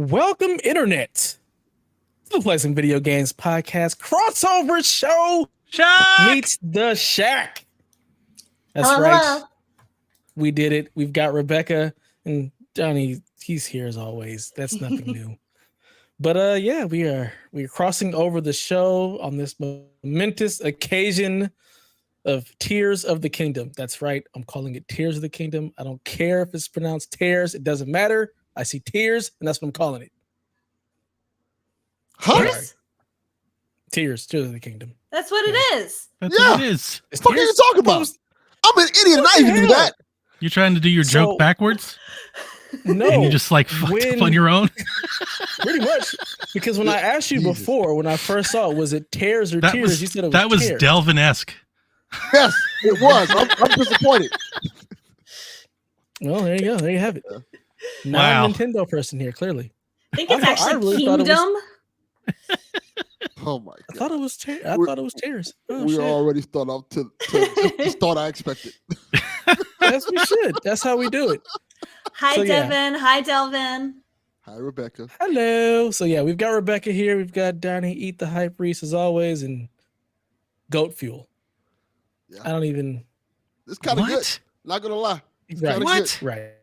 Welcome, Internet, to the Placing Video Games Podcast crossover show meets the Shack. That's right. Hello. We did it. We've got Rebecca and Johnny. He's here as always. That's nothing new. But yeah, we're crossing over the show on this momentous occasion of Tears of the Kingdom. That's right. I'm calling it Tears of the Kingdom. I don't care if it's pronounced tears. It doesn't matter. I see tears, and that's what I'm calling it. Tears of the Kingdom. That's what it is. That's what it is. What are you talking about? I'm an idiot and I even do that. You're trying to do your joke backwards? No. And you just fucked up on your own? Pretty much. Because when I asked you before, when I first saw it, was it tears or tears? You said it was that was tears. Delvin-esque. Yes, it was. I'm disappointed. Well, there you go. There you have it. Not a Nintendo person here, clearly. I think it's actually Kingdom. Oh my god! I thought it was tears. I thought it was tears. We already start off to start. I expected. As we should. That's how we do it. Hi, Devin. Hi, Delvin. Hi, Rebecca. Hello. So yeah, we've got Rebecca here. We've got Donnie, Eat the Hype Reese as always, and Goat Fuel. Yeah. I don't even. It's kind of good. Not gonna lie. Right. What? Right.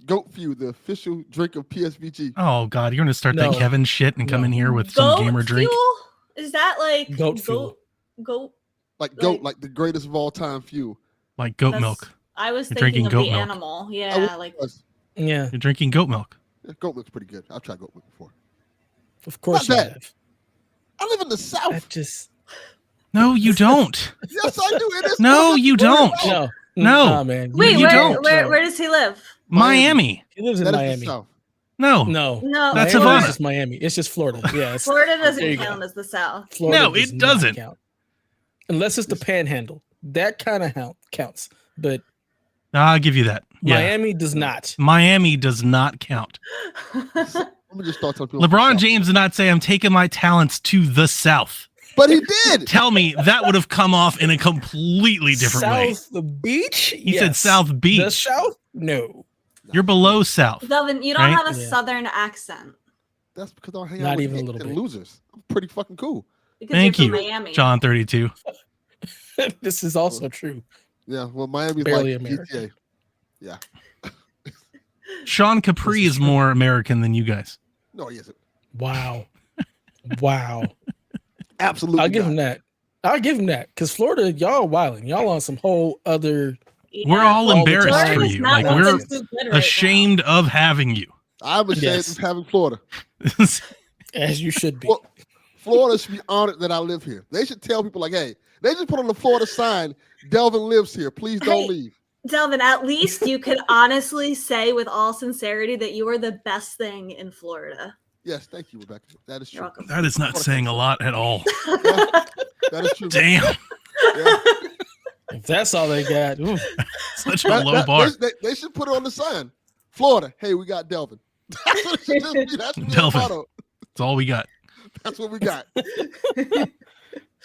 Goat Fuel, the official drink of PSVG. Oh God, you're gonna start that Kevin shit and come in here with some gamer drink. Fuel? Is that like goat fuel? Goat. Like goat, like the greatest of all time fuel. Like goat milk. I was You're thinking of goat the milk. animal. Yeah, yeah. You're drinking goat milk. Yeah, goat milk's pretty good. I've tried goat milk before. Of course you have. I live in the South. No, you don't. Yes, I do. It is no, you don't. No, man. Wait, you don't. Where does he live? Miami. He lives in Miami. No. Florida's That's Savannah. just Miami. It's just Florida. Yeah, Florida doesn't count as the South. Florida no, it doesn't count. Unless it's the Panhandle. That kind of counts. But I'll give you that. Miami does not. Miami does not count. Let me just start talking. LeBron James did not say I'm taking my talents to the South. But he did. Tell me that would have come off in a completely different way. South Beach? He said South Beach. The South? No. You're below South. Delvin, you don't have a Southern accent. That's because I hang out with even a little bit. losers. I'm pretty fucking cool. Because Thank you're you, from Miami. John 32. This is also true. Yeah, well, Miami's barely like American. GTA. Yeah. Sean Capri is more American than you guys. No, he isn't. Wow. Absolutely. I'll give him that. Because Florida, y'all wilding. Y'all on some whole other. Yeah. We're all embarrassed Florida's for you. not Like we're right ashamed of having you. I'm ashamed of having Florida. As you should be. Well, Florida should be honored that I live here. They should tell people like, hey, they just put on the Florida sign, Delvin lives here. Please don't leave. Delvin, at least you could honestly say with all sincerity that you are the best thing in Florida. Yes, thank you, Rebecca. That is true. You're welcome. That is not saying a lot at all. Yeah, that is true. Damn. Yeah. If that's all they got. Such a low bar. They should put it on the sign. Florida, hey, we got Delvin. That's what it should just be. That's Delvin. That's all we got. That's what we got.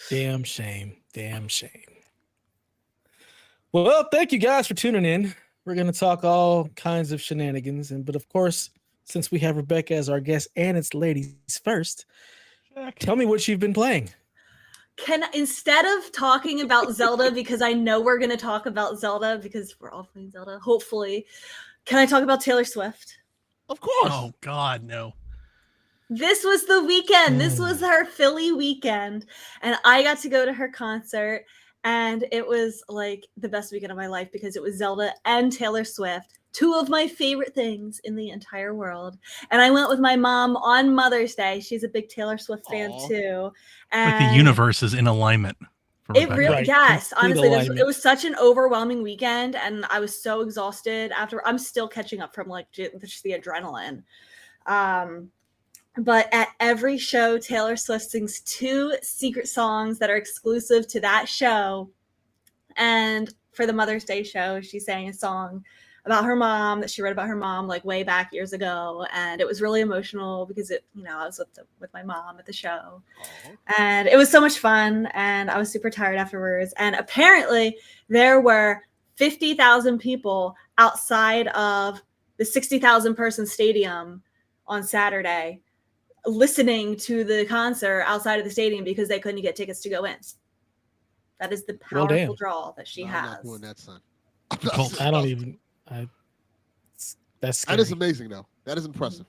Damn shame. Well, thank you guys for tuning in. We're going to talk all kinds of shenanigans. But of course, since we have Rebecca as our guest and it's ladies first, tell me what you've been playing. Instead of talking about Zelda, because I know we're going to talk about Zelda because we're all playing Zelda, hopefully, can I talk about Taylor Swift? Of course. Oh, God, no. This was the weekend. This was her Philly weekend. And I got to go to her concert. And it was like the best weekend of my life because it was Zelda and Taylor Swift, two of my favorite things in the entire world. And I went with my mom on Mother's Day. She's a big Taylor Swift fan too. And like the universe is in alignment. It really, yes, honestly, it was such an overwhelming weekend. And I was so exhausted after. I'm still catching up from like just the adrenaline. But at every show, Taylor Swift sings 2 secret songs that are exclusive to that show. And for the Mother's Day show, she sang a song about her mom that she wrote about her mom like way back years ago. And it was really emotional because I was with my mom at the show. And it was so much fun. And I was super tired afterwards. And apparently there were 50,000 people outside of the 60,000 person stadium on Saturday listening to the concert outside of the stadium because they couldn't get tickets to go in. That is the powerful draw that she has. I'm not doing that, son. I don't even. That's scary. That is amazing, though. That is impressive.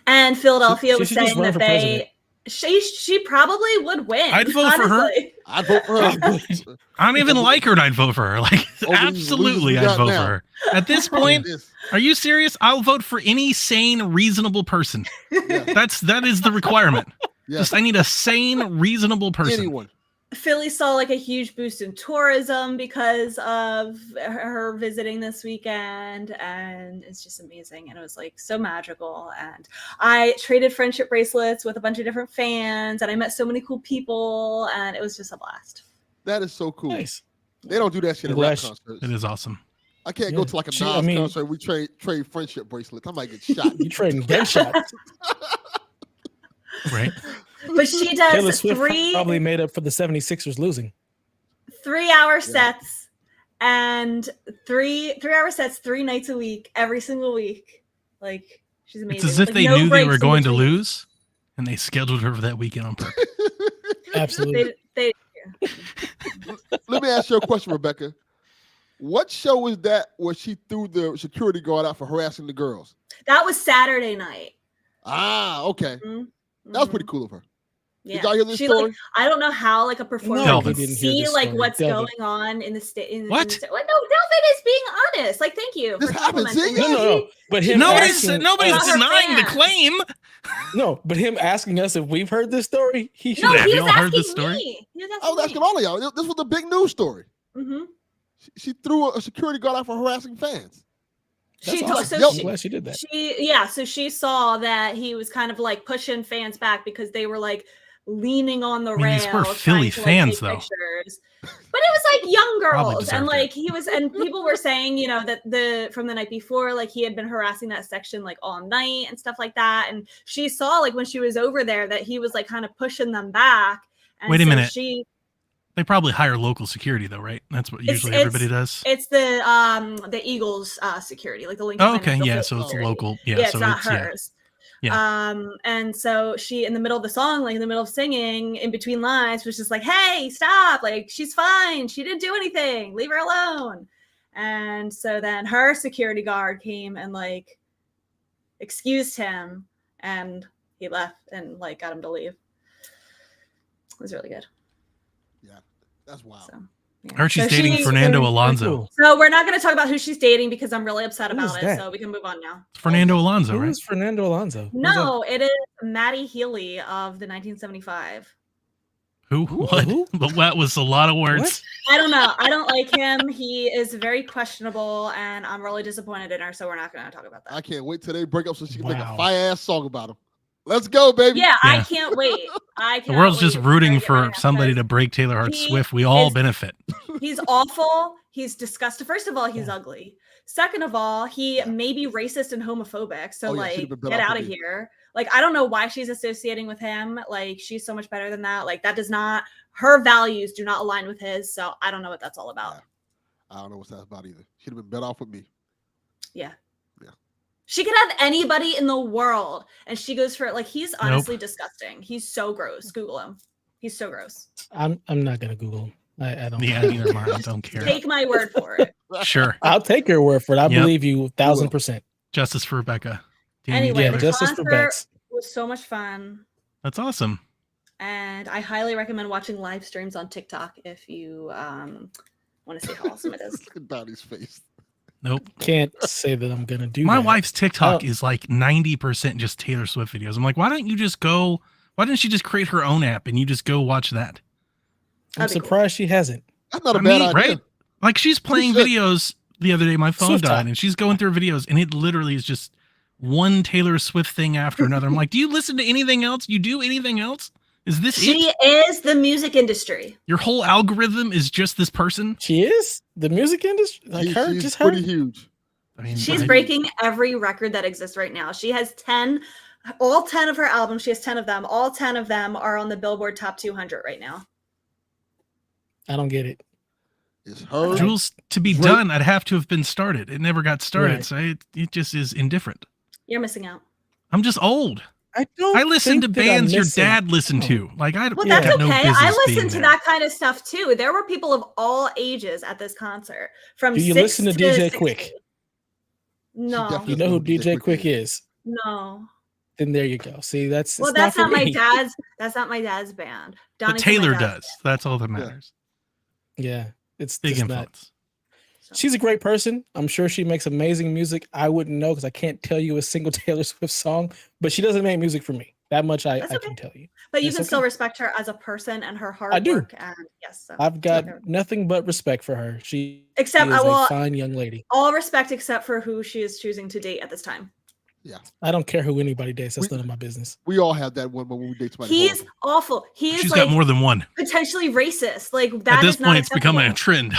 And Philadelphia was saying that she probably would win. I'd vote for her. I'd vote for her. I don't even like her, and I'd vote for her. Like, absolutely, I'd vote for her. At this point, are you serious? I'll vote for any sane, reasonable person. Yeah. That is the requirement. Yeah. Just I need a sane, reasonable person. Anyone. Philly saw like a huge boost in tourism because of her visiting this weekend, and it's just amazing. And it was like so magical. And I traded friendship bracelets with a bunch of different fans, and I met so many cool people, and it was just a blast. That is so cool. Nice. They don't do that shit at rap concerts. It is awesome. I can't go to like a Nas concert. We trade friendship bracelets. I might get shot. You trading gunshots. Right. But she does Taylor Swift probably made up for the 76ers losing. 3-hour sets and 3-hour sets 3 nights a week, every single week. Like, she's amazing. It's as if they knew they were going to lose and they scheduled her for that weekend on purpose. Absolutely. Let me ask you a question, Rebecca. What show was that where she threw the security guard out for harassing the girls? That was Saturday night. Ah, okay. Mm-hmm. That was pretty cool of her. Yeah. Did y'all hear this story? Like, I don't know how like a performer can see like what's going on in the state. What? Well, no, Delvin is being honest. Like, thank you. This happens. No. But nobody's denying the claim. No, but him asking us if we've heard this story, he should have. You all heard this story? I was asking all of y'all. This was the big news story. Mm-hmm. She threw a security guard out for harassing fans. She did that. So she saw that he was kind of like pushing fans back because they were like leaning on the rail. These were Philly fans, though. Pictures. But it was like young girls, and like and people were saying, you know, that from the night before, like he had been harassing that section like all night and stuff like that. And she saw like when she was over there that he was like kind of pushing them back. And wait a minute. They probably hire local security though, right? That's what usually everybody does. It's the Eagles security, like the Lincoln. Oh, okay, yeah. So it's local. Yeah, it's so not hers. Yeah. And so she, in the middle of the song, like in the middle of singing, in between lines, was just like, "Hey, stop! Like she's fine. She didn't do anything. Leave her alone." And so then her security guard came and like excused him, and he left and like got him to leave. It was really good. Yeah, that's wild. So, yeah. I heard she's dating Fernando Alonso. So we're not going to talk about who she's dating because I'm really upset about it. So we can move on now. It's Fernando Alonso, right? Who's Fernando Alonso? No, it is Maddie Healy of the 1975. Who? What? But that was a lot of words. What? I don't know. I don't like him. He is very questionable, and I'm really disappointed in her. So we're not going to talk about that. I can't wait till they break up so she can make a fire-ass song about him. Let's go, baby. Yeah, I can't wait. The world's just rooting for somebody to break Taylor Swift. We all benefit. He's awful. He's disgusting. First of all, he's ugly. Second of all, he may be racist and homophobic. So get out of here. Like, I don't know why she's associating with him. Like, she's so much better than that. Like, that does not, her values do not align with his. So I don't know what that's all about. Yeah. I don't know what that's about either. She'd have been better off with me. Yeah. She could have anybody in the world, and she goes for it. Like, he's honestly disgusting. He's so gross. Google him. He's so gross. I'm not gonna Google him. I don't. Yeah, neither am I. I don't care. Take my word for it. Sure. I'll take your word for it. I believe you 1,000%. Justice for Rebecca. Anyway, the justice for Bex. Was so much fun. That's awesome. And I highly recommend watching live streams on TikTok if you want to see how awesome it is. Look at Donnie's face. Nope. Can't say that I'm going to do My that. wife's TikTok is like 90% just Taylor Swift videos. I'm like, why didn't she just create her own app and you just go watch that? I'm surprised she hasn't. That's not a bad idea. Right? Like she's playing videos the other day. My phone died and she's going through videos and it literally is just one Taylor Swift thing after another. I'm like, do you listen to anything else? You do anything else? Is this She is the music industry. Your whole algorithm is just this person? She is? The music industry? Like she's pretty huge. I mean, she's breaking every record that exists right now. She has all 10 of her albums. She has 10 of them. All 10 of them are on the Billboard Top 200 right now. I don't get it. It's her. Jules, to be done, I'd have to have been started. It never got started. Right. So it just is indifferent. You're missing out. I'm just old. I listen to bands your dad listened to. Like that's okay. I listen to that kind of stuff too. There were people of all ages at this concert. From do you listen to DJ Quick? No. You know who DJ Quick is? No. Then there you go. See, that's that's not my dad's. That's not my dad's band. But Taylor does. That's all that matters. Yeah, it's big influence. She's a great person. I'm sure she makes amazing music. I wouldn't know because I can't tell you a single Taylor Swift song, but she doesn't make music for me. That much I can tell you. But you can still respect her as a person and her hard work. And yes, I've got nothing but respect for her. She is a fine young lady. All respect except for who she is choosing to date at this time. Yeah, I don't care who anybody dates. That's none of my business. We all have that one when we date somebody. He's awful. She's got more than one. Potentially racist. Like that. At this point, it's becoming a trend.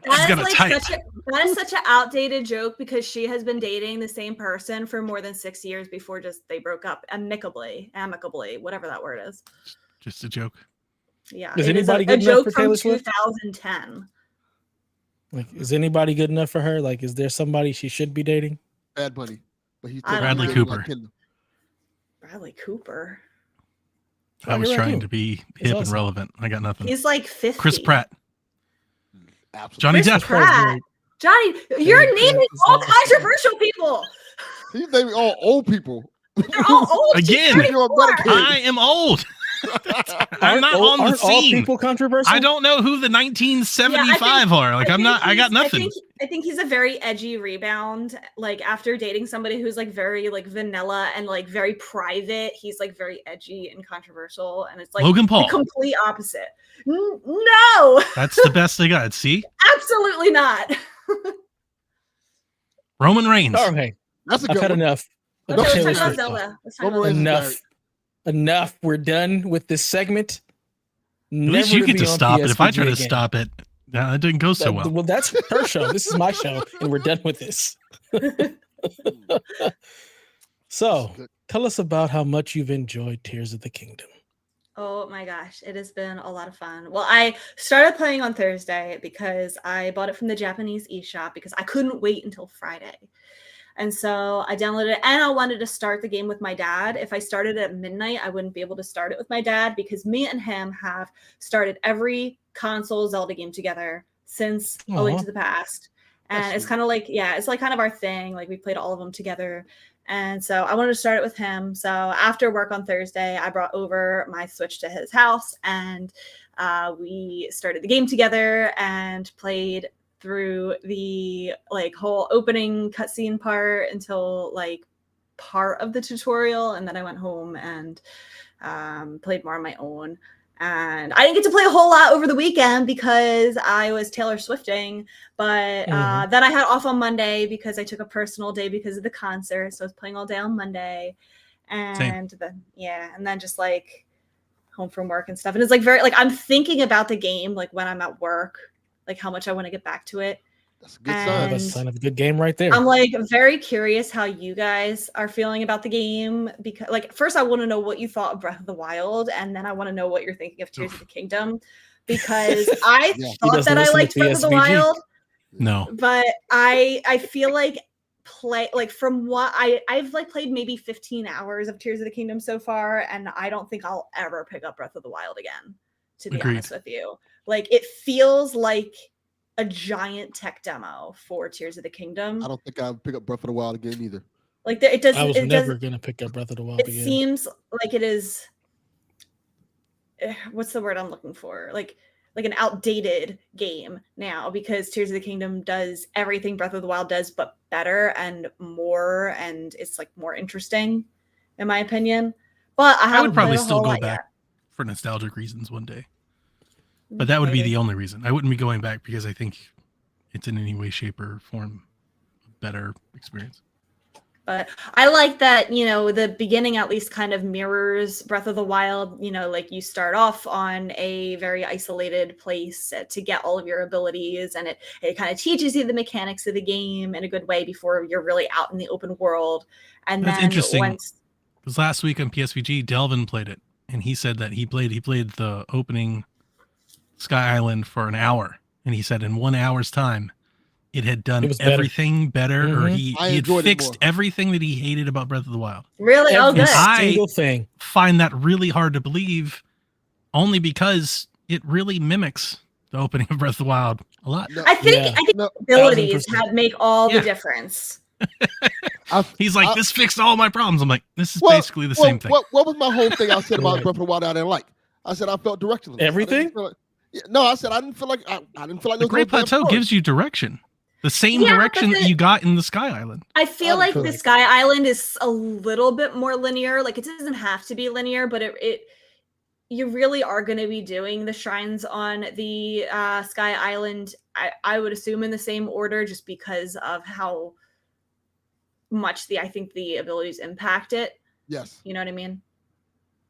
That is such an outdated joke because she has been dating the same person for more than 6 years before they broke up amicably, whatever that word is. Just a joke. Yeah. Is anybody good enough for Taylor Swift? 2010. Like, is anybody good enough for her? Like, is there somebody she should be dating? Bad Bunny, but he's Bradley Cooper. Bradley Cooper. I was trying to be hip and relevant. I got nothing. He's like 50. Chris Pratt. Absolutely. Johnny Depp. Johnny, you're naming all controversial people. He's naming all old people. They're all old. Again, I am old. I'm not on the scene. All people controversial? I don't know who the 1975 are. Like I got nothing. I think he's a very edgy rebound. Like after dating somebody who's like very like vanilla and like very private, he's like very edgy and controversial. And it's like Logan Paul. The complete opposite. No. That's the best they got. See? Absolutely not. Roman Reigns. Okay. That's a good I've had one. enough. Okay, let's talk about Zelda. Enough. We're done with this segment. At least you get to stop it. If I try to stop it, that didn't go so well. Well, that's her show. This is my show, and we're done with this. So, tell us about how much you've enjoyed Tears of the Kingdom. Oh my gosh, it has been a lot of fun. Well, I started playing on Thursday because I bought it from the Japanese eShop because I couldn't wait until Friday. And so I downloaded it and I wanted to start the game with my dad. If I started at midnight, I wouldn't be able to start it with my dad because me and him have started every console Zelda game together since A Link to the Past. And it's kind of like, it's like kind of our thing. Like we played all of them together. And so I wanted to start it with him. So after work on Thursday, I brought over my Switch to his house and we started the game together and played through the like whole opening cutscene part until like part of the tutorial, and then I went home and played more on my own. And I didn't get to play a whole lot over the weekend because I was Taylor Swifting, but then I had off on Monday because I took a personal day because of the concert, so I was playing all day on Monday, and then just like home from work and stuff. And it's like very like I'm thinking about the game like when I'm at work, like how much I want to get back to it. That's a good sign. That's a sign of a good game right there. I'm like very curious how you guys are feeling about the game because like first I want to know what you thought of Breath of the Wild and then I want to know what you're thinking of Tears of the Kingdom because I thought that I liked Breath of the Wild. No. But I feel like from what I've like played maybe 15 hours of Tears of the Kingdom so far and I don't think I'll ever pick up Breath of the Wild again, to be honest with you. Like it feels like a giant tech demo for Tears of the Kingdom. I don't think I'll pick up Breath of the Wild again either. Like it does. I was never gonna pick up Breath of the Wild again. It seems like it is. What's the word I'm looking for? Like an outdated game now because Tears of the Kingdom does everything Breath of the Wild does, but better and more, and it's like more interesting, in my opinion. But I would probably still go back for nostalgic reasons one day. But that would be the only reason. I wouldn't be going back because I think it's in any way, shape, or form a better experience. But I like that, the beginning at least kind of mirrors Breath of the Wild. Like you start off on a very isolated place to get all of your abilities. And it kind of teaches you the mechanics of the game in a good way before you're really out in the open world. And that's then interesting. Because last week on PSVG, Delvin played it. And he said that he played the opening Sky Island for an hour, and he said in 1 hour's time it had done everything better, or he had fixed everything that he hated about Breath of the Wild. Really? Every good. single thing. Find that really hard to believe, only because it really mimics the opening of Breath of the Wild a lot. I think abilities make all the difference. He's like, this fixed all my problems. I'm like, this is basically the same thing. What was my whole thing I said about Breath of the Wild I didn't like? I said I felt directionless. Everything? I said I didn't feel like the Great Plateau gives you direction. The same direction that you got in the Sky Island. I feel like the Sky Island is a little bit more linear. Like, it doesn't have to be linear, but you really are going to be doing the shrines on the Sky Island, I would assume, in the same order, just because of how much I think the abilities impact it. Yes. You know what I mean?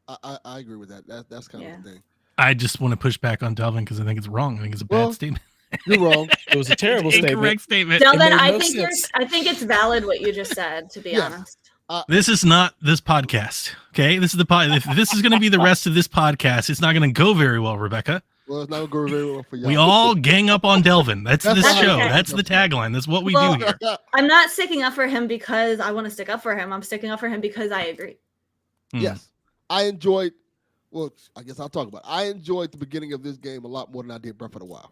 I agree with that. That's kind of the thing. I just want to push back on Delvin because I think it's wrong. I think it's a bad statement. You're wrong. It was a terrible statement. Incorrect statement. Delvin, I think it's valid what you just said, to be honest. This is not this podcast. Okay, this is the pod. If this is going to be the rest of this podcast, it's not going to go very well, Rebecca. Well, it's not going to go very well for y'all. We all gang up on Delvin. That's this show. Okay. That's the tagline. That's what we do here. I'm not sticking up for him because I want to stick up for him. I'm sticking up for him because I agree. Yes, I enjoyed. Well, I guess I'll talk about it. I enjoyed the beginning of this game a lot more than I did Breath of the Wild.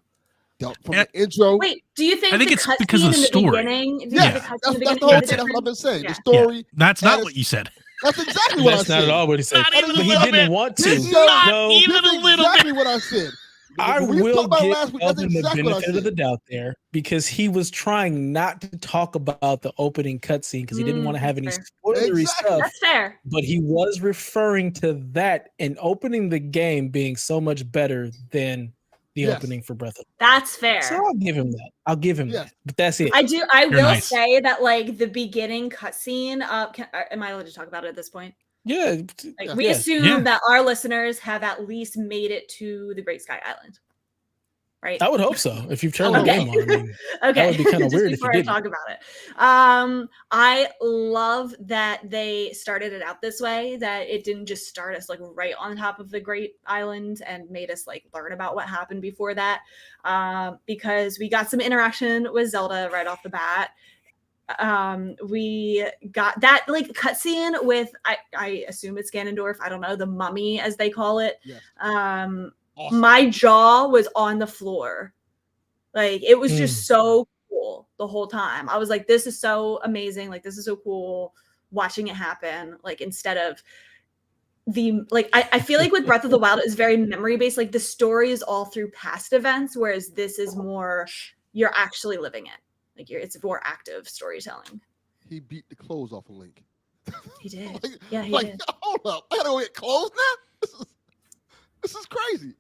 From the intro. Wait, do you think I think it's because of the story. That's the whole thing. That's what I've been saying. Yeah. The story. Yeah. That's not what you said. That's exactly what I said. That's not at all what he said. But he didn't want to. Not even a little bit. Exactly what I said. I will give Elvin the benefit of the doubt there because he was trying not to talk about the opening cutscene because he didn't want to have any spoilery stuff. That's fair. But he was referring to that and opening the game being so much better than the opening for Breath of the Wild. That's fair. So I'll give him that. that. But that's it. I will say that, like, the beginning cutscene. Am I allowed to talk about it at this point? Yeah. We assume that our listeners have at least made it to the Great Sky Island. Right? I would hope so. If you've turned the game on, that would be kind of weird if you didn't. Talk about it. I love that they started it out this way. That it didn't just start us like right on top of the Great Island and made us like learn about what happened before that. Because we got some interaction with Zelda right off the bat. We got that like cutscene with I assume it's Ganondorf. I don't know, the mummy as they call it. Yes. Awesome. My jaw was on the floor. Like, it was just so cool the whole time. I was like, this is so amazing. Like, this is so cool watching it happen. Like, instead of I feel like with Breath of the Wild, it's very memory based. Like, the story is all through past events, whereas this is more, you're actually living it. Like, it's more active storytelling. He beat the clothes off of Link. He did. He did. Hold up. I gotta go get clothes now? This is crazy.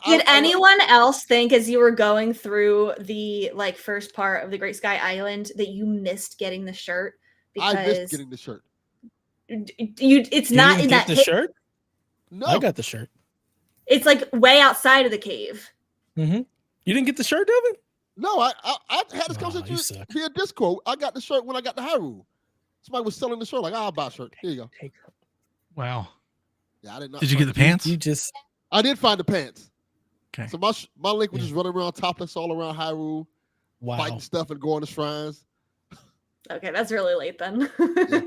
Did anyone else think, as you were going through the like first part of the Great Sky Island, that you missed getting the shirt? Because I missed getting the shirt. It's not in that shirt. No, I got the shirt. It's like way outside of the cave. Mm-hmm. You didn't get the shirt, Devin? No, I had this conversation via Discord. I got the shirt when I got the Hyrule. Somebody was selling the shirt. Like, I'll buy a shirt. Here you go. Wow. Yeah, I did not. Did you get the pants? I did find the pants. Okay. So my Link was just running around topless all around Hyrule, fighting stuff and going to shrines. Okay, that's really late then.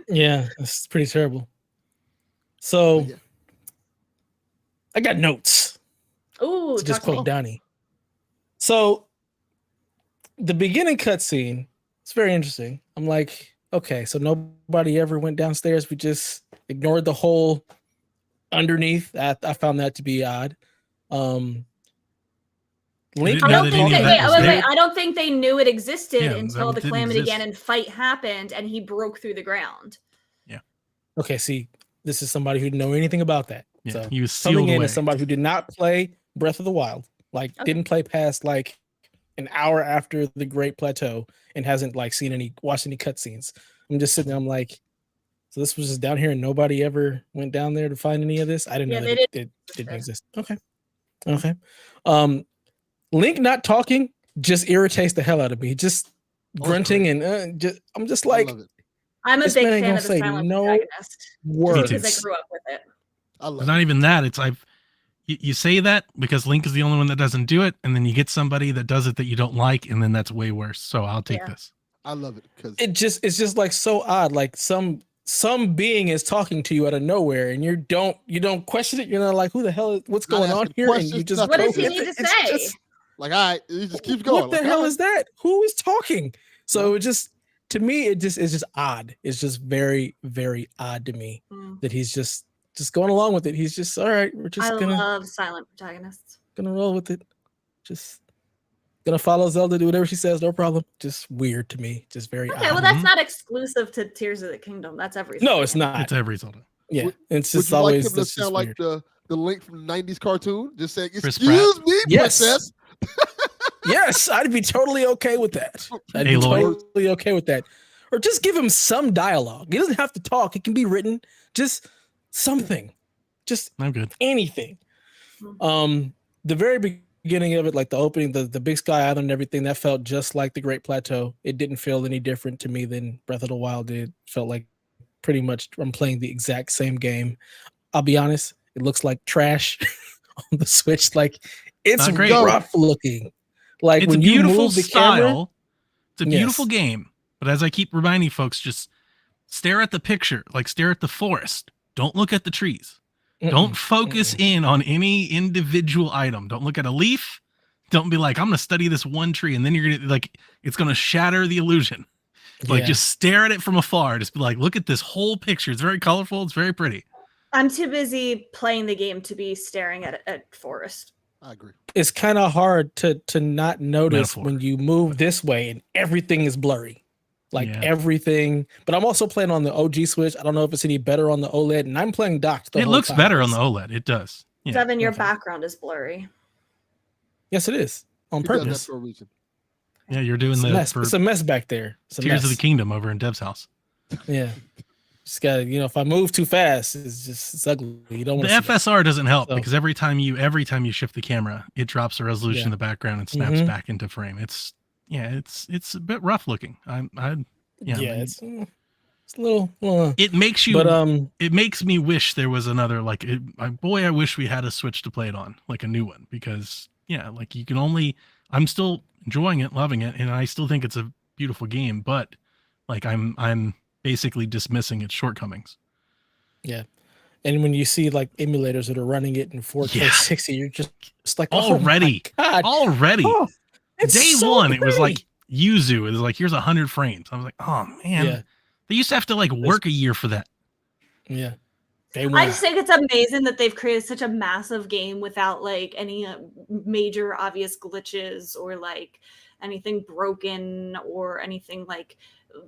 Yeah, it's pretty terrible. So I got notes. Ooh, to just quote Donnie. So the beginning cutscene, it's very interesting. I'm like, okay, so nobody ever went downstairs. We just ignored the whole underneath. I found that to be odd. Link, I don't think they knew it existed until the Calamity Ganon fight happened and he broke through the ground. Yeah. Okay, see, this is somebody who didn't know anything about that. Yeah, so he was coming in away. as somebody who did not play Breath of the Wild, didn't play past like an hour after the Great Plateau and hasn't watched any cutscenes. I'm just sitting there, I'm like, so this was just down here and nobody ever went down there to find any of this? I didn't know that it didn't exist. Okay. Link not talking just irritates the hell out of me. Just grunting and I'm just like, I'm a big fan of the silent protagonist words because I grew up with it. It's not even that. It's you say that because Link is the only one that doesn't do it, and then you get somebody that does it that you don't like, and then that's way worse. So I'll take this. I love it because it's just like so odd. Like some being is talking to you out of nowhere, and you don't question it. You're not like, who the hell is what's going on here? And you just what does he need to say? Just, like, all right, it just keeps going. What the hell is that? Who is talking? So it just, to me, it's just odd. It's just very, very odd to me that he's just going along with it. He's just, all right, we're just gonna love silent protagonists. Gonna roll with it. Just gonna follow Zelda, do whatever she says, no problem. Just weird to me. Just very odd. Well, that's not exclusive to Tears of the Kingdom. That's every No, it's not. It's every Zelda. Yeah. It's would just you always like him to sound like weird. the Link from the 90s cartoon? Just saying, Chris excuse me, princess. Yes, I'd be totally okay with that. I'd be totally okay with that. Or just give him some dialogue. He doesn't have to talk. It can be written. Just something. Just I'm good. Anything. The very beginning of it, like the opening, the Big Sky Island and everything, that felt just like the Great Plateau. It didn't feel any different to me than Breath of the Wild did. Felt like pretty much I'm playing the exact same game. I'll be honest, it looks like trash on the Switch. Like it's rough looking. Like it's when a beautiful you move the style. camera, it's a beautiful game. But as I keep reminding folks, just stare at the picture, like stare at the forest. Don't look at the trees. Don't focus in on any individual item. Don't look at a leaf. Don't be like, I'm going to study this one tree. And then you're going to like, it's going to shatter the illusion. Like just stare at it from afar. Just be like, look at this whole picture. It's very colorful. It's very pretty. I'm too busy playing the game to be staring at forest. I agree. It's kind of hard to not notice when you move this way and everything is blurry. Like everything. But I'm also playing on the OG Switch. I don't know if it's any better on the OLED, and I'm playing docked. It looks better on the OLED. It does. Yeah. Devin, your background is blurry. Yes, it is. On purpose. For a reason. Yeah, you're doing it's a mess back there. Tears of the Kingdom over in Dev's house. Yeah. Just gotta, if I move too fast, it's ugly. You don't want the FSR doesn't help because every time you shift the camera, it drops the resolution in the background and snaps back into frame. It's a bit rough looking. It's a little. It makes you. But it makes me wish there was another I wish we had a Switch to play it on, like a new one, because like you can only. I'm still enjoying it, loving it, and I still think it's a beautiful game, but like I'm basically dismissing its shortcomings. Yeah. And when you see like emulators that are running it in 4K 60, you're just like, already. Oh, Day one, it was like Yuzu. It was like, here's 100 frames. I was like, oh man, they used to have to like work a year for that. Yeah. I just think it's amazing that they've created such a massive game without like any major obvious glitches or like anything broken or anything. Like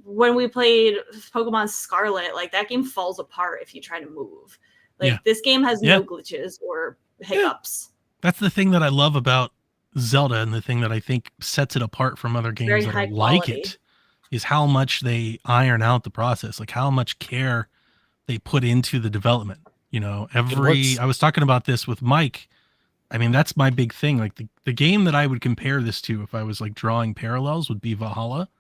when we played Pokemon Scarlet, like that game falls apart if you try to move. Like this game has no glitches or hiccups. That's the thing that I love about Zelda, and the thing that I think sets it apart from other games that are like it is how much they iron out the process, like how much care they put into the development. I was talking about this with Mike. I mean, that's my big thing. Like the game that I would compare this to if I was like drawing parallels would be Valhalla.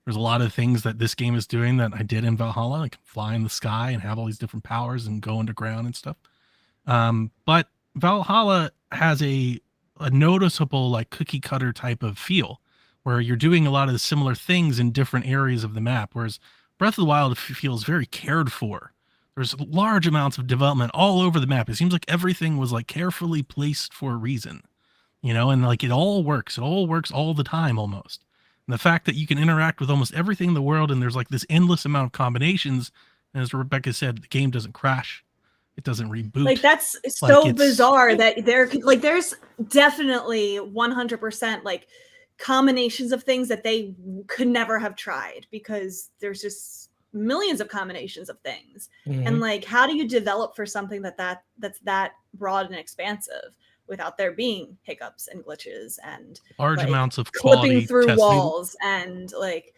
There's a lot of things that this game is doing that I did in Valhalla, like fly in the sky and have all these different powers and go underground and stuff. But Valhalla has a noticeable like cookie cutter type of feel where you're doing a lot of the similar things in different areas of the map. Whereas Breath of the Wild feels very cared for. There's large amounts of development all over the map. It seems like everything was like carefully placed for a reason, and like it all works. It all works all the time almost. And the fact that you can interact with almost everything in the world and there's like this endless amount of combinations. And as Rebecca said, the game doesn't crash. It doesn't reboot. Like that's so bizarre that there's definitely 100% like combinations of things that they could never have tried because there's just millions of combinations of things. And like, how do you develop for something that's that broad and expansive without there being hiccups and glitches and large like, amounts of clipping through walls and like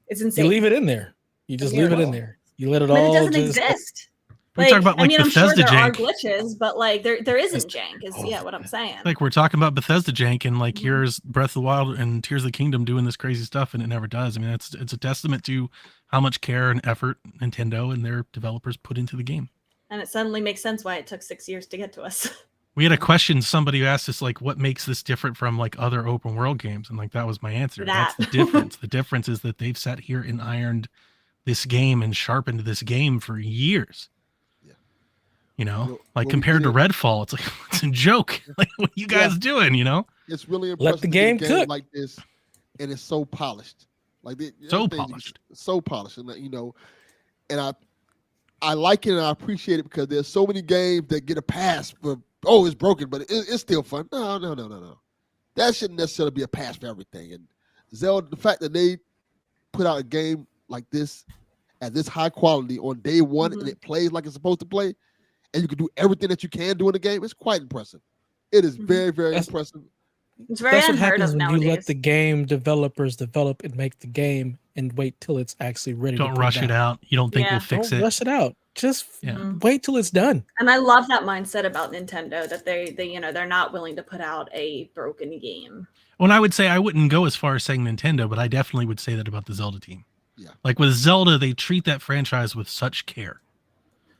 it's insane. You leave it in there. You just leave it in there. You let it all. It doesn't exist. We talk about like Bethesda I'm sure there jank. are glitches, but like there isn't jank. Is what I'm saying. Like we're talking about Bethesda jank, and like here's Breath of the Wild and Tears of the Kingdom doing this crazy stuff, and it never does. I mean, it's a testament to how much care and effort Nintendo and their developers put into the game. And it suddenly makes sense why it took 6 years to get to us. We had a question. Somebody asked us like, what makes this different from like other open world games? And like, that was my answer. That's the difference. The difference is that they've sat here and ironed this game and sharpened this game for years. Yeah. You know, like compared to Redfall, it's like, it's a joke. Like, what are you guys doing? You know, it's really impressive. Let the game cook like this. And it's so polished. Like so polished. And you know, and I like it and I appreciate it because there's so many games that get a pass for, oh, it's broken, but it's still fun. No. That shouldn't necessarily be a pass for everything. And Zelda, the fact that they put out a game like this at this high quality on day one and it plays like it's supposed to play, and you can do everything that you can do in the game, it's quite impressive. It is very, very impressive. It's very unheard of nowadays. You let the game developers develop and make the game and wait till it's actually ready. Don't rush it out. You don't think we'll fix it. Don't rush it out. Just wait till it's done. And I love that mindset about Nintendo that they they're not willing to put out a broken game. Well, I would say I wouldn't go as far as saying Nintendo, but I definitely would say that about the Zelda team. Yeah. Like with Zelda, they treat that franchise with such care.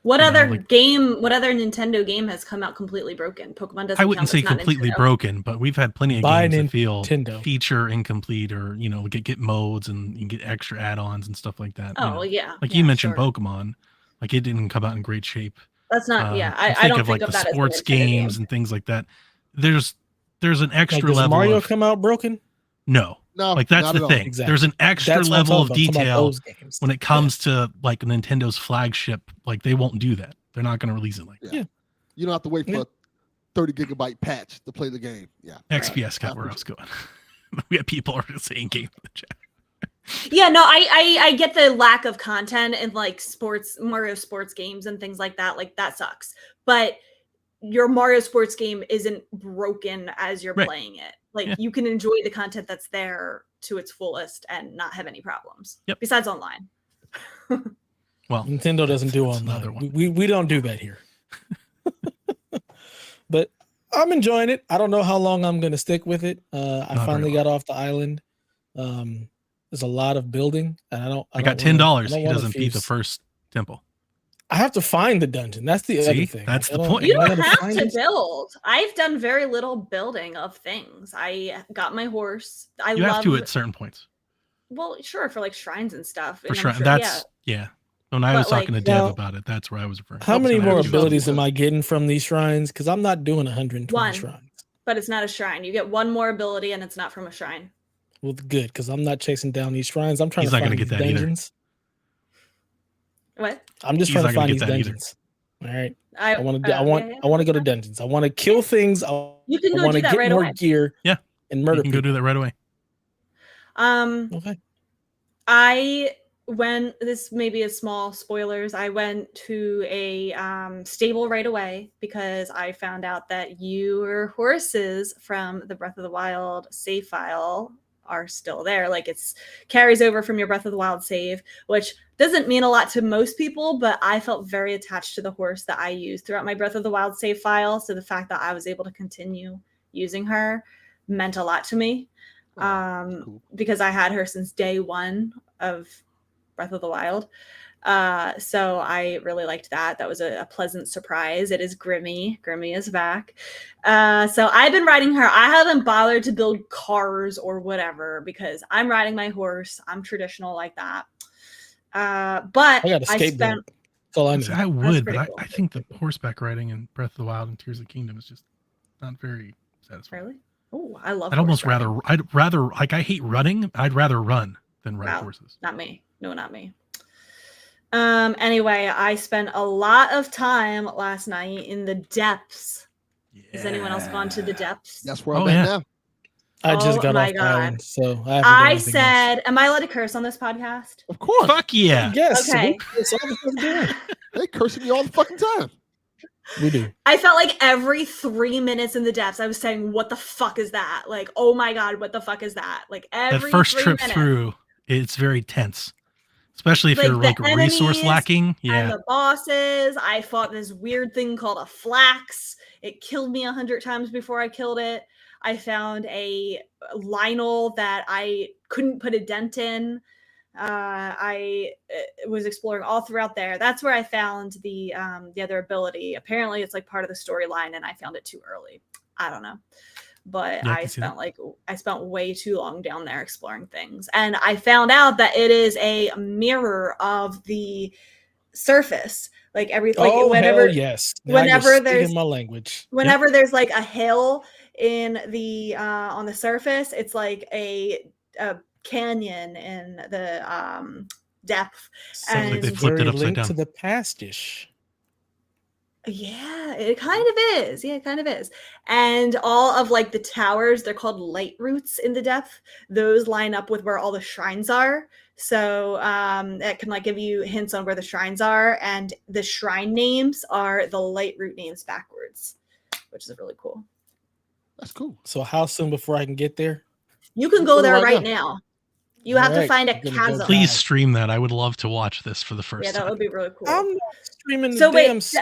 What other Nintendo game has come out completely broken? Pokemon doesn't. I wouldn't say completely broken, but we've had plenty of games that feel feature incomplete, or get modes and you get extra add-ons and stuff like that. Oh yeah, like you mentioned, Pokemon, like it didn't come out in great shape. That's not. I don't think of the sports games and things like that. There's an extra level. Does Mario come out broken? No. Like that's the thing. Exactly. There's an extra level of detail when it comes to like Nintendo's flagship. Like they won't do that. They're not going to release it like that. Yeah. You don't have to wait for a 30 gigabyte patch to play the game. Yeah. XPS got where I was going. We have people already saying game in the chat. Yeah, no, I get the lack of content in like Mario sports games and things like that. Like that sucks. But your Mario sports game isn't broken as you're playing it. Like you can enjoy the content that's there to its fullest and not have any problems. Yep. Besides online. Well, Nintendo doesn't do online. We don't do that here. But I'm enjoying it. I don't know how long I'm going to stick with it. I finally got off the island. There's a lot of building, and I got $10. He doesn't beat the first temple. I have to find the dungeon. That's the other thing. That's the point. You don't have to build. I've done very little building of things. I got my horse. You have to at certain points. Well, sure, for like shrines and stuff. For shrines, When I was talking to Dev about it, that's where I was referring. How many more abilities am I getting from these shrines? Because I'm not doing 120 shrines. But it's not a shrine. You get one more ability, and it's not from a shrine. Well, good, because I'm not chasing down these shrines. I'm trying to find these dungeons. What? I'm just trying to find these dungeons. All right. I want to go to dungeons. I want to kill things. You can go do that right away. Gear. Yeah. And murder. You can go do that right away. Okay. This may be a small spoilers. I went to a stable right away because I found out that your horses from the Breath of the Wild save file are still there. Like it's carries over from your Breath of the Wild save, which doesn't mean a lot to most people, but I felt very attached to the horse that I used throughout my Breath of the Wild save file. So the fact that I was able to continue using her meant a lot to me. Cool. Because I had her since day one of Breath of the Wild. So I really liked that. That was a pleasant surprise. It is Grimmy. Grimmy is back. So I've been riding her. I haven't bothered to build cars or whatever because I'm riding my horse. I'm traditional like that. But I got a skateboard. I would, but cool. I think the horseback riding in Breath of the Wild and Tears of the Kingdom is just not very satisfying. Really? Oh, I love. I'd rather like I hate running. I'd rather run than ride horses. Not me. No, not me. Anyway, I spent a lot of time last night in the depths. Yeah. Has anyone else gone to the depths? That's where I'm at now. I just got off the island, so I said, am I allowed to curse on this podcast? Of course. Fuck yeah. Yes. Okay. They cursing me all the fucking time. We do. I felt like every 3 minutes in the depths, I was saying, what the fuck is that? Like, oh my God, what the fuck is that? Like every that first trip 3 minutes. Through, it's very tense. Especially if you're like resource lacking. Yeah. And the bosses. I fought this weird thing called a flax. It killed me 100 times before I killed it. I found a Lionel that I couldn't put a dent in. I was exploring all throughout there. That's where I found the other ability. Apparently, it's like part of the storyline, and I found it too early. I don't know, but Yeah, I spent way too long down there exploring things, and I found out that it is a mirror of the surface. Like hell yes. Now whenever you're there's speaking my language. Whenever there's like a hill in the on the surface, it's like a canyon in the depth. So And like they flipped it upside down. To the past-ish. Yeah, it kind of is. Yeah, it kind of is. And all of like the towers, they're called light roots in the depth. Those line up with where all the shrines are. So that can like give you hints on where the shrines are. And the shrine names are the light root names backwards, which is really cool. That's cool. So how soon before I can get there? You can go there right now. You have to find a chasm. Please stream that. I would love to watch this for the first time. Yeah, that would be really cool. I'm not streaming so the wait,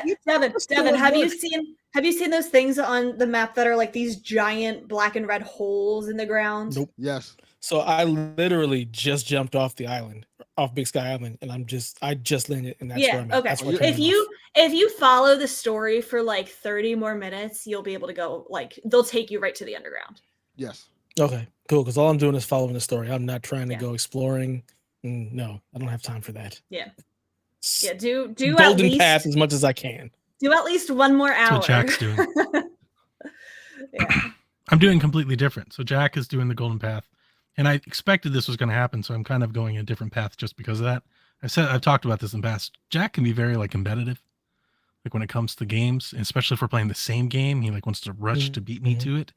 damn Devin, have you seen those things on the map that are like these giant black and red holes in the ground? Nope. Yes. So I literally just jumped off the island, off Big Sky Island, and I just landed, and that's where I'm at. Okay. That's If you follow the story for like 30 more minutes, you'll be able to go, like, they'll take you right to the underground. Yes. Okay, cool. Because all I'm doing is following the story. I'm not trying to go exploring. No, I don't have time for that. Yeah. Do Golden at least Path as much as I can. Do at least one more hour. That's what Jack's doing. Yeah. I'm doing completely different. So Jack is doing the Golden Path, and I expected this was going to happen. So I'm kind of going a different path just because of that. I've talked about this in the past. Jack can be very like competitive, like when it comes to games, especially if we're playing the same game. He like wants to rush to beat me to it.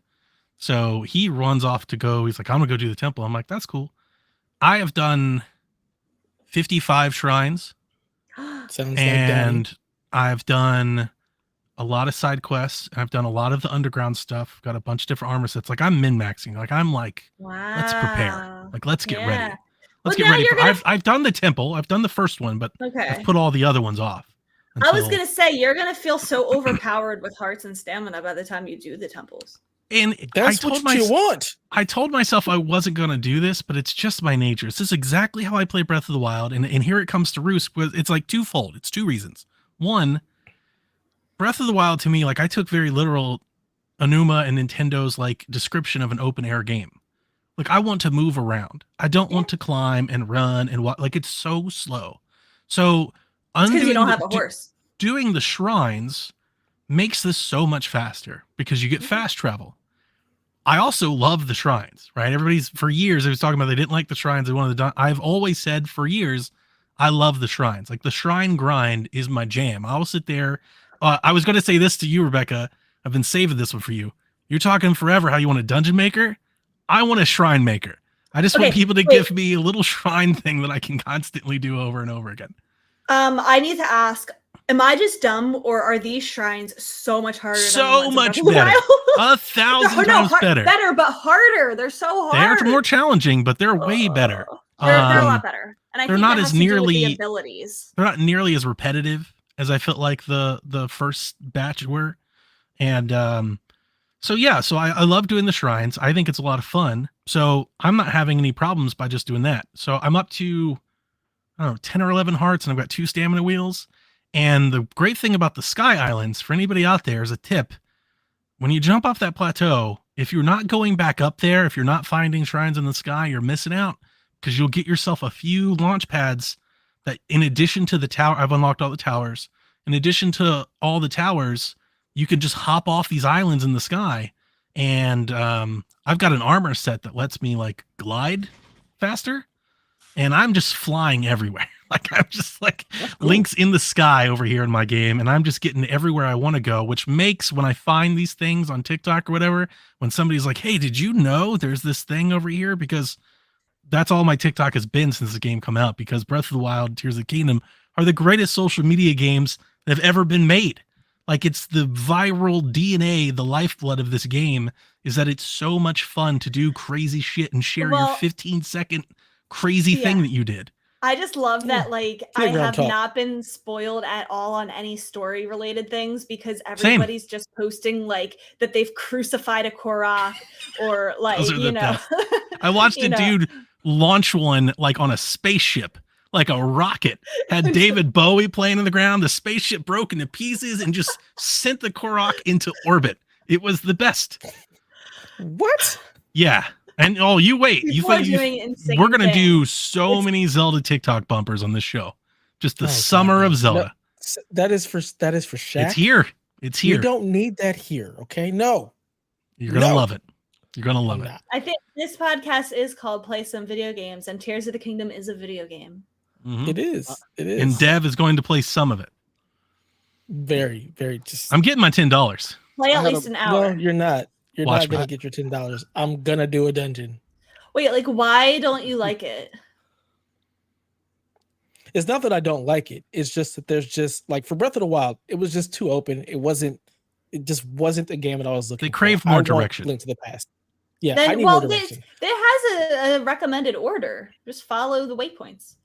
So he runs off to go. He's like, I'm gonna go do the temple. I'm like, that's cool. I have done 55 shrines. Sounds and like I've done a lot of side quests. I've done a lot of the underground stuff. Got a bunch of different armor sets. Like I'm min-maxing. Like I'm like, let's prepare. Like let's get ready. Let's get ready. I've done the temple. I've done the first one, but I've put all the other ones off. I was gonna say you're gonna feel so overpowered with hearts and stamina by the time you do the temples. And that's what you want. I told myself I wasn't going to do this, but it's just my nature. This is exactly how I play Breath of the Wild. And here it comes to roost. It's like twofold. It's two reasons. One, Breath of the Wild to me, like I took very literal Aonuma and Nintendo's like description of an open air game. Like I want to move around. I don't want to climb and run and what, like it's so slow. So because you don't have a horse. Doing the shrines makes this so much faster because you get fast travel. I also love the shrines, right? Everybody's for years, I was talking about they didn't like the shrines. They wanted to. I've always said for years, I love the shrines. Like the shrine grind is my jam. I'll sit there. I was going to say this to you, Rebecca. I've been saving this one for you. You're talking forever how you want a dungeon maker. I want a shrine maker. I just want people to give me a little shrine thing that I can constantly do over and over again. I need to ask, am I just dumb, or are these shrines so much harder? So much better. 1,000 times better. Better, but harder. They're so hard. They're more challenging, but they're way better. They're a lot better. And I they're think not that as has to do with nearly the abilities. They're not nearly as repetitive as I felt like the first batch were. And so I love doing the shrines. I think it's a lot of fun. So I'm not having any problems by just doing that. So I'm up to, I don't know, 10 or 11 hearts, and I've got 2 stamina wheels. And the great thing about the Sky Islands, for anybody out there, is a tip. When you jump off that plateau, if you're not going back up there, if you're not finding shrines in the sky, you're missing out, because you'll get yourself a few launch pads that, in addition to the tower, I've unlocked all the towers. In addition to all the towers, you can just hop off these islands in the sky. And I've got an armor set that lets me like glide faster, and I'm just flying everywhere. Like I'm just like Link's in the sky over here in my game, and I'm just getting everywhere I want to go, which makes, when I find these things on TikTok or whatever, when somebody's like, hey, did you know there's this thing over here? Because that's all my TikTok has been since the game come out, because Breath of the Wild, Tears of the Kingdom are the greatest social media games that have ever been made. Like it's the viral DNA, the lifeblood of this game is that it's so much fun to do crazy shit and share your 15-second crazy thing that you did. I just love that, like, I have not been spoiled at all on any story related things, because everybody's just posting like that they've crucified a Korok, or like, you know. I watched a dude launch one like on a spaceship, like a rocket. Had David Bowie playing on the ground. The spaceship broke into pieces and just sent the Korok into orbit. It was the best. What? Yeah. And you wait. We're gonna do so many Zelda TikTok bumpers on this show. Just the summer of Zelda. No, that is for Shaq. It's here. It's here. You don't need that here. Okay, no. You're gonna love it. You're gonna love it. I think this podcast is called "Play Some Video Games," and Tears of the Kingdom is a video game. Mm-hmm. It is. It is. And Dev is going to play some of it. Very, very. Just. I'm getting my $10. Play at least an hour. No, you're not. You're Watch not gonna get your $10. I'm gonna do a dungeon. Wait, like, why don't you like it? It's not that I don't like it. It's just that there's just like for Breath of the Wild, it was just too open. It just wasn't a game that I was looking. They crave more direction. Link to the Past. Yeah, then, I need more direction. It has a recommended order. Just follow the waypoints.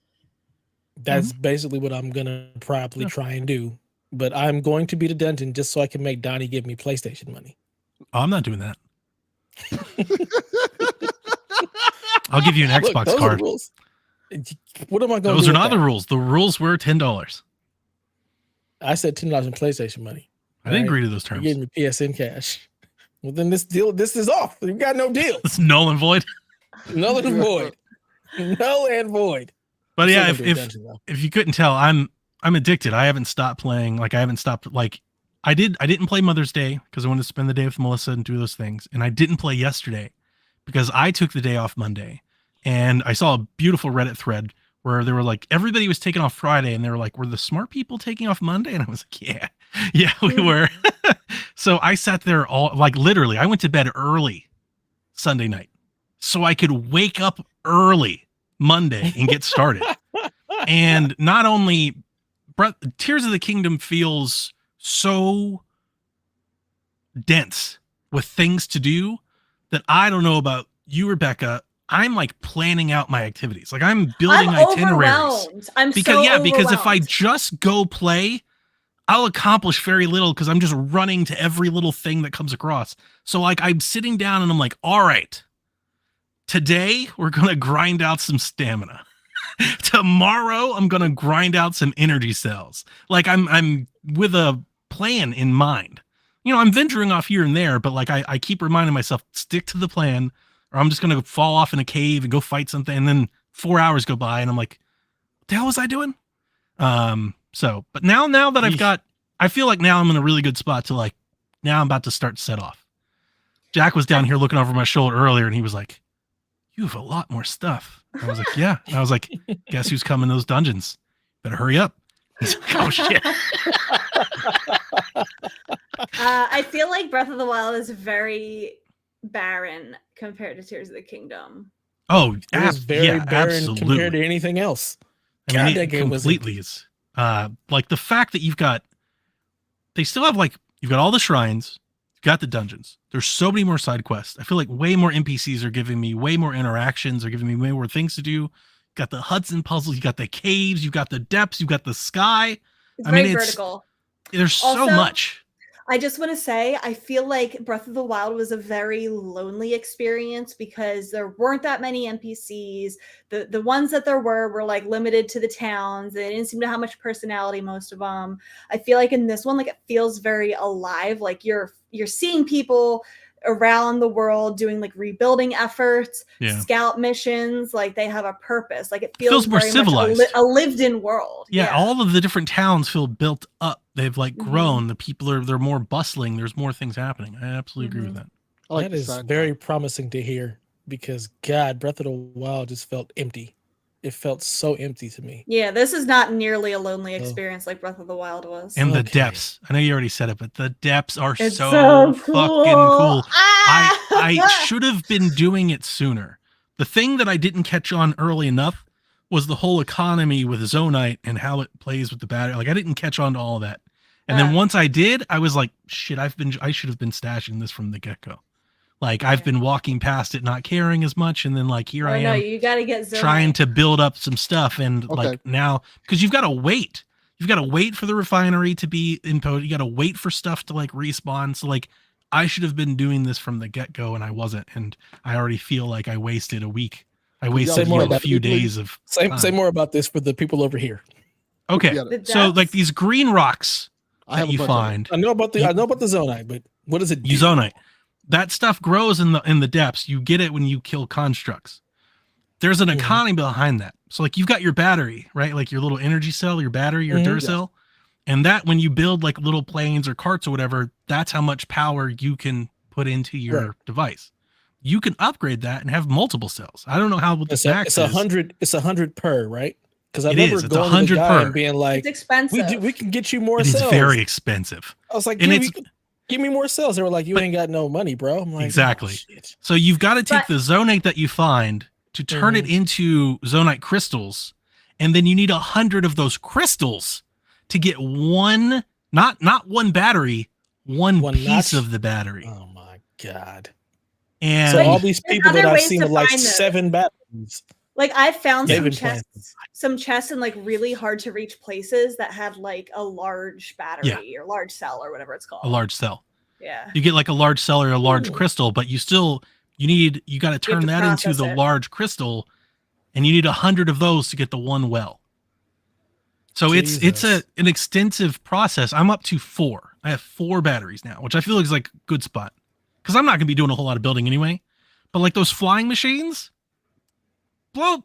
That's basically what I'm gonna probably try and do. But I'm going to beat a dungeon just so I can make Donnie give me PlayStation money. Oh, I'm not doing that. I'll give you an Xbox card. Rules. What am I going to do? Those are not the rules. The rules were $10. I said $10 in PlayStation money. I didn't agree to those terms. You gave me PSN cash. Well, then this is off. You got no deal. It's null and void. Null and void. Null and void. But yeah, if you couldn't tell, I'm addicted. I haven't stopped playing. Like I haven't stopped. Like I didn't play Mother's Day because I wanted to spend the day with Melissa and do those things. And I didn't play yesterday because I took the day off Monday. And I saw a beautiful Reddit thread where they were like, everybody was taking off Friday. And they were like, were the smart people taking off Monday? And I was like, yeah, we were. So I sat there literally, I went to bed early Sunday night so I could wake up early Monday and get started. And not only Tears of the Kingdom feels so dense with things to do that I don't know about you, Rebecca. I'm like planning out my activities. Like I'm building itineraries. Because if I just go play, I'll accomplish very little because I'm just running to every little thing that comes across. So like I'm sitting down and I'm like, all right, today we're going to grind out some stamina. Tomorrow I'm going to grind out some energy cells. Like I'm with a plan in mind. You know, I'm venturing off here and there, but like I keep reminding myself, stick to the plan, or I'm just going to fall off in a cave and go fight something. And then 4 hours go by and I'm like, what the hell was I doing? But now that I feel like now I'm in a really good spot to like, now I'm about to start to set off. Jack was down here looking over my shoulder earlier and he was like, you have a lot more stuff. I was like, yeah. And I was like, guess who's coming to those dungeons? Better hurry up. He's like, oh shit. I feel like Breath of the Wild is very barren compared to Tears of the Kingdom. Oh, it's very barren absolutely. Compared to anything else. I mean, it completely is. Like the fact that you've got all the shrines, you've got the dungeons. There's so many more side quests. I feel like way more NPCs are giving me way more interactions, are giving me way more things to do. You've got the Hudson puzzles, you got the caves, you've got the depths, you've got the sky. It's very vertical. There's so much. I just want to say, I feel like Breath of the Wild was a very lonely experience because there weren't that many NPCs. The ones that there were like limited to the towns. They didn't seem to have much personality, most of them. I feel like in this one, like it feels very alive. Like you're seeing people around the world doing like rebuilding efforts, scout missions. Like they have a purpose. Like it feels more very civilized, much a lived-in world. Yeah, all of the different towns feel built up. They've like grown. The people they're more bustling. There's more things happening. I absolutely agree with that. That is very promising to hear because God, Breath of the Wild just felt empty. It felt so empty to me. Yeah, this is not nearly a lonely experience like Breath of the Wild was. And the depths. I know you already said it, but the depths are so fucking cool. I should have been doing it sooner. The thing that I didn't catch on early enough was the whole economy with Zonite and how it plays with the battery. Like I didn't catch on to all that. And then once I did, I was like, shit, I should have been stashing this from the get-go. Like I've been walking past it, not caring as much. And then like, here I am you got to get trying to build up some stuff. And like now, cause you've got to wait. You've got to wait for the refinery to be input. You got to wait for stuff to like respawn. So like I should have been doing this from the get-go and I wasn't. And I already feel like I wasted a week I wasted a few days of say more about this for the people over here. Okay, so like these green rocks that you find. I know about the zonite, but what does it do? Zonite. That stuff grows in the depths. You get it when you kill constructs. There's an economy behind that. So like you've got your battery, right? Like your little energy cell, your battery, your Duracell. And that when you build like little planes or carts or whatever, that's how much power you can put into your device. You can upgrade that and have multiple cells. I don't know how the max is. It's 100 per, right? Because I remember going 100 to the guy per. And being like, it's expensive. We can get you more cells. It's very expensive. I was like, give me more cells. They were like, you ain't got no money, bro. I'm like, exactly. Oh, so you've got to take the zonite that you find to turn it into zonite crystals, and then you need 100 of those crystals to get one, not one battery, one piece of the battery. Oh my god! And so all these people that I've seen with like 7 batteries. Like I've found some chests in like really hard to reach places that have like a large battery or large cell or whatever it's called. A large cell. Yeah. You get like a large cell or a large crystal, but you got to turn that into the large crystal, and you need 100 of those to get the one well. So it's an extensive process. I'm up to 4. I have 4 batteries now, which I feel is like a good spot because I'm not going to be doing a whole lot of building anyway. But like those flying machines, well,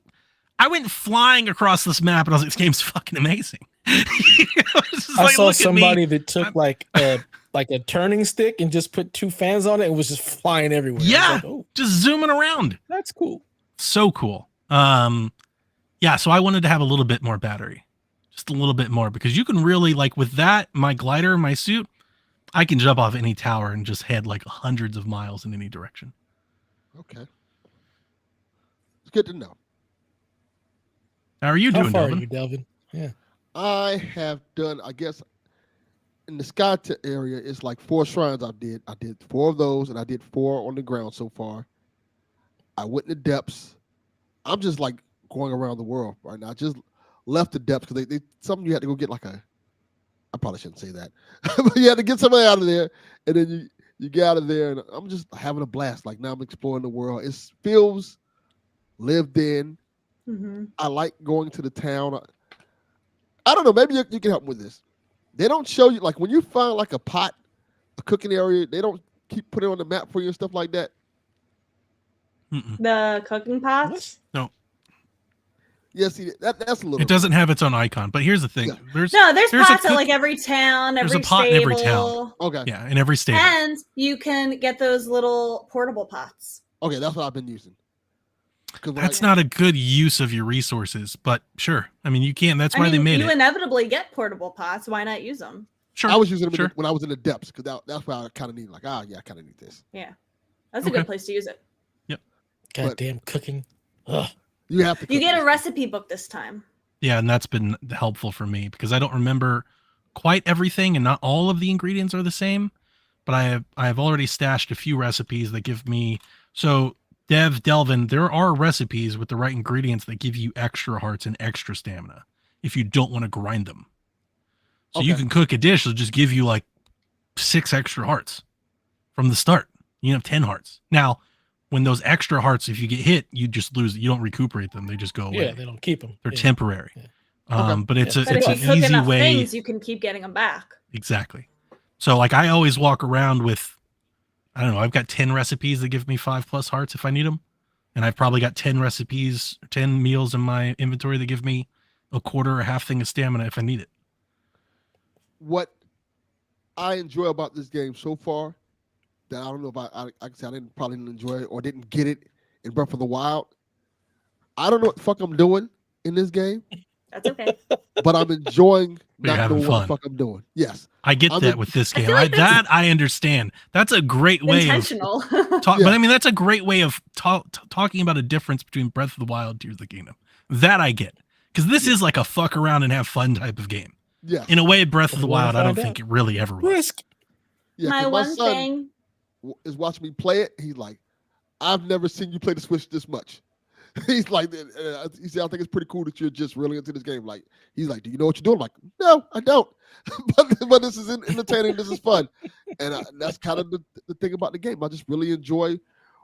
I went flying across this map and I was like, this game's fucking amazing. I saw somebody that took like a turning stick and just put 2 fans on it and was just flying everywhere. Yeah, like, just zooming around. That's cool. So cool. Yeah, so I wanted to have a little bit more battery. Just a little bit more, because you can really, like with that, my glider, my suit, I can jump off any tower and just head like hundreds of miles in any direction. Okay. It's good to know. How are you doing, How far Delvin? are you, Delvin? Yeah. I have done, I guess, in the sky area, it's like 4 shrines I did. I did 4 of those, and I did 4 on the ground so far. I went in the depths. I'm just like going around the world right now. I just left the depths because they something you had to go get like I probably shouldn't say that, but you had to get somebody out of there, and then you get out of there, and I'm just having a blast. Like now I'm exploring the world. It feels lived in. Mm-hmm. I like going to the town. I don't know. Maybe you can help me with this. They don't show you, like when you find like a pot, a cooking area, they don't keep putting it on the map for you and stuff like that. The cooking pots? No. Yeah, see, that's a little. It doesn't have its own icon, but here's the thing. Yeah. There's pots at like every town, every There's a pot stable. in every town. Okay. Yeah, in every stable. And you can get those little portable pots. Okay, that's what I've been using. That's not a good use of your resources, but sure. I mean, you can. That's why they made it. You inevitably get portable pots. Why not use them? Sure. I was using them when I was in the depths because that's why I kind of need. Like, I kind of need this. Yeah, that's a good place to use it. Yep. Goddamn cooking. Ugh. You have to. You get a recipe book this time. Yeah, and that's been helpful for me because I don't remember quite everything, and not all of the ingredients are the same. But I have already stashed a few recipes that give me Delvin, there are recipes with the right ingredients that give you extra hearts and extra stamina if you don't want to grind them. So you can cook a dish that'll just give you like 6 extra hearts from the start. You have 10 hearts. Now, when those extra hearts, if you get hit, you just lose it. You don't recuperate them. They just go away. Yeah, they don't keep them. They're temporary. Yeah. But it's an easy way. Things, you can keep getting them back. Exactly. So like I always walk around with, I don't know, I've got 10 recipes that give me 5+ hearts if I need them. And I've probably got 10 recipes, 10 meals in my inventory that give me a quarter or half thing of stamina if I need it. What I enjoy about this game so far, that I don't know if I probably didn't enjoy it or didn't get it in Breath of the Wild. I don't know what the fuck I'm doing in this game. That's okay. But I'm enjoying not knowing what the fuck I'm doing. Yes. I get that with this game. I understand. That's a great way intentional. But I mean, that's a great way of talking about a difference between Breath of the Wild and Tears of the Kingdom. That I get. Because this is like a fuck around and have fun type of game. Yeah. In a way, Breath of the Wild, I don't think it really ever was. Yeah, my son thing is watching me play it. He's like, I've never seen you play the Switch this much. He's like, he said, I think it's pretty cool that you're just really into this game. Like, he's like, do you know what you're doing? I'm like, no, I don't. but this is entertaining. This is fun. And that's kind of the thing about the game. I just really enjoy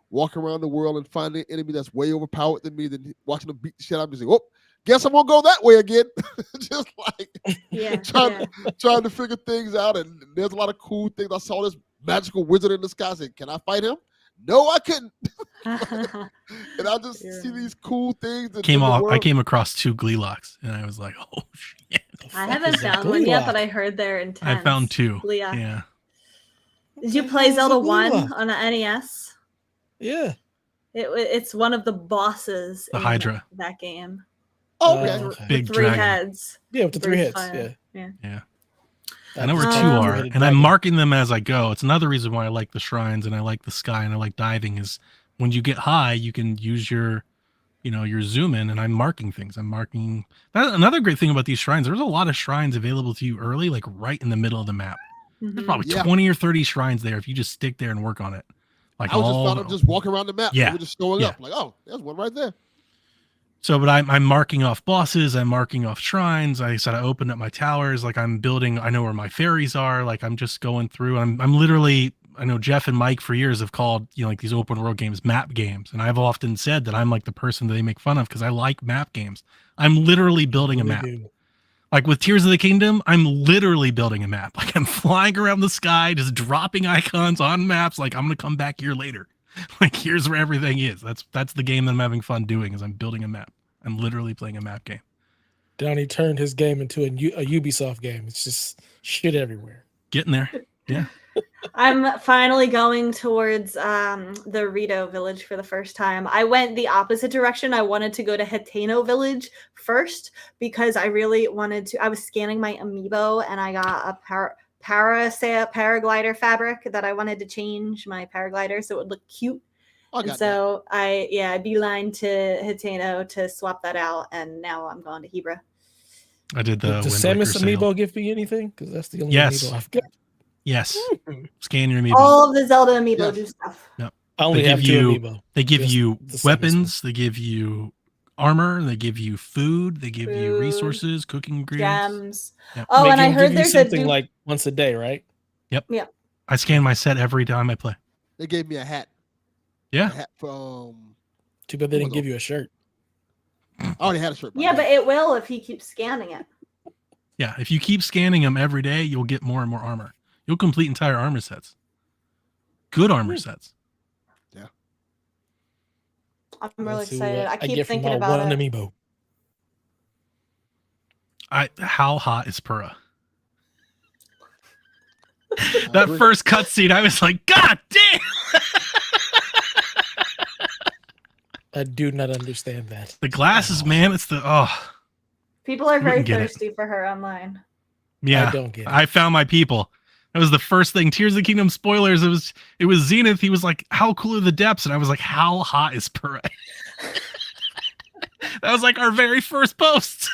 walking around the world and finding an enemy that's way overpowered than me, then watching them beat the shit out of me, saying, "Oh, guess I'm gonna go that way again." Just like trying to figure things out. And there's a lot of cool things. I saw this magical wizard in the sky. I said, "Can I fight him?" No, I couldn't. And I just see these cool things. I came across 2 Gleelocks, and I was like, "Oh shit!" I haven't found one yet, but I heard they're intense. I found 2. Gleelock. Yeah. Did you play Zelda 1 on the NES? Yeah. It's one of the bosses. The Hydra. That game. Oh, okay. Big the 3 dragon. heads. Yeah, with the 3 heads. Yeah. I know where 2 are, and I'm marking them as I go. It's another reason why I like the shrines and I like the sky and I like diving is when you get high, you can use your zoom in, and I'm marking things. I'm marking. Another great thing about these shrines, there's a lot of shrines available to you early, like right in the middle of the map. There's probably 20 or 30 shrines there if you just stick there and work on it. Like I just walking around the map. Yeah. We're just showing up. Like, oh, there's one right there. So, but I'm marking off bosses. I'm marking off shrines. I said I opened up my towers. Like I'm building. I know where my fairies are. Like I'm just going through. I'm literally. I know Jeff and Mike for years have called like these open world games map games, and I've often said that I'm like the person that they make fun of because I like map games. I'm literally building a map. Like with Tears of the Kingdom, I'm literally building a map. Like I'm flying around the sky, just dropping icons on maps. Like I'm gonna come back here later. Like here's where everything is. That's the game that I'm having fun doing. Is I'm building a map. I'm literally playing a map game. Downey turned his game into a Ubisoft game. It's just shit everywhere. Getting there. Yeah. I'm finally going towards the Rito village for the first time. I went the opposite direction. I wanted to go to Hitano village first because I really wanted to. I was scanning my amiibo and I got a paraglider fabric that I wanted to change my paraglider so it would look cute. And so I beeline to Hitano to swap that out, and now I'm going to Hebra. I did the. Does Samus amiibo give me anything? Because that's the only amiibo I've got. Yes. Scan your amiibo. All of the Zelda amiibo do stuff. Yep. I only have 2 amiibo. They give you weapons. They give you armor. They give you food. They give you resources, cooking ingredients. Gems. Yep. Oh, and I heard there's something like once a day, right? Yep. Yeah. I scan my set every time I play. They gave me a hat. Yeah. A hat from. Too bad they didn't give you a shirt. I already had a shirt. Yeah, but it will if he keeps scanning it. Yeah, if you keep scanning them every day, you'll get more and more armor. You'll complete entire armor sets. Good armor sets. Yeah. I'm really excited. I keep thinking about it. Amiibo. How hot is Purah? That first cutscene, I was like, God damn! I do not understand that. The glasses, man. It's the People are very thirsty for her online. Yeah, I don't get it. I found my people. That was the first thing. Tears of the Kingdom spoilers. It was Zenith. He was like, "How cool are the depths?" And I was like, "How hot is Purah?" That was like our very first post.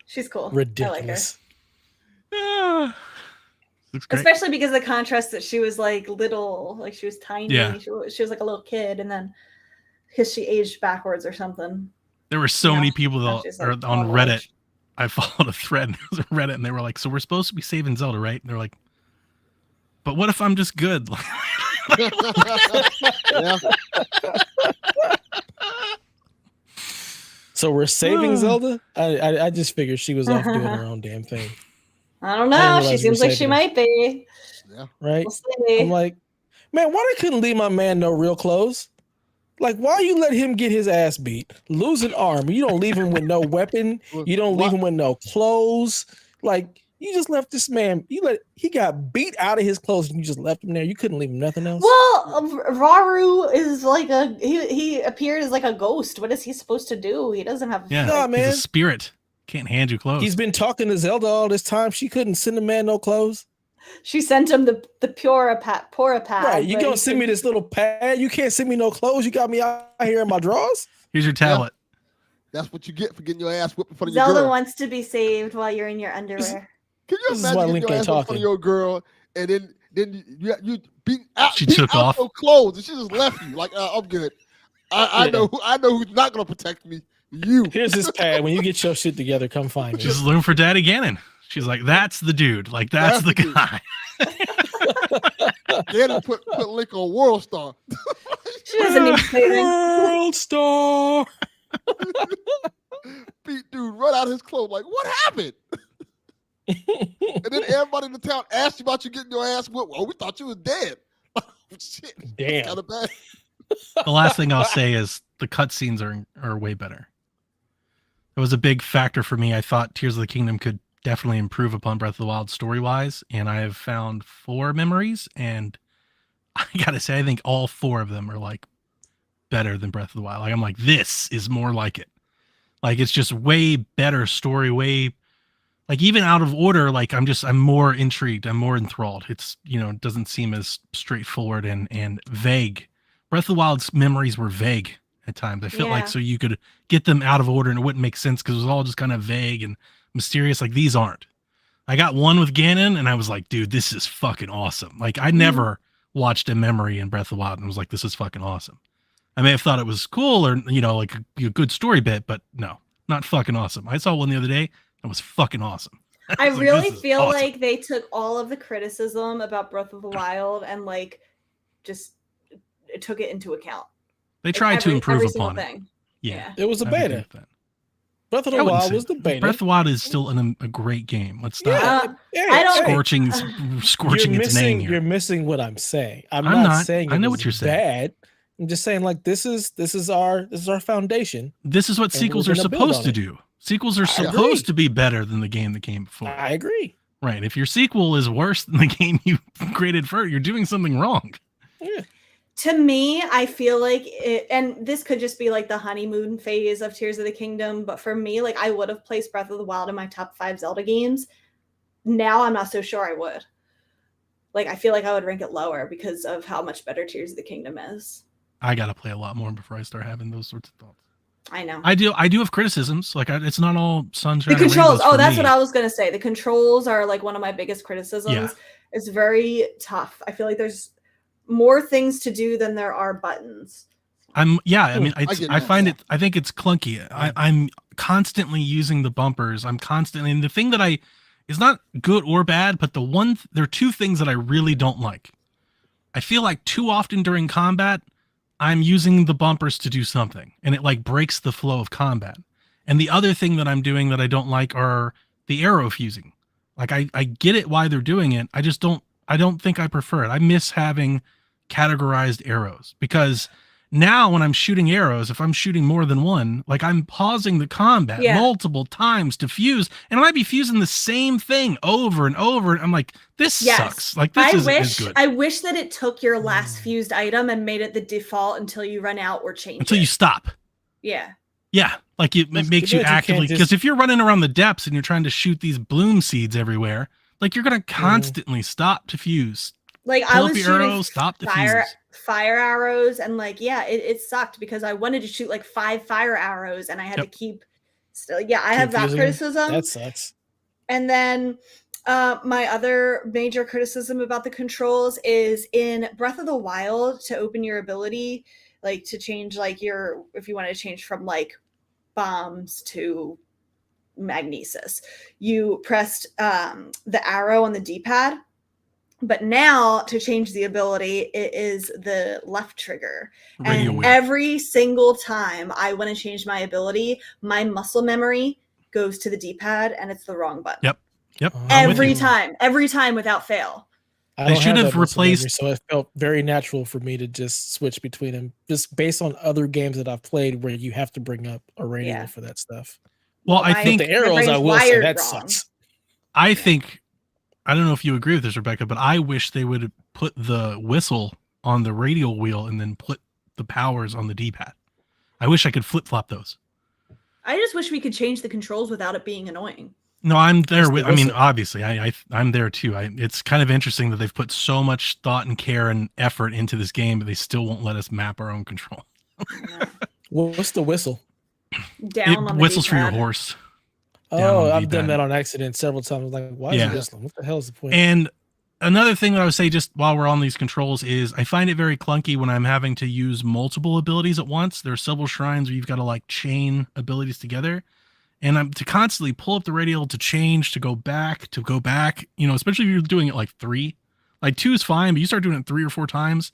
She's cool. Ridiculous. I like her. Especially because of the contrast that she was like little, like she was tiny. Yeah. She was like a little kid, and then because she aged backwards or something. There were so many people that are on Reddit. I followed a thread and it was a Reddit, and they were like, "So we're supposed to be saving Zelda, right?" And they're like, "But what if I'm just good?" So we're saving Zelda? I just figured she was off doing her own damn thing. I don't know. She seems like she might be. Yeah. Right? We'll see. I'm like, man, why they couldn't leave my man no real clothes? Like, why you let him get his ass beat, lose an arm? You don't leave him with no weapon. You don't leave him with no clothes. Like, you just left this man. He got beat out of his clothes, and you just left him there. You couldn't leave him nothing else. Well, Raru is like he appeared as like a ghost. What is he supposed to do? He doesn't have. Yeah, nah, man. He's a spirit. Can't hand you clothes. He's been talking to Zelda all this time. She couldn't send the man no clothes. She sent him the Pura pad. Right, you gonna send me this little pad? You can't send me no clothes. You got me out here in my drawers. Here's your tablet. Yeah. That's what you get for getting your ass whipped in front of your girl. Zelda wants to be saved while you're in your underwear. Can you imagine getting your ass in front of your girl and then you beat out? She took off her clothes and she just left you. Like, I'm good. I know who's not gonna protect me. You. Here's this pad. When you get your shit together, come find me. She's looking for Daddy Ganon. She's like, that's the dude. Like, that's the guy. They had to put Link on World Star. She doesn't need to say that. World Star. Beat dude run out of his clothes like, what happened? And then everybody in the town asked you about you getting your ass whipped. Oh, we thought you was dead. Shit. Damn. Kind of bad. The last thing I'll say is the cutscenes are way better. It was a big factor for me. I thought Tears of the Kingdom could definitely improve upon Breath of the Wild story-wise, and I have found 4 memories, and I gotta say, I think all 4 of them are like better than Breath of the Wild. Like I'm like, this is more like it. Like it's just way better story, way like even out of order. Like I'm more intrigued. I'm more enthralled. It's, you know, it doesn't seem as straightforward and vague. Breath of the Wild's memories were vague at times. I feel like so you could get them out of order and it wouldn't make sense because it was all just kind of vague and mysterious. Like these aren't. I got one with Ganon and I was like, dude, this is fucking awesome. Like I never watched a memory in Breath of the Wild and was like, this is fucking awesome. I may have thought it was cool or, you know, like a good story bit, but no, not fucking awesome. I saw one the other day. It was fucking awesome. I really feel like they took all of the criticism about Breath of the Wild and like just took it into account. They tried to improve upon it. Yeah. It was a beta. Breath of the Wild was the beta. Breath of the Wild is still a great game. Let's stop scorching its name here. You're missing what I'm saying. I'm not saying I know what you're saying. Bad. I'm just saying like this is our foundation. This is what sequels are supposed to do. Sequels are supposed to be better than the game that came before. I agree. Right. If your sequel is worse than the game you created first, you're doing something wrong. Yeah. To me, I feel like it, and this could just be like the honeymoon phase of Tears of the Kingdom, but for me, like I would have placed Breath of the Wild in my top 5 Zelda games. Now I'm not so sure I would. Like I feel like I would rank it lower because of how much better Tears of the Kingdom is. I gotta play a lot more before I start having those sorts of thoughts. I know. I do have criticisms. Like it's not all sunshine. The controls. Oh, that's what I was gonna say. The controls are like one of my biggest criticisms. Yeah. It's very tough. I feel like there's more things to do than there are buttons. I mean, I think it's clunky. I'm constantly using the bumpers. I'm constantly, and the thing that is not good or bad, but there are 2 things that I really don't like. I feel like too often during combat, I'm using the bumpers to do something and it like breaks the flow of combat. And the other thing that I'm doing that I don't like are the arrow fusing. Like I get it why they're doing it. I don't think I prefer it. I miss having categorized arrows because now when I'm shooting arrows, if I'm shooting more than one, like I'm pausing the combat multiple times to fuse, and I might be fusing the same thing over and over. And I'm like, this sucks. Like this is good. I wish that it took your last fused item and made it the default until you run out or change until you stop. Yeah. Yeah. Like it makes you actively, because if you're running around the depths and you're trying to shoot these bloom seeds everywhere, like you're going to constantly stop to fuse. Like I was shooting fire arrows and like, it sucked because I wanted to shoot like 5 fire arrows and I had to keep still. Yeah, I have that criticism. That sucks. And then my other major criticism about the controls is in Breath of the Wild, to open your ability, like to change like if you want to change from like bombs to magnesis, you pressed the arrow on the D-pad. But now to change the ability, it is the left trigger. And every single time I want to change my ability, my muscle memory goes to the D-pad and it's the wrong button. Yep. Every time without fail. They should have replaced. So it felt very natural for me to just switch between them, just based on other games that I've played where you have to bring up a radio for that stuff. Well, I think the arrows, I will say that sucks. I think. I don't know if you agree with this, Rebecca, but I wish they would put the whistle on the radial wheel and then put the powers on the D-pad. I wish I could flip-flop those. I just wish we could change the controls without it being annoying. No, I'm there with. I mean, obviously, I'm there too. It's kind of interesting that they've put so much thought and care and effort into this game, but they still won't let us map our own control. What's the whistle? Down on the whistles D-pad. for your horse. Oh, I've done that on accident several times. I was like, why is it whistling? What the hell is the point? And another thing that I would say just while we're on these controls is I find it very clunky when I'm having to use multiple abilities at once. There are several shrines where you've got to like chain abilities together. And I'm to constantly pull up the radial to change, to go back, you know, especially if you're doing it like 3. Like 2 is fine, but you start doing it 3 or 4 times,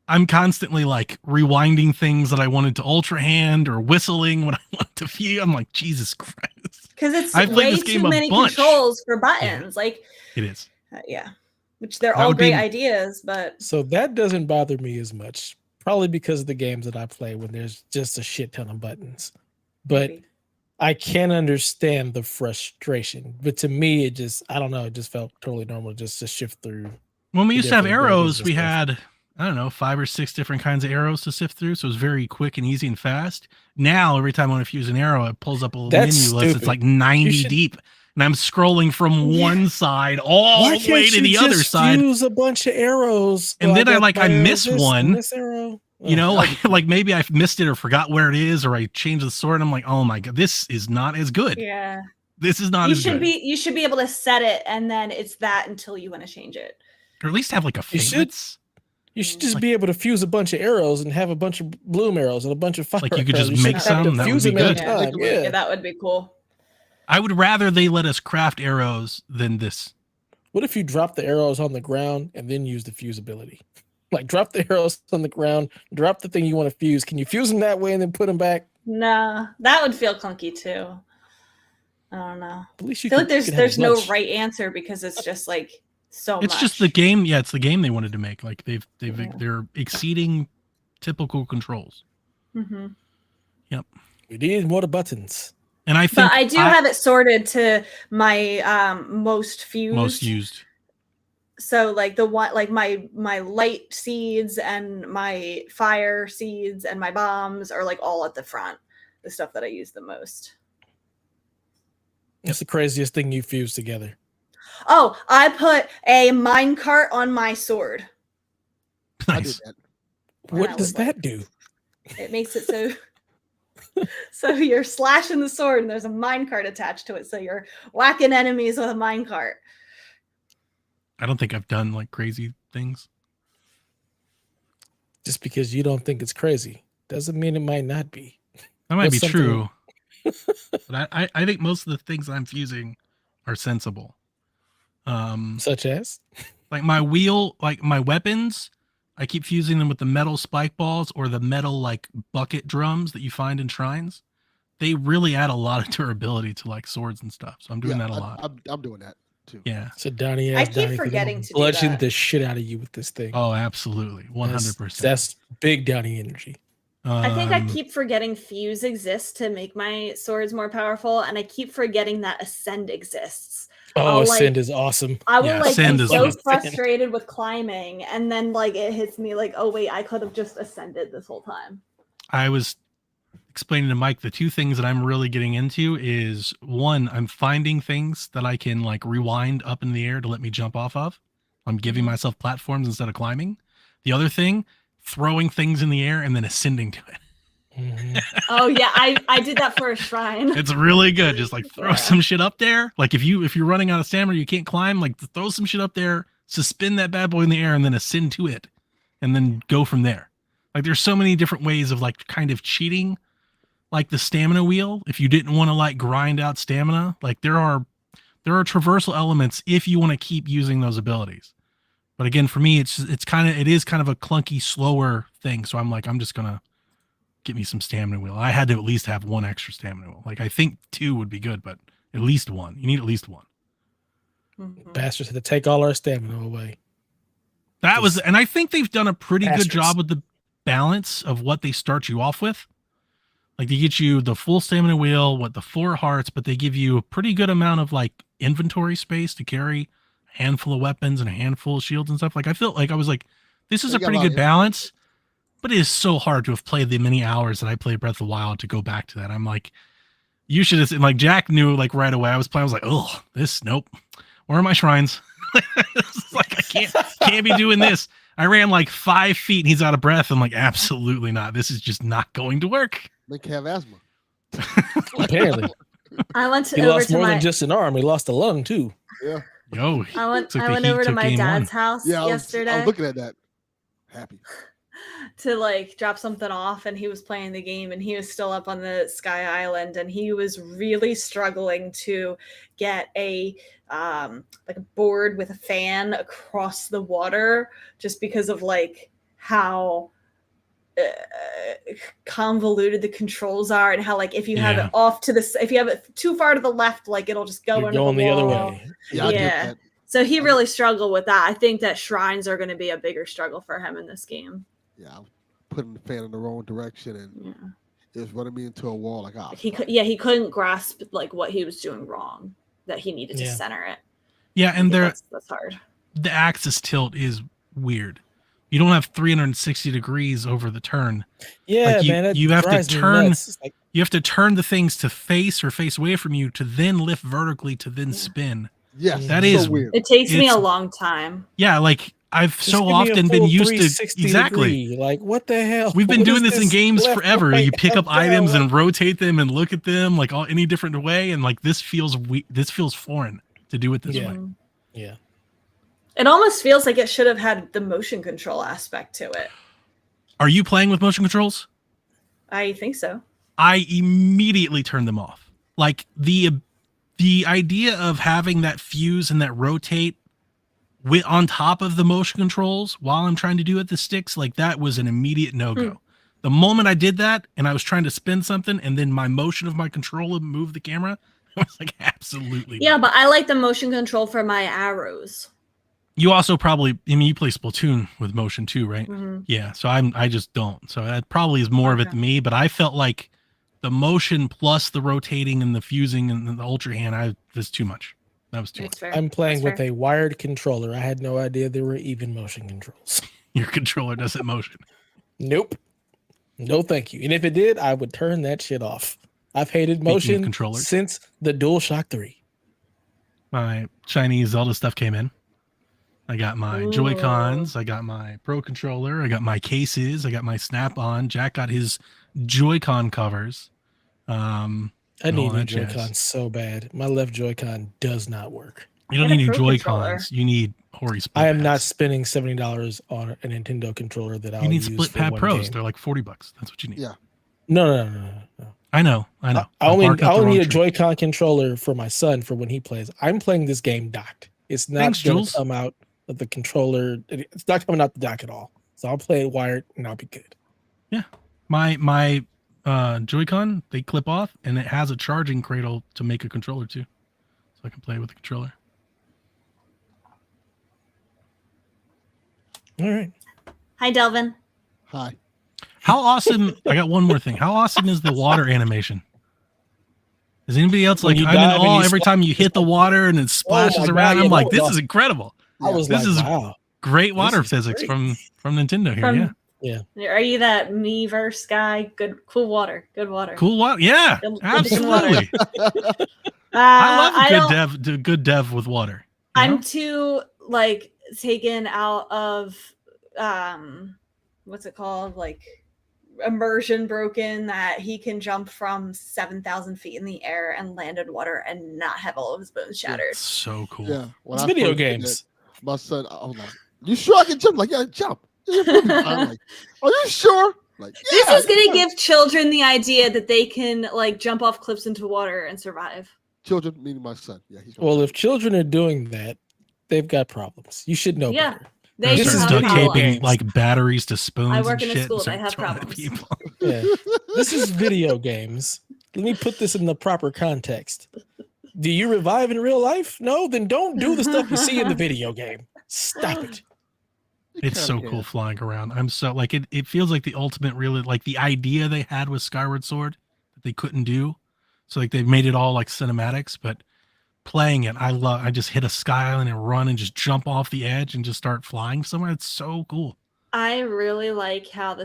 I'm constantly like rewinding things that I wanted to ultra hand or whistling when I want to fuse. I'm like, Jesus Christ. Because it's way too many controls for buttons. Yeah, like it is. Yeah. Which they're all great ideas, but so that doesn't bother me as much. Probably because of the games that I play when there's just a shit ton of buttons. But maybe. I can understand the frustration. But to me, it just, I don't know, it just felt totally normal just to shift through. When we used to have arrows, we had, I don't know, 5 or 6 different kinds of arrows to sift through. So it was very quick and easy and fast. Now, every time I want to fuse an arrow, it pulls up a little menu list. It's like 90 deep. And I'm scrolling from one side all the way to the other side. Use a bunch of arrows. And then I miss one. This arrow. You know, like maybe I missed it or forgot where it is, or I changed the sword. And I'm like, oh my God, this is not as good. Yeah. This is not as good. You should be able to set it, and then it's that until you want to change it. Or at least have like a favorites. You should just be able to fuse a bunch of arrows and have a bunch of bloom arrows and a bunch of fire. Like you could just make some. That would be good. Yeah, that would be cool. I would rather they let us craft arrows than this. What if you drop the arrows on the ground and then use the fuse ability? Like drop the arrows on the ground, drop the thing you want to fuse. Can you fuse them that way and then put them back? No, that would feel clunky too. I don't know. At least you I feel like there's no right answer because it's just like so much. It's just the game. Yeah, it's the game they wanted to make. Like they're exceeding typical controls. Mm-hmm. Yep. We need more buttons. And I think but I do have it sorted to my most fused. Most used. So like the one, like my light seeds and my fire seeds and my bombs are like all at the front. The stuff that I use the most. That's the craziest thing you fused together. Oh, I put a minecart on my sword. Nice. What does that do? It makes it so so you're slashing the sword and there's a minecart attached to it. So you're whacking enemies with a minecart. I don't think I've done like crazy things. Just because you don't think it's crazy doesn't mean it might not be. That might be true. But I think most of the things I'm fusing are sensible. Such as? Like my wheel, like my weapons, I keep fusing them with the metal spike balls or the metal like bucket drums that you find in shrines. They really add a lot of durability to like swords and stuff. So I'm doing that a lot. I'm doing that too. Yeah. So Donnie, I keep forgetting to bludgeon the shit out of you with this thing. Oh, absolutely. 100%. That's big Donnie energy. I think I keep forgetting fuse exists to make my swords more powerful, and I keep forgetting that ascend exists. Oh, ascend is awesome. I will be so frustrated with climbing, and then like it hits me like, oh wait, I could have just ascended this whole time. I was explaining to Mike the 2 things that I'm really getting into is 1, I'm finding things that I can like rewind up in the air to let me jump off of. I'm giving myself platforms instead of climbing. The other thing, throwing things in the air and then ascending to it. Mm-hmm. Oh yeah, I did that for a shrine. It's really good. Just like throw some shit up there. Like if you're running out of stamina, you can't climb, like throw some shit up there, suspend that bad boy in the air and then ascend to it and then go from there. Like there's so many different ways of like kind of cheating like the stamina wheel. If you didn't want to like grind out stamina, like there are traversal elements if you want to keep using those abilities. But again, for me, it is kind of a clunky, slower thing. So I'm like, I'm just gonna get me some stamina wheel. I had to at least have 1 extra stamina wheel. Like I think 2 would be good, but at least 1. You need at least 1. Mm-hmm. Bastards had to take all our stamina away. And I think they've done a pretty good job with the balance of what they start you off with. Like they get you the full stamina wheel, the 4 hearts, but they give you a pretty good amount of like inventory space to carry a handful of weapons and a handful of shields and stuff. Like I felt like I was like, this is a pretty good balance, but it is so hard to have played the many hours that I played Breath of the Wild to go back to that. I'm like, you should have, and like Jack knew like right away I was playing. I was like, oh, nope. Where are my shrines? It's like I can't be doing this. I ran like 5 feet and he's out of breath. I'm like, absolutely not. This is just not going to work. Make have asthma. Apparently. I went he lost more than just an arm. He lost a lung too. Yeah. Yo, I went over to my dad's house yesterday. I was looking at that. Happy. To like drop something off, and he was playing the game and he was still up on the Sky Island and he was really struggling to get a like a board with a fan across the water, just because of like how convoluted the controls are, and how like if you have it off to the, if you have it too far to the left, like it'll just go into the other wall. way. Yeah, I get that. So he really struggled with that. I think that shrines are going to be a bigger struggle for him in this game. Yeah, I was putting the fan in the wrong direction, and it was running me into a wall. Like, he couldn't grasp like what he was doing wrong, that he needed to center it. Yeah, and that's hard. The axis tilt is weird. You don't have 360 degrees over the turn. Yeah, like man. You have to turn. Like, you have to turn the things to face or face away from you to then lift vertically to then spin. Yes, that is so weird. It takes me a long time. Yeah, like I've so often been used to degree. Like what the hell? We've been doing this in games forever. You pick up items and rotate them and look at them like any different way, and like this feels foreign to do it this way. Yeah. It almost feels like it should have had the motion control aspect to it. Are you playing with motion controls? I think so. I immediately turned them off. Like the idea of having that fuse and that rotate on top of the motion controls while I'm trying to do it the sticks, like that was an immediate no-go. The moment I did that and I was trying to spin something and then my motion of my controller moved the camera, I was like, absolutely not. But I like the motion control for my arrows. You also probably, you play Splatoon with motion too, right? Mm-hmm. Yeah, so I just don't. So that probably is more of it than me, but I felt like the motion plus the rotating and the fusing and the ultra hand, was too much. That was too much. I'm playing with a wired controller. I had no idea there were even motion controls. Your controller doesn't motion. Nope. No, thank you. And if it did, I would turn that shit off. I've hated motion since the DualShock 3. My Chinese Zelda stuff came in. I got my Joy-Cons. I got my Pro Controller. I got my cases. I got my Snap-on. Jack got his Joy-Con covers. I need new Joy-Cons so bad. My left Joy-Con does not work. You don't need new Joy-Cons. You need Hori split I am not spending $70 on a Nintendo controller that I'll use. You need split pad pros. They're like $40. That's what you need. Yeah. No. I know. I only need a Joy-Con controller for my son for when he plays. I'm playing this game docked. It's not going to come out of the controller. It's not coming out the dock at all. So I'll play it wired and I'll be good. Yeah. My Joy-Con, they clip off and it has a charging cradle to make a controller too. So I can play with the controller. All right. Hi, Delvin. Hi. How awesome. I got one more thing. How awesome is the water animation? Is anybody else like, I'm in awe every time you hit the water and it splashes around? I'm like, this is incredible. This is great water physics from Nintendo here. Yeah. Are you that Miiverse guy? Cool water. Cool water. Yeah, absolutely. I love good dev with water. I'm too like taken out of what's it called? Like immersion broken that he can jump from 7,000 feet in the air and land in water and not have all of his bones shattered. It's so cool. Yeah. It's video games. My son, I was like, you sure I can jump? Like, yeah, jump. I'm like, are you sure? Like, this is going to give children the idea that they can like jump off cliffs into water and survive. Children, meaning my son. Yeah. If children are doing that, they've got problems. You should know better. This is duct taping like batteries to spoons. I work and in a shit school. They have problems. Yeah. This is video games. Let me put this in the proper context. Do you revive in real life? No, then don't do the stuff you see in the video game. Stop it. It's so cool flying around. I'm so like it feels like the ultimate really like the idea they had with Skyward Sword that they couldn't do. So like they've made it all like cinematics, but playing it, I just hit a sky island and run and just jump off the edge and just start flying somewhere. It's so cool. I really like how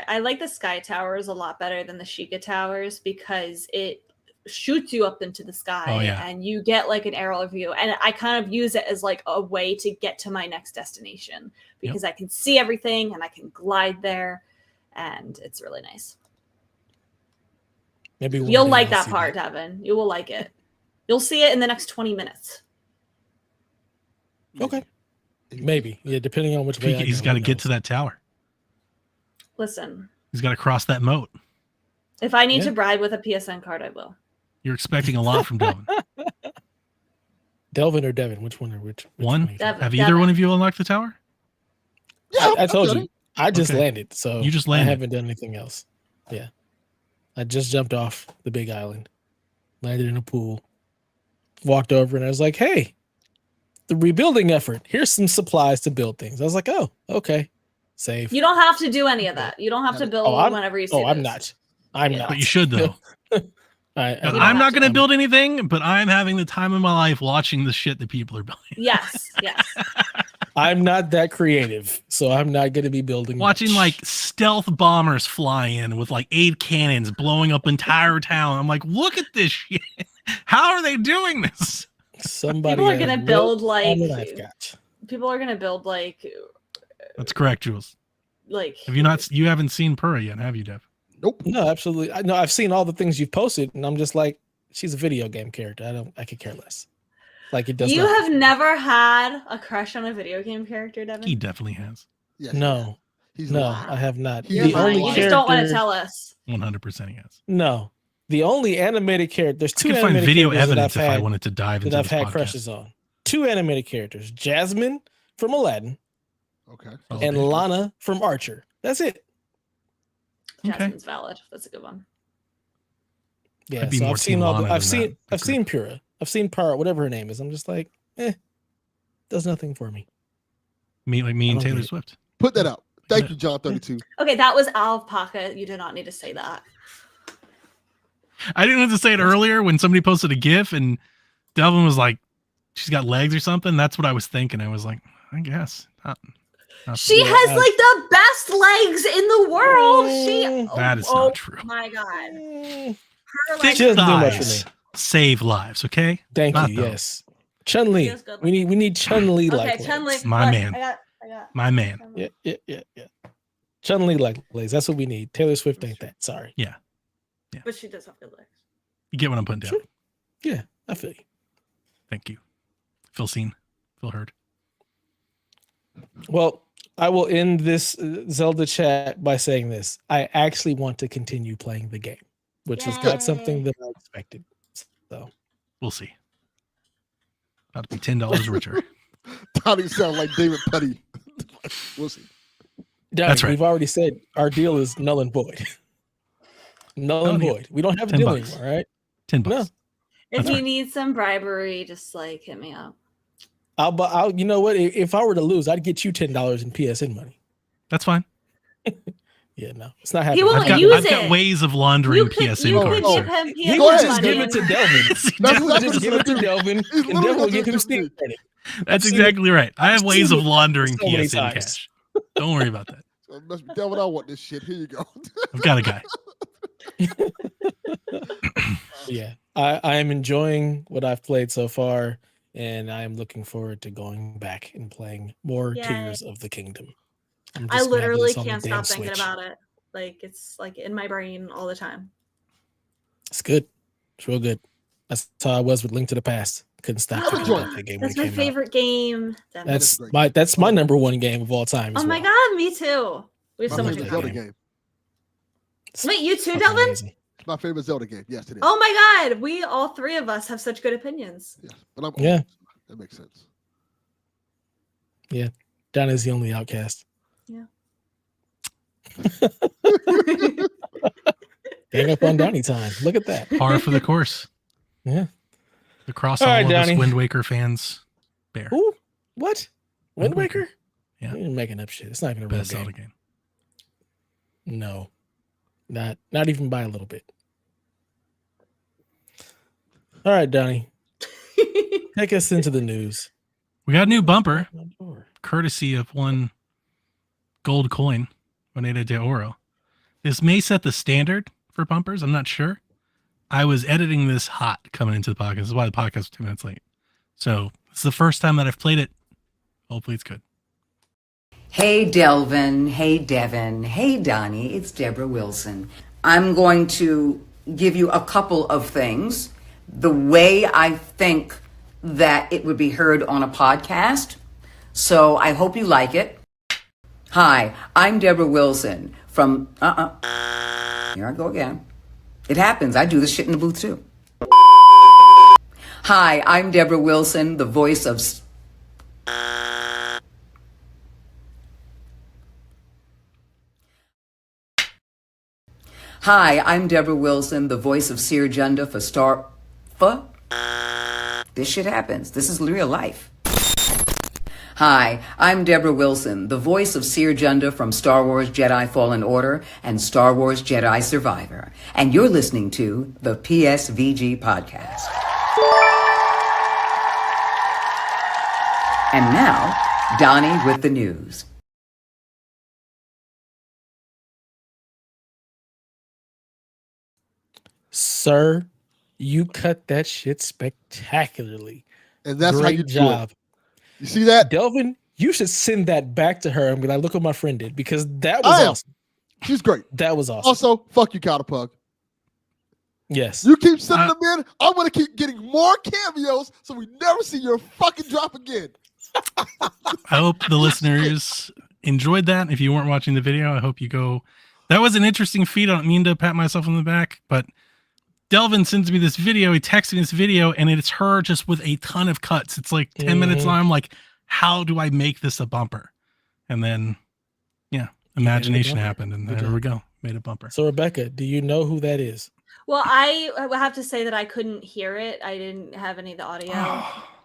I like the Sky Towers a lot better than the Sheikah Towers because it shoots you up into the sky and you get like an aerial view. And I kind of use it as like a way to get to my next destination because I can see everything and I can glide there and it's really nice. Maybe you'll like that part, Devin. You will like it. You'll see it in the next 20 minutes. Okay. Maybe. Yeah, depending on which way he's got to get to that tower. Listen. He's got to cross that moat. If I need to bribe with a PSN card, I will. You're expecting a lot from Devin. Delvin or Devin? Which one? Which one? Devin, Have either one of you unlocked the tower? Yeah, I told you. I just landed, so you just landed. I haven't done anything else. Yeah, I just jumped off the big island, landed in a pool, walked over, and I was like, "Hey, the rebuilding effort. Here's some supplies to build things." I was like, "Oh, okay, save." You don't have to do any of that. You don't have to build whenever you see I'm this. not. I'm not. But you should though. I'm not going to build anything, but I'm having the time of my life watching the shit that people are building. Yes. I'm not that creative, so I'm not going to be building. Watching much. like stealth bombers fly in with like 8 cannons blowing up entire town. I'm like, look at this shit. How are they doing this? Somebody people are going to build like. People are going to build like. That's correct, Jules. Like, you haven't seen Pura yet, have you, Dev? Nope. No, absolutely. No, I've seen all the things you've posted, and I'm just like, she's a video game character. I could care less. Like it does. You have never had a crush on a video game character, Devin? He definitely has. Yes, no, lying. I have not. You're lying. You just don't want to tell us. 100% he has. No, the only animated character. There's two. I could find video evidence if I wanted to dive into that this I've had podcast. crushes on. 2 animated characters: Jasmine from Aladdin, and okay. Lana from Archer. That's it. Jasmine's valid. That's a good one. Yeah, so I've seen all. I've seen Pura. I've seen Pura, whatever her name is. I'm just like, does nothing for me. Me and Taylor Swift. Put that out. Thank you, John 32. Okay, that was out of pocket. You did not need to say that. I didn't have to say it earlier when somebody posted a GIF and Delvin was like, she's got legs or something. That's what I was thinking. I was like, I guess. She has like the best legs in the world. That is not true. My God. Thick thighs save lives, okay? Thank you. Yes. Chun-Li. We need Chun-Li like Chun-Li. My man. I got My man. Yeah. Chun-Li like legs. That's what we need. Taylor Swift ain't that. Sorry. Yeah. But she does have good legs. You get what I'm putting down. Sure. Yeah, I feel you. Thank you. Feel seen. Feel heard. Well, I will end this Zelda chat by saying this. I actually want to continue playing the game, which is not something that I expected. So we'll see. About to be $10 richer. Donnie sounds like David Putty. We'll see. Donnie, that's right. We've already said our deal is null and void. Null and void. We don't have a deal anymore, right? $10. No. If you need some bribery, just like hit me up. I'll you know what? If I were to lose, I'd get you $10 in PSN money. That's fine. Yeah, no, it's not happening. He won't I've got ways of laundering PSN cards. He will just give it to Delvin. Just give it to Delvin, and Delvin will give him Steam credit. That's exactly right. I have ways of laundering PSN cash. Don't worry about that. Delvin, I want this shit. Here you go. I've got a guy. Yeah, I am enjoying what I've played so far, and I am looking forward to going back and playing more Tears of the Kingdom. I literally can't stop thinking about it. Like it's like in my brain all the time. It's good. It's real good. That's how I was with Link to the Past. Couldn't stop thinking about that game. That's my favorite game. That's my number one game of all time. Oh my God, me too. We have so much Zelda game. Wait, you too, Delvin? It's my favorite Zelda game. Yes, it is. Oh my God, we all 3 of us have such good opinions. Yeah, but I'm yeah, that makes sense. Yeah, Donnie's the only outcast. Yeah. Gang up on Donnie time. Look at that. Par for the course. Yeah. Across all of us Wind Waker fans. Bear. Ooh, what? Wind Waker? Yeah. You're making up shit. It's not even a real Best Zelda game. No. Not even by a little bit. All right, Donnie. Take us into the news. We got a new bumper, courtesy of one gold coin, Moneda de Oro. This may set the standard for bumpers. I'm not sure. I was editing this hot coming into the podcast. This is why the podcast was 2 minutes late. So it's the first time that I've played it. Hopefully it's good. Hey, Delvin. Hey, Devin. Hey, Donnie. It's Deborah Wilson. I'm going to give you a couple of things. The way I think that it would be heard on a podcast. So I hope you like it. Hi, I'm Deborah Wilson from, Here I go again. It happens. I do this shit in the booth too. Hi, I'm Deborah Wilson, the voice of... Hi, I'm Deborah Wilson, the voice of Seer Junda for Star... This shit happens. This is real life. Hi, I'm Deborah Wilson, the voice of Seer Junda from Star Wars Jedi Fallen Order and Star Wars Jedi Survivor. And you're listening to the PSVG podcast. And now, Donnie with the news. Sir, you cut that shit spectacularly. And that's Great how you job. do it. You see that? Delvin, you should send that back to her and be like, look what my friend did, because that was awesome. She's great. That was awesome. Also, fuck you, Counterpug. Yes. You keep sending them in. I'm going to keep getting more cameos so we never see your fucking drop again. I hope the listeners enjoyed that. If you weren't watching the video, I hope you go. That was an interesting feat. I don't mean to pat myself on the back, but Delvin sends me this video. He texts me this video, and it's her just with a ton of cuts. It's like 10 minutes long. I'm like, how do I make this a bumper? And then, yeah, imagination happened, and there we go. Made a bumper. So, Rebecca, do you know who that is? Well, I will have to say that I couldn't hear it. I didn't have any of the audio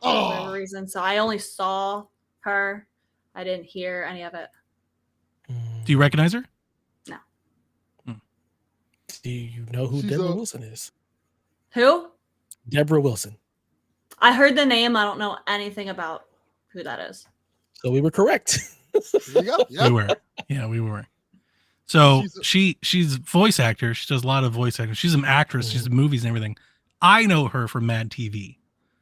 for whatever reason. So I only saw her. I didn't hear any of it. Do you recognize her? No. Do you know who She's Deborah Wilson is? Who? Deborah Wilson. I heard the name. I don't know anything about who that is. So we were correct. There you go. Yep. We were. Yeah, we were. So she's a voice actor. She does a lot of voice acting. She's an actress. She's in movies and everything. I know her from Mad TV.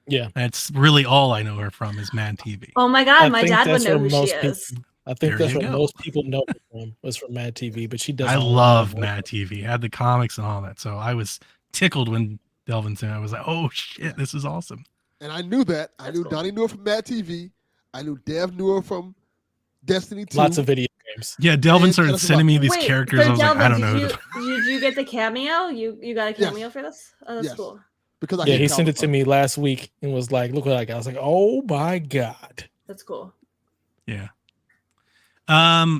Yeah. That's really all I know her from is Mad TV. Oh my God, my dad would know who she people, is. I think There that's you what go. most people know her from, was from Mad TV, but she does. I love Mad TV. Had the comics and all that. So I was tickled when Delvin said, I was like, oh shit, this is awesome. And I knew that. I knew cool. Donnie knew her from Mad TV. I knew Dev knew her from Destiny 2. Lots of video games. Yeah, Delvin And started that's sending me about- these Wait, characters. so I was like, I don't know. Did you get the cameo? You got a cameo for this? Oh, that's Yes. cool. Because I Yeah, hate he sent it to Counterpug. me last week and was like, look what I got. I was like, oh my God. That's cool. Yeah.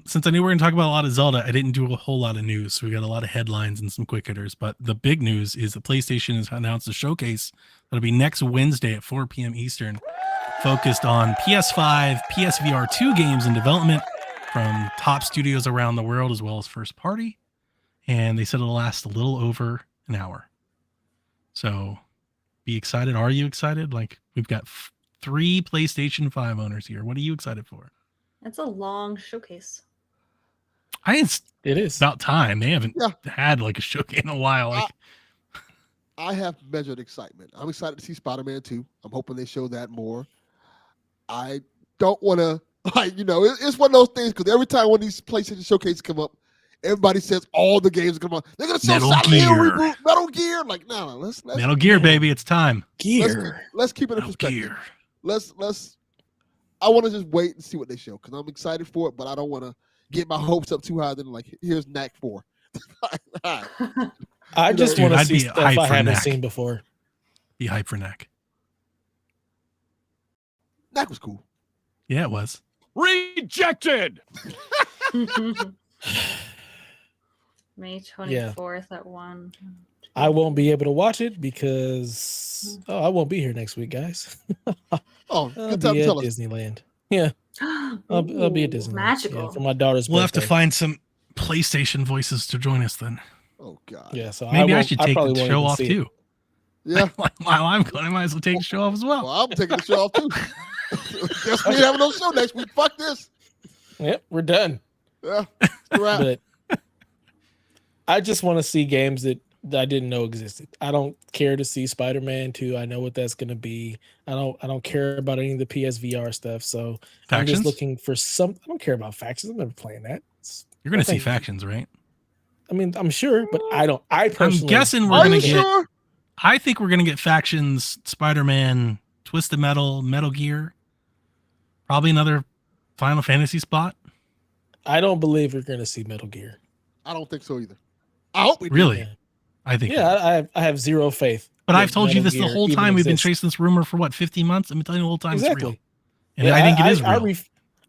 Since I knew we were going to talk about a lot of Zelda, I didn't do a whole lot of news. So we got a lot of headlines and some quick hitters. But the big news is that PlayStation has announced a showcase that'll be next Wednesday at 4 p.m. Eastern, focused on PS5, PSVR 2 games in development from top studios around the world, as well as first party. And they said it'll last a little over an hour. So be excited. Are you excited? Like, we've got 3 PlayStation 5 owners here. What are you excited for? That's a long showcase. It's It is. about time. They haven't Yeah. had like a showcase in a while. Like, I have measured excitement. I'm excited to see Spider-Man 2. I'm hoping they show that more. I don't want to, it's one of those things because every time one of these PlayStation showcases come up, everybody says all the games are coming up. They're going to show Metal Silent Hill Gear. reboot, Metal Gear. Like, no, let's Metal Gear, baby, it's time. Gear. let's keep it in Metal perspective. Gear. Let's. I want to just wait and see what they show because I'm excited for it, but I don't want to get my hopes up too high. Then like, here's Knack 4. I You just know, want to I'd see be stuff hyped I for haven't Knack. seen before. Be hype for Knack. Knack was cool. Yeah, it was. Rejected. May 24th at 1. I won't be able to watch it because I won't be here next week, guys. Oh, I'll good time be to at tell us. Disneyland. Yeah, I'll be at Ooh, Disneyland. Magical. Yeah, for my daughter's We'll have to birthday. find some PlayStation voices to join us then. Oh God. Yeah, so Maybe I won't- should take probably the won't show even off see it. too. Yeah. While I'm going, I might as well take the show off as well. Well, I'm taking the show off too. Guess we ain't having no show next week. Fuck this. Yep, we're done. Yeah. It's a wrap. But I just want to see games that I didn't know existed. I don't care to see Spider-Man 2. I know what that's going to be. I don't care about any of the PSVR stuff. So I'm Factions? just looking for some. I don't care about factions. I'm never playing that. You're going to see nothing- factions, right? I mean, I'm sure, but I don't. I personally. I'm guessing we're Are going you to get. sure? I think we're going to get factions, Spider-Man, Twisted Metal, Metal Gear. Probably another Final Fantasy spot. I don't believe we're going to see Metal Gear. I don't think so either. I hope we do. Really? Yeah. I think. Yeah, I have zero faith. But I've told you Metal this the Gear whole even time. We've been exists. chasing this rumor for what, 15 months? I've been telling you the whole time it's real. Exactly. And I think it is real.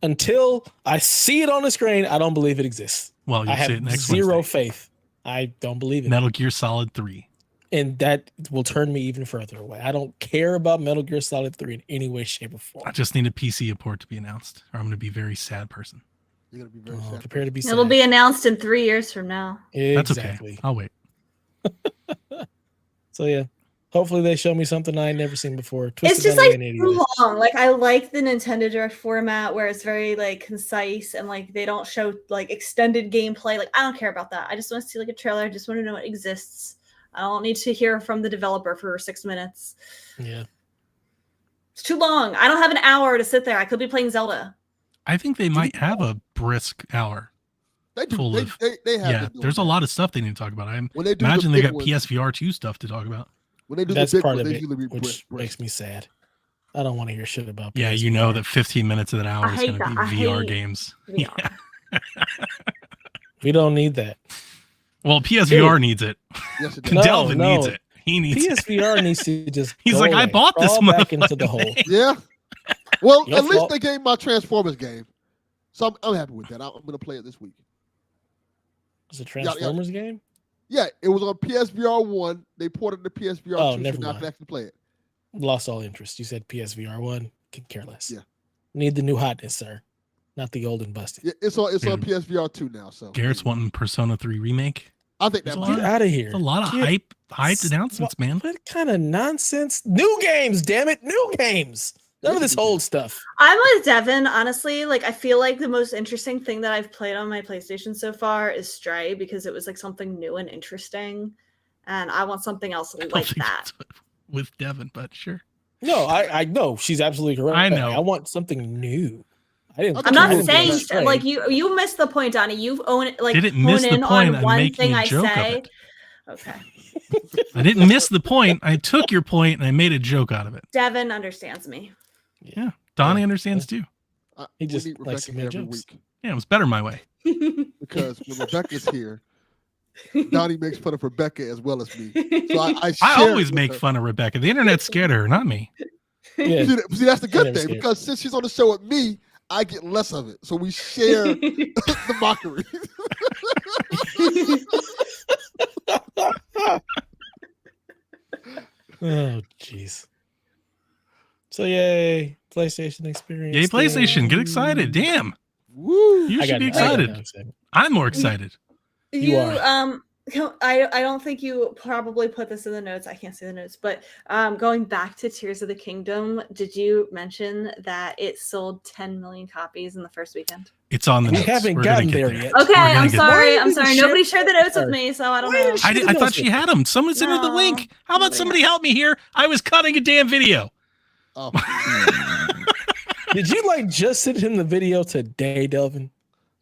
Until I see it on the screen, I don't believe it exists. Well, you'll I see it have next zero Wednesday. faith. I don't believe it. Metal Gear Solid 3. And that will turn me even further away. I don't care about Metal Gear Solid 3 in any way, shape, or form. I just need a PC port to be announced, or I'm going to be a very sad person. You're gonna be very sad. Prepare to be sad. It'll be announced in 3 years from now. Exactly. That's okay. I'll wait. So yeah, hopefully they show me something I ain't never seen before. It's just like too long. Like I like the Nintendo Direct format where it's very like concise and like they don't show like extended gameplay. Like I don't care about that. I just want to see like a trailer. I just want to know it exists. I don't need to hear from the developer for 6 minutes. Yeah. It's too long. I don't have an hour to sit there. I could be playing Zelda. I think they might have a brisk hour. They do. Full They of- have. Yeah, been doing there's a that. lot of stuff they need to talk about. I When they do imagine the they big got ones- PSVR 2 stuff to talk about. When they do That's the big part one, of they it, usually be which brisk. makes me sad. I don't want to hear shit about. Yeah, you PSVR. know that 15 minutes of an hour I is hate going to be that. I VR hate games. VR. We don't need that. Well, PSVR needs it. Yes, it No, does. Delvin no. needs it. He needs it. PSVR needs to just. He's go like, I away. bought this Crawl back into motherfucking the hole. thing. Yeah. Well, Your at least fault. they gave my Transformers game, so I'm happy with that. I'm going to play it this week. It's a Transformers game. Yeah, it was on PSVR 1. They ported the PSVR 2, Oh, so never now I mind. can actually play it. Lost all interest. You said PSVR 1. Could care less. Yeah. Need the new hotness, sir. Not the old and busted. Yeah, it's on Dude. PSVR 2 now. So Garrett's wanting Persona 3 remake. I think There's that a might Get lot. out of here. There's a lot of Get- hyped announcements, man. What kind of nonsense? New games, damn it. New games. None of this old stuff. I'm with Devin, honestly. Like, I feel like the most interesting thing that I've played on my PlayStation so far is Stray because it was like something new and interesting. And I want something else I don't like think that. that's what- with Devin, but sure. No, I know she's absolutely correct. I know. I want something new. I didn't. I'm not I didn't saying play Stray. like you missed the point, Donnie. You own it like Didn't miss hone the in point. on I'm one making thing a I joke of say. it. Okay. I didn't miss the point. I took your point and I made a joke out of it. Devin understands me. Yeah. Donnie Yeah. understands too. He we just need likes Rebecca to make every jokes. week Yeah, it was better my way. because when Rebecca's here, Donnie makes fun of Rebecca as well as me. So I I share it always with make her. fun of Rebecca. The internet's scared of her, not me. Yeah. See, that's the good never thing scared. because since she's on the show with me, I get less of it. So we share the mockery. Oh, jeez. So yay, PlayStation experience. Yay, PlayStation. Get excited. Thing. Damn. Woo! You I should got be I got excited. no excitement. I'm more excited. You are. I don't think you probably put this in the notes. I can't see the notes, but going back to Tears of the Kingdom, did you mention that it sold 10 million copies in the first weekend? It's on the We notes. haven't We're gonna gotten get there yet. Okay, We're gonna I'm get sorry. there. I'm sorry. Why Nobody did shared the you notes with share? me, so I don't Why know. did I thought she had them. Someone sent her the No. link. How about somebody help me here? I was cutting a damn video. Oh. Did you like just sit in the video today, Delvin?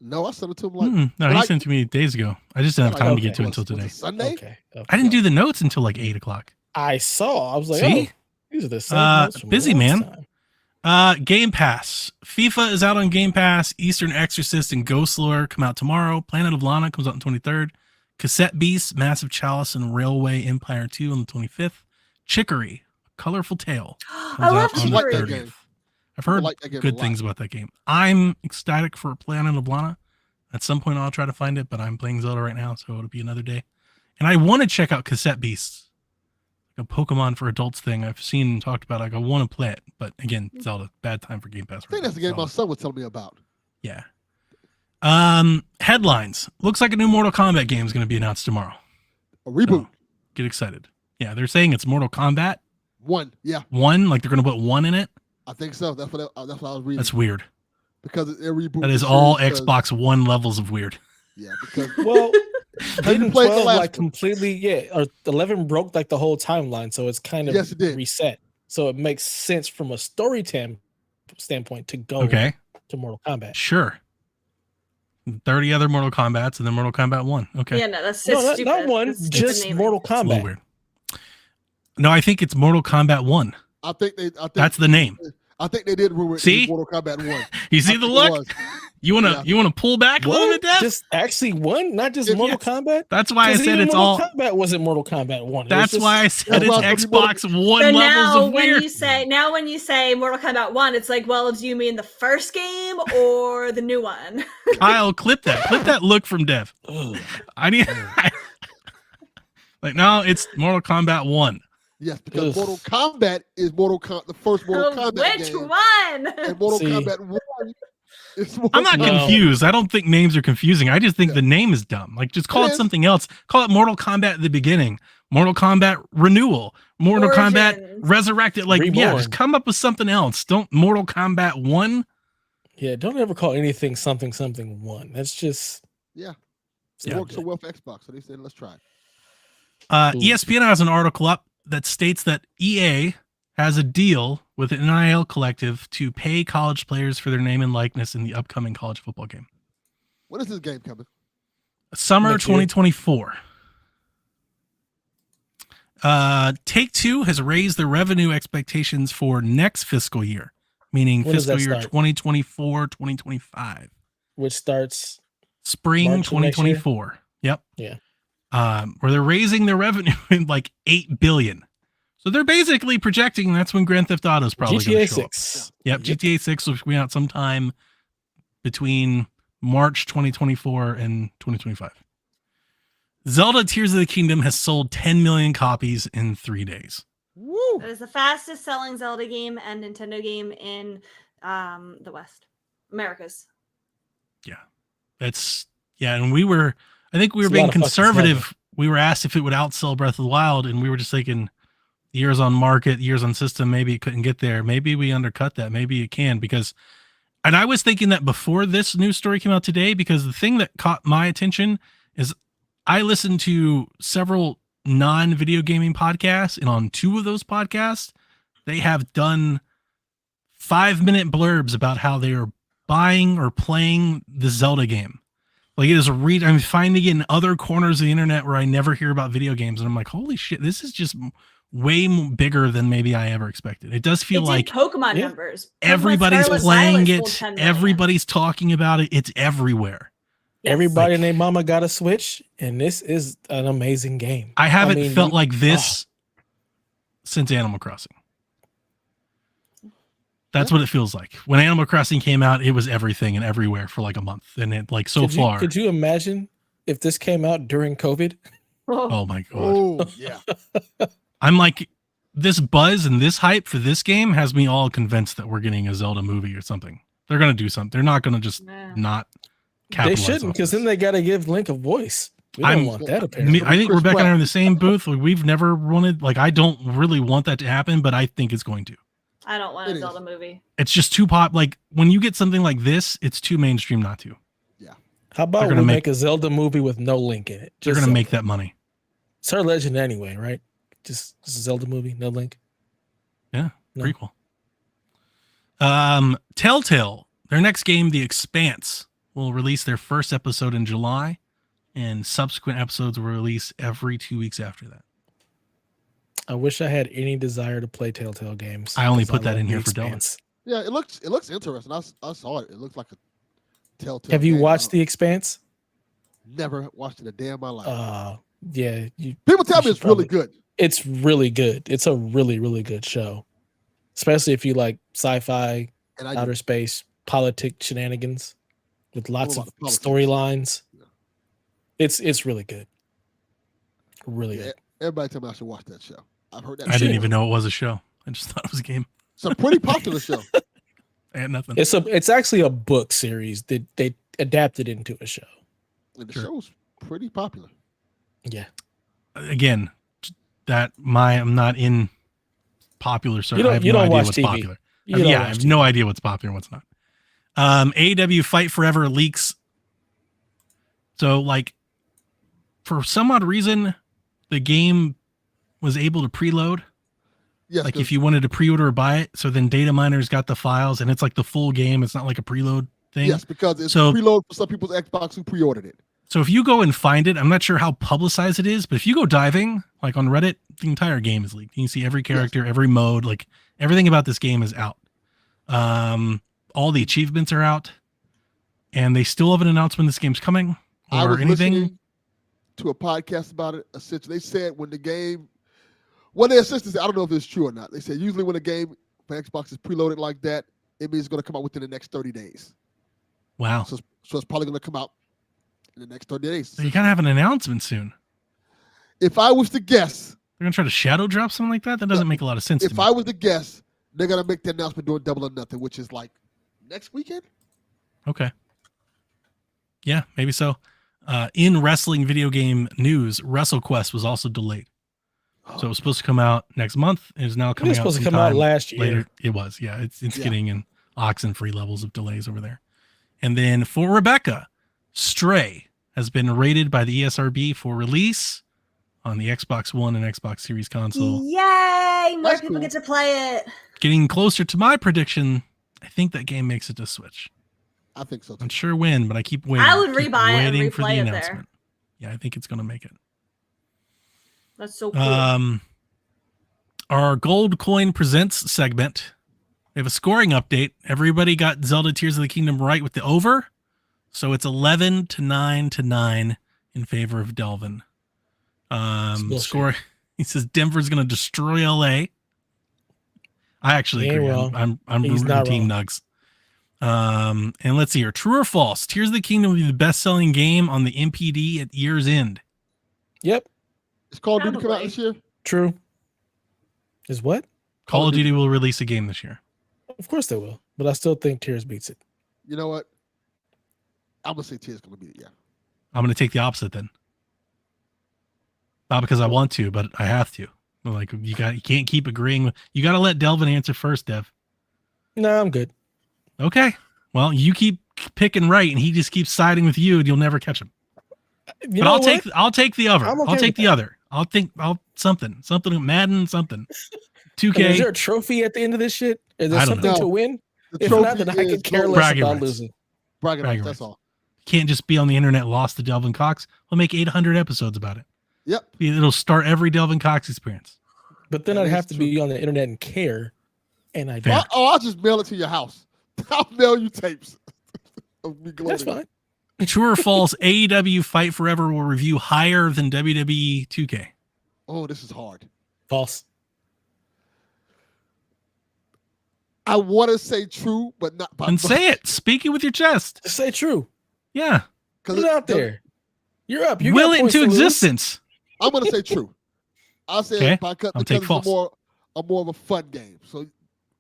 No, I sent it to him like No, But he I- sent it to me days ago. I just didn't have time to get to it Okay. until was today. it Sunday. Okay. I didn't do the notes until like 8 o'clock. I saw. I was like, See? oh, these are the same notes from busy, last man. time. Game Pass. FIFA is out on Game Pass. Eastern Exorcist and Ghost Lore come out tomorrow. Planet of Lana comes out on 23rd. Cassette Beast, Massive Chalice, and Railway Empire 2 on the 25th. Chicory, A Colorful Tale. I love comes out on the Chicory. 30th. I've heard like that game a good lot. things about that game. I'm ecstatic for Planet of Lana. At some point, I'll try to find it, but I'm playing Zelda right now, so it'll be another day. And I want to check out Cassette Beasts, like a Pokemon for adults thing I've seen and talked about. Like, I want to play it, but again, Zelda, bad time for Game Pass. I think that's the game my son was telling me about. Yeah. Headlines. Looks like a new Mortal Kombat game is going to be announced tomorrow. A reboot. So, get excited. Yeah, they're saying it's Mortal Kombat 1. Yeah, 1, like they're going to put 1 in it. I think so. That's what I was reading. That's weird. because they're rebooting. That is the all series because- Xbox One levels of weird. Yeah, because Well, didn't played the 12 last like one. completely, or 11 broke like the whole timeline, so it's kind of Yes, it did. reset. So it makes sense from a story standpoint to go Okay, to Mortal Kombat. sure. 30 other Mortal Kombats and then Mortal Kombat 1. Okay. Yeah, no, that's No, just not stupid. one, That's stupid just naming. Mortal It's a little Kombat. weird. No, I think it's Mortal Kombat 1. I think That's the name. I think they did ruin See? Mortal Kombat 1. You see I the think it look? was. You wanna pull back a little bit, Dev? Just actually one, not just Mortal Kombat. That's why I said it's Mortal all. Kombat wasn't Mortal Kombat 1. That's why I said it's Xbox One So levels now of weird. when you say Mortal Kombat 1, it's like, well, do you mean the first game or the new one? Kyle, clip that look from Dev. I need like no, it's Mortal Kombat 1. Yes, because Mortal Kombat is the first Mortal Kombat Which game. one? And Mortal Kombat 1 is Mortal I'm not confused. I don't think names are confusing. I just think the name is dumb. Like, just call it something else. Call it Mortal Kombat at the beginning. Mortal Kombat Renewal. Mortal Kombat Resurrected. Like, Reborn. yeah, just come up with something else. Don't Mortal Kombat 1. Yeah, don't ever call anything something 1. That's just it works so well for Xbox, so they said let's try it. ESPN has an article up that states that EA has a deal with an NIL collective to pay college players for their name and likeness in the upcoming college football game. When is this game coming? Summer 2024. Take-Two has raised their revenue expectations for next fiscal year, meaning fiscal year 2024, 2025. Which starts spring March 2024. Yep. Yeah. Where they're raising their revenue in like $8 billion. So they're basically projecting that's when Grand Theft Auto is probably going to show 6. up. Yep, GTA 6 will be out sometime between March 2024 and 2025. Zelda Tears of the Kingdom has sold 10 million copies in 3 days. Woo! It is the fastest selling Zelda game and Nintendo game in the West, Americas. Yeah. And I think we were being conservative. We were asked if it would outsell Breath of the Wild, and we were just thinking years on market, years on system, maybe it couldn't get there. Maybe we undercut that. Maybe it can and I was thinking that before this news story came out today, because the thing that caught my attention is I listened to several non-video gaming podcasts, and on 2 of those podcasts, they have done 5-minute blurbs about how they are buying or playing the Zelda game. Like, it is I'm finding it in other corners of the internet where I never hear about video games, and I'm like, holy shit, this is just way bigger than maybe I ever expected. It does feel like Pokemon numbers. Everybody's playing it. Everybody's talking about it. It's everywhere. Yes. Everybody and their mama got a Switch, and this is an amazing game. I haven't felt like this since Animal Crossing. That's what it feels like. When Animal Crossing came out, it was everything and everywhere for like a month. And it far. Could you imagine if this came out during COVID? Oh my God. Oh, yeah. I'm like, this buzz and this hype for this game has me all convinced that we're getting a Zelda movie or something. They're going to do something. They're not going to just not capitalize. They shouldn't, because then they got to give Link a voice. We don't want that, apparently. I think Rebecca and I are in the same booth. We've never wanted, I don't really want that to happen, but I think it's going to. I don't want a Zelda movie. It's just too pop. Like, when you get something like this, it's too mainstream not to. Yeah. How about we make a Zelda movie with no Link in it? They're going to make that money. It's her legend anyway, right? Just a Zelda movie, no Link. Yeah, prequel. Telltale, their next game, The Expanse, will release their first episode in July, and subsequent episodes will release every 2 weeks after that. I wish I had any desire to play Telltale games. I only put that in here for Delvin. Yeah, it looks interesting. I saw it. It looks like a Telltale. Have you watched The Expanse? Never watched it a day in my life. Yeah. People tell me it's really good. It's really good. It's a really, really good show. Especially if you like sci-fi, outer space, politics shenanigans with lots of storylines. Yeah. It's really good. Really good. Everybody tell me I should watch that show. I've heard that. I didn't even know it was a show. I just thought it was a game. It's a pretty popular show. I had nothing. It's actually a book series that they adapted into a show. And the show's pretty popular. Yeah. Again, I'm not in popular circle. I have no idea what's popular. I have no idea what's popular and what's not. AEW Fight Forever leaks. So, for some odd reason, the game was able to preload. Yes, if you wanted to pre-order or buy it, so then data miners got the files, and it's like the full game. It's not like a preload thing. Yes, because it's preload for some people's Xbox who pre-ordered it. So if you go and find it, I'm not sure how publicized it is, but if you go diving, like on Reddit, the entire game is leaked. You can see every character, every mode, everything about this game is out. All the achievements are out. And they still haven't announced when this game's coming or anything. Listening to a podcast about it. Essentially, they said when the game, they essentially said, I don't know if it's true or not. They said usually when a game for Xbox is preloaded like that, it means it's going to come out within the next 30 days. Wow. So it's probably going to come out in the next 30 days. So you gotta have an announcement soon. If I was to guess, they're gonna try to shadow drop something like that. That doesn't make a lot of sense. If I was to guess, they're gonna make the announcement doing Double or Nothing, which is like next weekend. Okay. Yeah, maybe so. In wrestling video game news, WrestleQuest was also delayed. So it was supposed to come out next month. It is now coming out. Supposed to come out last year. Later. It was. Yeah, it's getting in Oxenfree levels of delays over there. And then for Rebecca, Stray has been rated by the ESRB for release on the Xbox One and Xbox Series console. Yay! More people get to play it. Getting closer to my prediction. I think that game makes it to Switch. I think so too. I'm sure when, but I keep waiting. I would rebuy it and replay it there. Yeah, I think it's going to make it. That's so cool. Our Gold Coin Presents segment. We have a scoring update. Everybody got Zelda Tears of the Kingdom right with the over. So it's 11-9 in favor of Delvin. Score. He says Denver's going to destroy LA. I actually agree. I'm rooting for Team Nugs. And let's see here. True or false? Tears of the Kingdom will be the best-selling game on the MPD at year's end. Yep. Is Call of Duty come out this year? True. Is what? Call of Duty will release a game this year. Of course they will, but I still think Tears beats it. You know what? I'm gonna say Tears gonna beat it. Yeah. I'm gonna take the opposite then. Not because I want to, but I have to. Like you can't keep agreeing. You got to let Delvin answer first, Dev. No, I'm good. Okay. Well, you keep picking right, and he just keeps siding with you, and you'll never catch him. But I'll take the other. I'll take the other. I'll something Madden something. 2K. Is there a trophy at the end of this shit? Is there something to win? If not, then I could care less about losing. Bragging rights, that's all. Can't just be on the internet lost to Delvin Cox. We'll make 800 episodes about it. Yep. It'll start every Delvin Cox experience. But then I'd have to be on the internet and care. And I don't. I'll just mail it to your house. I'll mail you tapes of me gloating. That's fine. True or false, AEW Fight Forever will review higher than WWE 2K. Oh, this is hard. False. I want to say true, but not. And say it. Speak it with your chest. Just say true. Yeah. Put it out there. You're up. You will it into existence. I'm going to say true. I'll say okay. because it's more of a fun game. So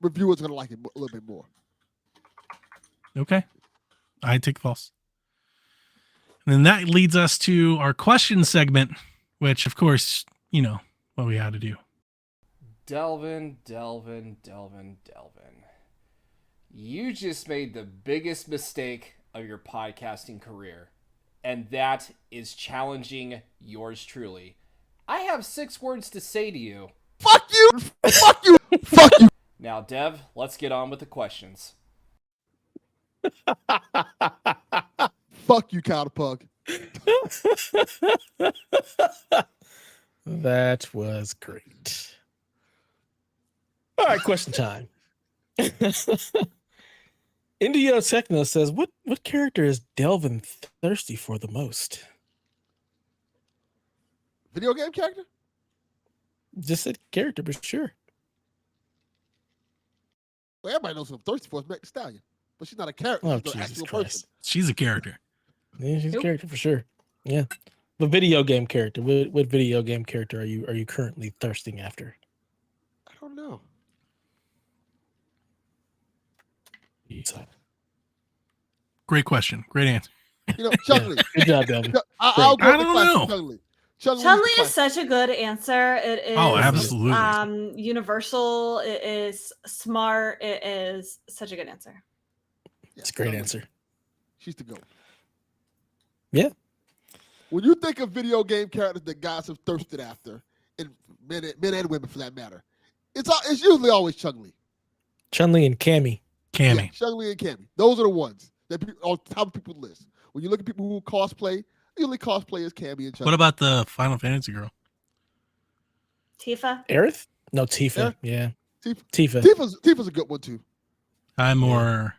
reviewers are going to like it a little bit more. Okay. I take false. And then that leads us to our question segment, which, of course, you know what we had to do. Delvin. You just made the biggest mistake of your podcasting career, and that is challenging yours truly. I have 6 words to say to you. Fuck you! Fuck you! Fuck you! Now, Dev, let's get on with the questions. Fuck you, counterpug. That was great. All right, question time. India Techno says, what character is Delvin thirsty for the most? Video game character? Just said character, but sure. Well, everybody knows what I'm thirsty for is Meg Thee Stallion. But she's not a character. Oh, she's an Jesus actual Christ. person. She's a character. Yeah, she's a character for sure. Yeah. But video game character. What video game character are you currently thirsting after? I don't know. Great question. Great answer. You know, Chun-Li. Good job, Delvin. I'll go I don't know. Chun-Li. Chun-Li is such a good answer. It is absolutely. Universal. It is smart. It is such a good answer. It's a great answer. She's the GOAT. Yeah. When you think of video game characters that guys have thirsted after, and men and women for that matter, it's usually always Chun-Li. Chun-Li and Cammy. Yeah, Chun-Li and Cammy. Those are the ones that on top of people's list. When you look at people who cosplay, usually cosplay is Cammy and Chun-Li. What about the Final Fantasy girl? Tifa? Aerith? No, Tifa. Yeah. Tifa. Tifa's a good one too. I'm more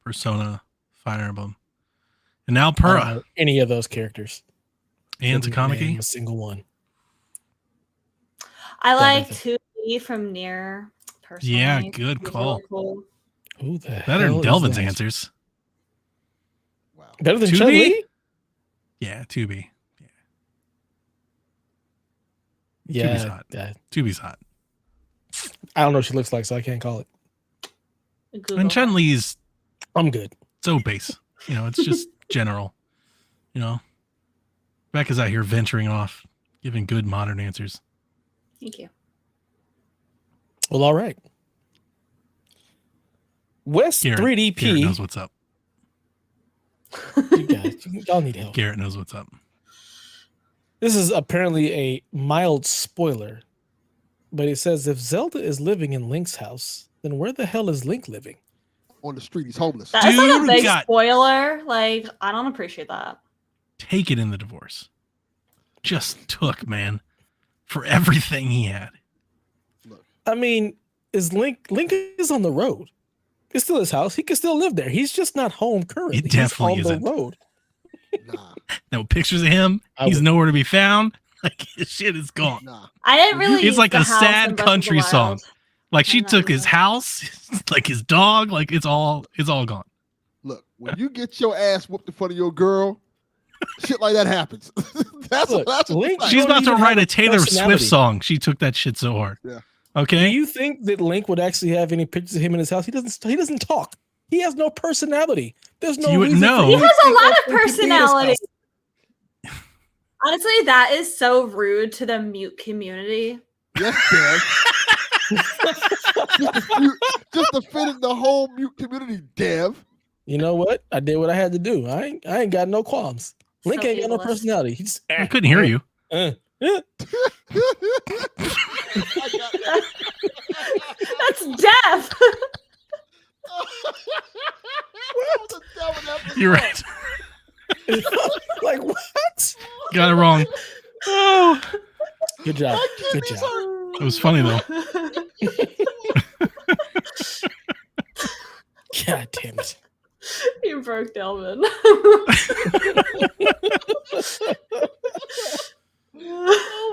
Persona Fire Emblem. And now I don't Purah. know any of those characters. And Couldn't name Takamaki. a single one. I like Everything. 2B from Nier. Personally, Yeah, good He's call. really cool. Who the Better hell than is Delvin's that? answers. Wow. Better than 2B? Chun-Li? Yeah, 2B. Yeah. 2B's hot. 2B's hot. I don't know what she looks like, so I can't call it. Google And her. Chun-Li's I'm good. so base. It's just general. Becca's out here venturing off, giving good modern answers. Thank you. Well, all right. West Garrett 3DP. knows what's up. You guys, y'all need help. Garrett knows what's up. This is apparently a mild spoiler, but it says if Zelda is living in Link's house, then where the hell is Link living? On the street, he's homeless. That's like a Dude big got- spoiler. Like, I don't appreciate that. Take it in the divorce. Just took, man, for everything he had. I mean, is Link is on the road. It's still his house. He can still live there. He's just not home currently. It definitely He's on isn't. the road. Nah, No pictures of him. He's would- nowhere to be found. Like his shit is gone. nah. I didn't really. It's use like the a house sad in Breath of the country Wild. song. Like she I know, took his yeah. house, like his dog, like it's all gone. Look, when you get your ass whooped in front of your girl, shit like that happens. that's Look, what Link- like. She's don't about to even write have a a Taylor Swift personality. song. She took that shit so hard. Yeah. Do Okay. you think that Link would actually have any pictures of him in his house? He doesn't talk. He has no personality. There's no You wouldn't reason know. for He you to has a think lot that of Link could be in his personality. house. Honestly, that is so rude to the mute community. Yes, Dev. just offended the whole mute community, Dev. You know what? I did what I had to do. I ain't got no qualms. Link So ain't got no ableist. personality. He's I couldn't hear you. uh. That's death. You're right. Like what? Got it wrong. Oh, Good job. Good job. it was funny though. God damn it. You broke Delvin.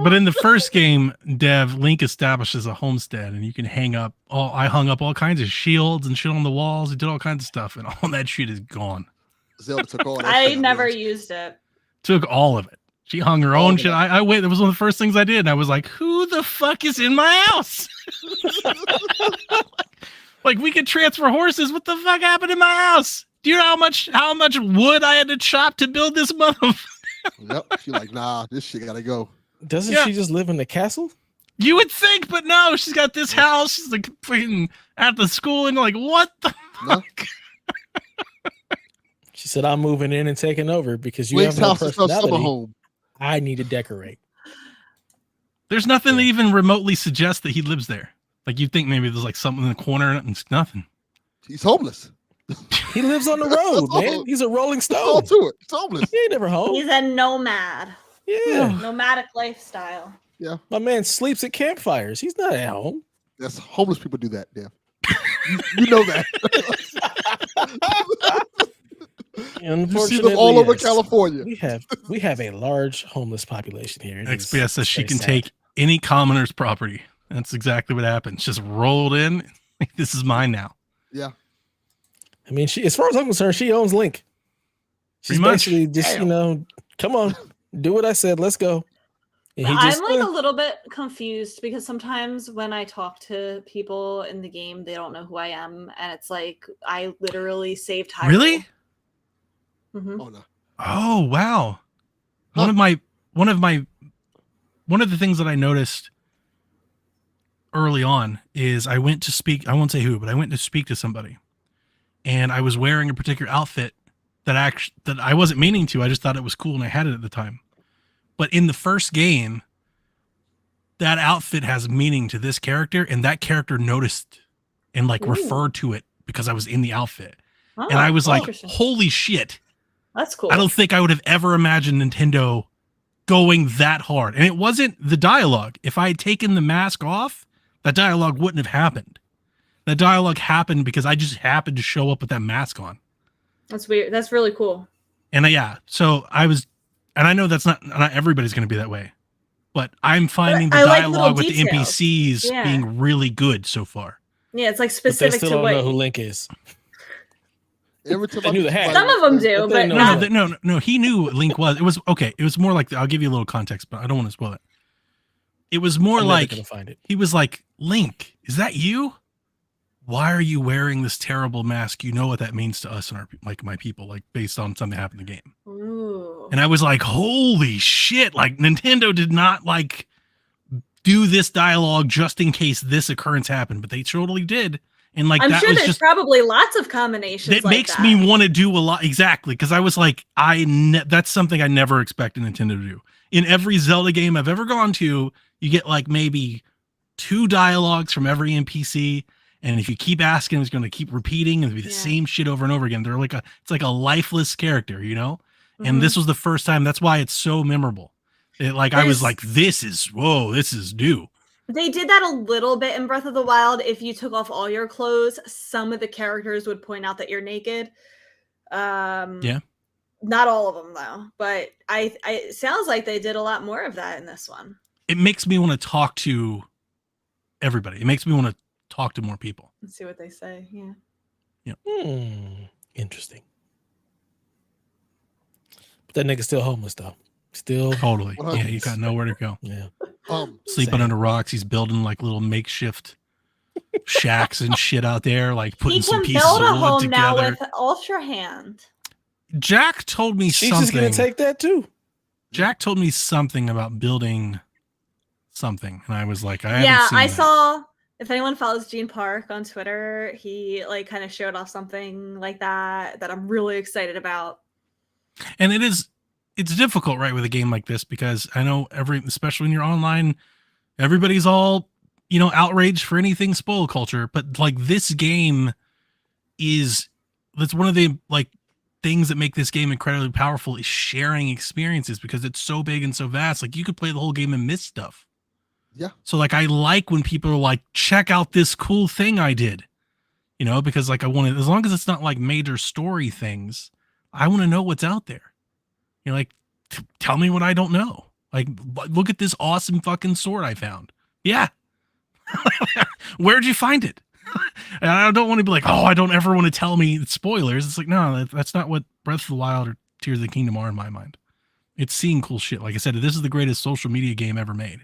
But in the first game, Dev, Link establishes a homestead, and you can hang up. I hung up all kinds of shields and shit on the walls. I did all kinds of stuff, and all that shit is gone. Zelda took all that I shit. never used it. Took all of it. She hung her All own of shit. it. I wait. That was one of the first things I did, and I was like, "Who the fuck is in my house?" Like we could transfer horses. What the fuck happened in my house? Do you know how much wood I had to chop to build this motherfucker? Yep. She's like, nah, this shit gotta go. Doesn't Yeah. she just live in the castle? You would think, but no. She's got this house. She's like fucking at the school, and like, what the No. fuck? She said, I'm moving in and taking over because you Link's have no house is her summer personality. home. I need to decorate. There's nothing that Yeah. even remotely suggests that he lives there. Like you'd think maybe there's like something in the corner, and it's nothing. He's homeless. He lives on the road, all. man. He's a rolling That's all stone. to it. He's homeless. He ain't never home. He's a nomad. Yeah. Nomadic lifestyle. My man sleeps at campfires. He's not at home. That's homeless people do that, Dev. you know that. You see Unfortunately, them all over yes. California. We have a large homeless population here. It is XPS says she very can sad. take any commoner's property. That's exactly what happens. Just rolled in. This is mine now. Yeah. I mean, she, as far as I'm concerned, she owns Link. She's Pretty much. basically just, come on, do what I said. Let's go. And he just, I'm like a little bit confused because sometimes when I talk to people in the game, they don't know who I am, and it's like I literally saved Hyrule. Really? Mhm. Oh no. Oh wow. Huh. One of the things that I noticed early on is I went to speak. I won't say who, but I went to speak to somebody, and I was wearing a particular outfit that I wasn't meaning to. I just thought it was cool, and I had it at the time. But in the first game, that outfit has meaning to this character, and that character noticed and like Ooh. referred to it because I was in the outfit, Oh, and I was like, interesting. "Holy shit!" That's cool. I don't think I would have ever imagined Nintendo going that hard. And it wasn't the dialogue. If I had taken the mask off, that dialogue wouldn't have happened. That dialogue happened because I just happened to show up with that mask on. That's weird. That's really cool. And so I know that's not everybody's going to be that way, but I'm finding the dialogue with the NPCs being really good so far. Yeah, it's like specific but they still to don't what know who Link is. Every time I knew the hat. Some of them do, but no. He knew what Link was. It was okay. It was more like, I'll give you a little context, but I don't want to spoil it. It was more like he was like, Link, is that you? Why are you wearing this terrible mask? You know what that means to us and our my people, like based on something that happened in the game. Ooh. And I was like, holy shit! Like Nintendo did not do this dialogue just in case this occurrence happened, but they totally did. And I'm sure there's probably lots of combinations. It makes me want to do a lot, exactly, because I was like, that's something I never expected Nintendo to do. In every Zelda game I've ever gone to, you get like maybe 2 dialogues from every NPC, and if you keep asking, it's going to keep repeating and be the same shit over and over again. They're like it's like a lifeless character, you know. Mm-hmm. And this was the first time. That's why it's so memorable. I was like, this is new. They did that a little bit in Breath of the Wild. If you took off all your clothes, some of the characters would point out that you're naked. Yeah. Not all of them though, but it sounds like they did a lot more of that in this one. It makes me want to talk to everybody. It makes me want to talk to more people. Let's see what they say. Yeah. Interesting. But that nigga's still homeless though. Still totally. Yeah, he's got nowhere to go. Yeah. Sleeping under rocks. He's building like little makeshift shacks and shit out there, like putting some pieces of wood together. Now with Ultra Hand. Jack told me She's something. She's just gonna take that too. Jack told me something about building something, and I was like, I saw. If anyone follows Gene Park on Twitter, he kind of showed off something like that I'm really excited about. And it's difficult, right, with a game like this, because I know especially when you're online, everybody's all, outraged for anything spoil culture, but like this game that's one of the things that make this game incredibly powerful is sharing experiences, because it's so big and so vast. Like you could play the whole game and miss stuff. Yeah. So I like when people are like, check out this cool thing I did, because I want to, as long as it's not like major story things, I want to know what's out there. Tell me what I don't know. Look at this awesome fucking sword I found. Yeah. Where'd you find it? And I don't want to be like, oh, I don't ever want to tell me spoilers. It's like, no, that's not what Breath of the Wild or Tears of the Kingdom are in my mind. It's seeing cool shit. Like I said, this is the greatest social media game ever made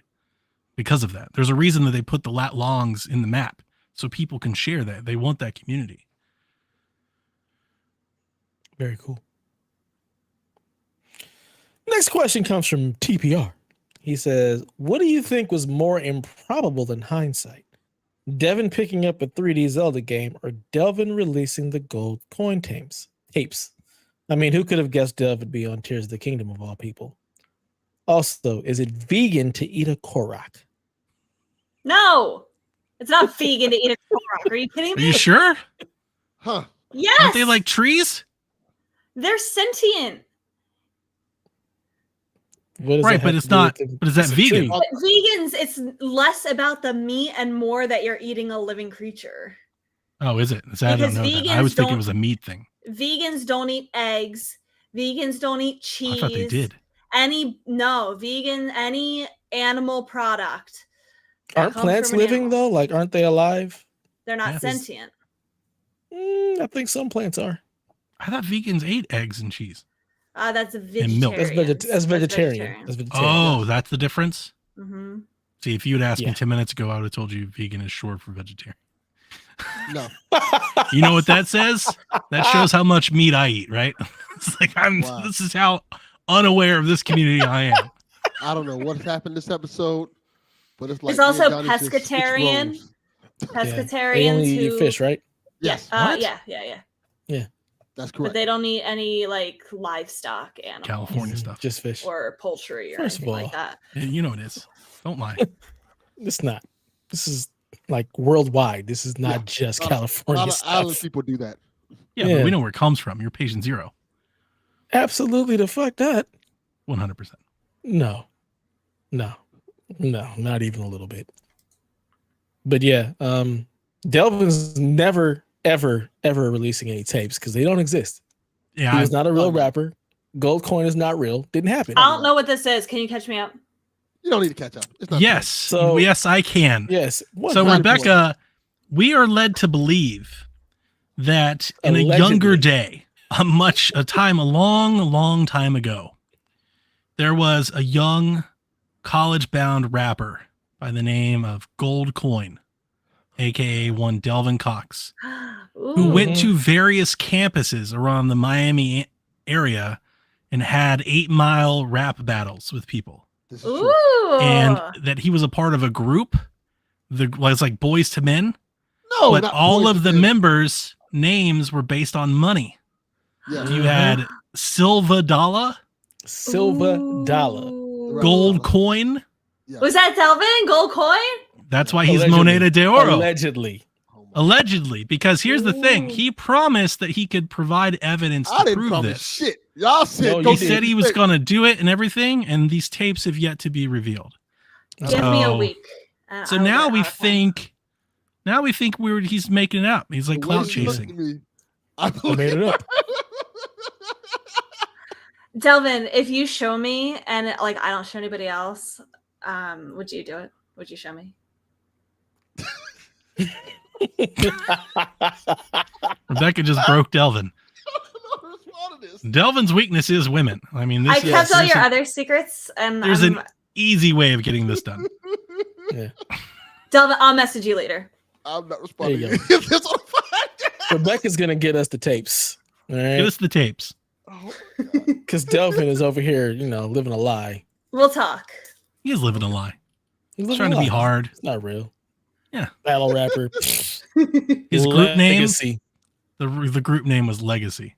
because of that. There's a reason that they put the lat longs in the map so people can share that. They want that community. Very cool. Next question comes from TPR. He says, what do you think was more improbable than hindsight? Devin picking up a 3D Zelda game or Delvin releasing the gold coin tapes? I mean, who could have guessed Delvin would be on Tears of the Kingdom of all people? Also, is it vegan to eat a Korok? No, it's not vegan to eat a Korok. Are you kidding me? Are you sure? Huh. Yes. Aren't they like trees? They're sentient. Right, but it's not. But is that vegan? But vegans, it's less about the meat and more that you're eating a living creature. Oh, is it? I don't know that. I was thinking it was a meat thing. Vegans don't eat eggs. Vegans don't eat cheese. I thought they did. Any animal product. Aren't plants living though? Like, aren't they alive? They're not sentient. I think some plants are. I thought vegans ate eggs and cheese. That's a vegetarian. And milk. That's vegetarian. Oh, that's the difference? Mm-hmm. See, if you had asked me 10 minutes ago, I would have told you vegan is short for vegetarian. No. You know what that says? That shows how much meat I eat, right? It's like this is how unaware of this community I am. I don't know what happened this episode, but it's like it's also pescatarian. Pescatarians they only eat fish, right? Yes. Yeah. That's correct. But they don't eat any livestock animals. California stuff. Just fish. Or poultry or anything like that. You know it is. Don't lie. It's not. This is worldwide. This is not just California. A lot of island people do that. Yeah, but we know where it comes from. You're patient zero. Absolutely the fuck that. 100%. No, not even a little bit. But yeah, Delvin's never, ever releasing any tapes because they don't exist. Yeah, He was not a real rapper. Gold coin is not real. Didn't happen. I don't know what this is. Can you catch me up? You don't need to catch up. It's not yes. So yes, I can. Yes. 100%. So Rebecca, we are led to believe that in a younger day, a long time ago, there was a young college-bound rapper by the name of Gold Coin, aka one Delvin Cox, who went to various campuses around the Miami area and had 8-mile rap battles with people. And that he was a part of a group, was like Boys to Men. No, but all of the members' names were based on money. Yeah. You had Silva Dollar, Gold Coin. Yeah. Was that Delvin? Gold Coin? That's why he's Moneda de Oro. Allegedly, because here's the thing: he promised that he could provide evidence to prove this. Shit, y'all said he said he was going to do it and everything, and these tapes have yet to be revealed. Give me a week. So now we think he's making it up. He's like clout chasing. I made it up. Delvin, if you show me and like I don't show anybody else, would you do it? Would you show me? Rebecca just broke Delvin. Delvin's weakness is women. I mean, I kept all your other secrets, and there's an easy way of getting this done. Yeah. Delvin, I'll message you later. I'm not responding. Rebecca's gonna get us the tapes. All right? Get us the tapes. Because Delvin is over here, living a lie. We'll talk. He is living a lie. He's trying to be hard. It's not real. Yeah. Battle rapper. His group name, the group name was Legacy.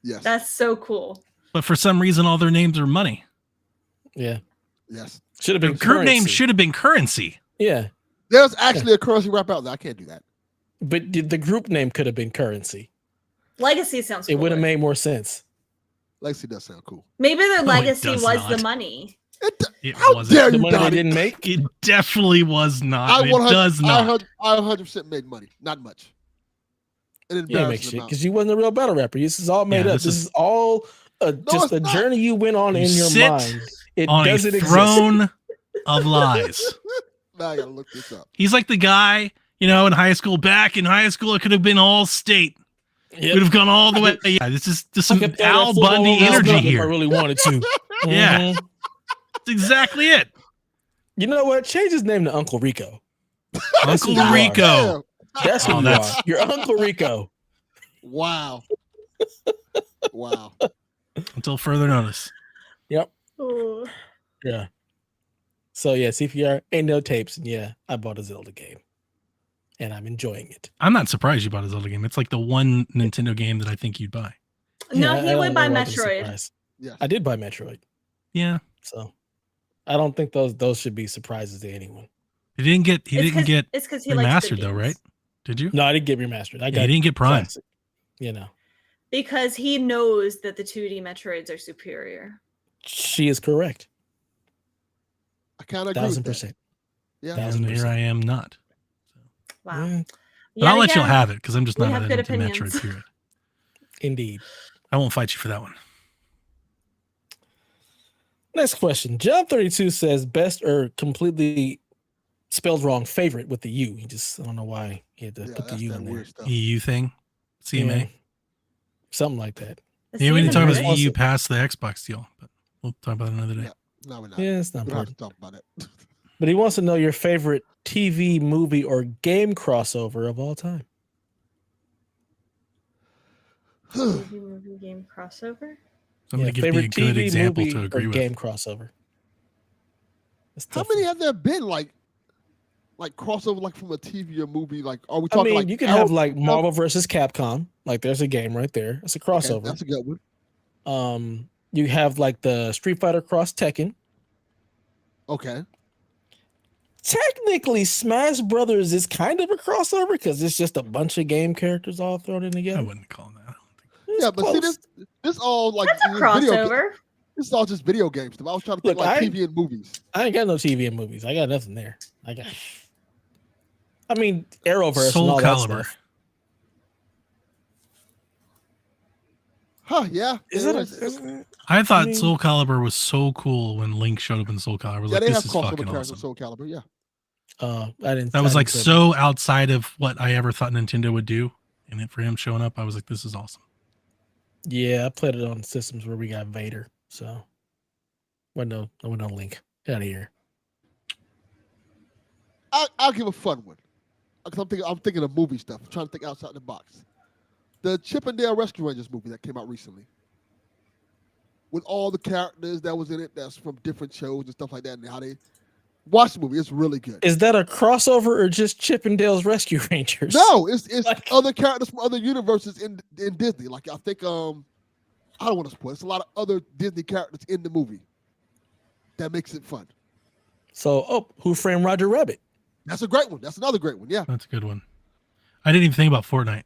Yes. That's so cool. But for some reason, all their names are money. Yeah. Yes. Should have been group name should have been Currency. Yeah. There's actually a Currency rap out there. I can't do that. But the group name could have been Currency. Legacy sounds cool. It would have made more sense. Legacy does sound cool. Maybe their legacy was the money. It wasn't. The money they didn't make? It definitely was not. It does not. I 100% made money. Not much. You didn't make shit because you wasn't a real battle rapper. This is all made up. This is all just a journey you went on in your mind. It doesn't exist. Throne of lies. Now I gotta look this up. He's like the guy, in high school. Back in high school, it could have been all state. Yep. Would have gone all the way. Yeah, this is just some Al Bundy energy here. I really wanted to. Yeah, that's exactly it. You know what? Change his name to Uncle Rico. Uncle Rico. That's who you are. You're Uncle Rico. Wow. Wow. Until further notice. Yep. Yeah. So yeah, CPR ain't no tapes. And yeah, I bought a Zelda game. And I'm enjoying it. I'm not surprised you bought a Zelda game. It's like the one Nintendo game that I think you'd buy. No, he would buy Metroid. Yeah, I did buy Metroid. Yeah. So I don't think those should be surprises to anyone. He didn't get it's because he remastered though, right? Did you? No, I didn't get remastered. He didn't get Prime. Classic, Because he knows that the 2D Metroids are superior. She is correct. I kind of agree. 1,000%. Yeah. And here I am not. Wow. Yeah. But I'll let you have it because I'm just not into opinions. Metroid period. Indeed. I won't fight you for that one. Next question. John32 says best or completely spelled wrong favorite with the U. I don't know why he had to put the U in there. EU thing? CMA? Yeah. Something like that. Yeah, we didn't talk about EU past the Xbox deal, but we'll talk about it another day. No, we're not. Yeah, it's not important. Talk about it. But he wants to know your favorite TV, movie, or game crossover of all time. TV, movie, game crossover? Somebody give me a good example to agree with. Game crossover. How many have there been like crossover like from a TV or movie? Like, are we talking like you can have like Marvel versus Capcom. Like there's a game right there. It's a crossover. Okay, that's a good one. You have like the Street Fighter cross Tekken. Okay. Technically, Smash Brothers is kind of a crossover because it's just a bunch of game characters all thrown in together. I wouldn't call that. Yeah, but see, this all like that's a crossover. This is all just video game stuff. I was trying to think TV and movies. I ain't got no TV and movies. I got nothing there. I mean, Arrowverse Soul and all Calibur. that stuff. Huh? Yeah. Is it? I thought Soul Calibur was so cool when Link showed up in Soul Calibur. I was like, they this have is crossover fucking characters awesome. in Soul Calibur. Yeah. I didn't. That was I like didn't play so outside of what I ever thought Nintendo would do, and for him showing up, I was like, this is awesome. Yeah, I played it on systems where we got Vader. So, I went on Link. Get out of here. I'll give a fun one. Because I'm thinking of movie stuff. I'm trying to think outside the box. The Chip and Dale Rescue Rangers movie that came out recently. With all the characters that was in it that's from different shows and stuff like that, and how they watch the movie. It's really good. Is that a crossover or just Chip and Dale's Rescue Rangers? No, it's other characters from other universes in Disney. Like I think I don't want to spoil. It's a lot of other Disney characters in the movie. That makes it fun. So, Who Framed Roger Rabbit? That's a great one. That's another great one. Yeah. That's a good one. I didn't even think about Fortnite.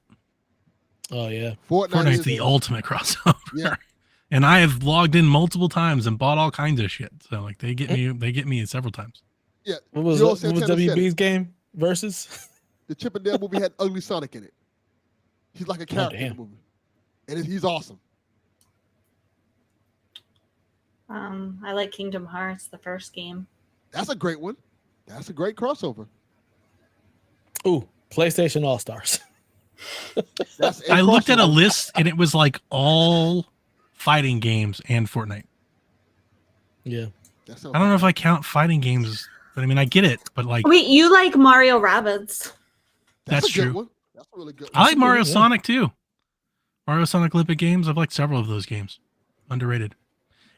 Oh yeah. Fortnite's the ultimate crossover. Yeah. And I have logged in multiple times and bought all kinds of shit. So like they get me several times. Yeah. What was WB's game versus? The Chip and Dale movie had Ugly Sonic in it. He's like a character in the movie. And he's awesome. I like Kingdom Hearts, the first game. That's a great one. That's a great crossover. Ooh, PlayStation All Stars. I looked at a list and it was like all fighting games and Fortnite. Yeah. I don't know if I count fighting games, but I mean I get it. But like, wait, you like Mario Rabbids? That's true. One. That's a really good one. I like Mario Sonic too. Mario Sonic Olympic games. I've liked several of those games. Underrated.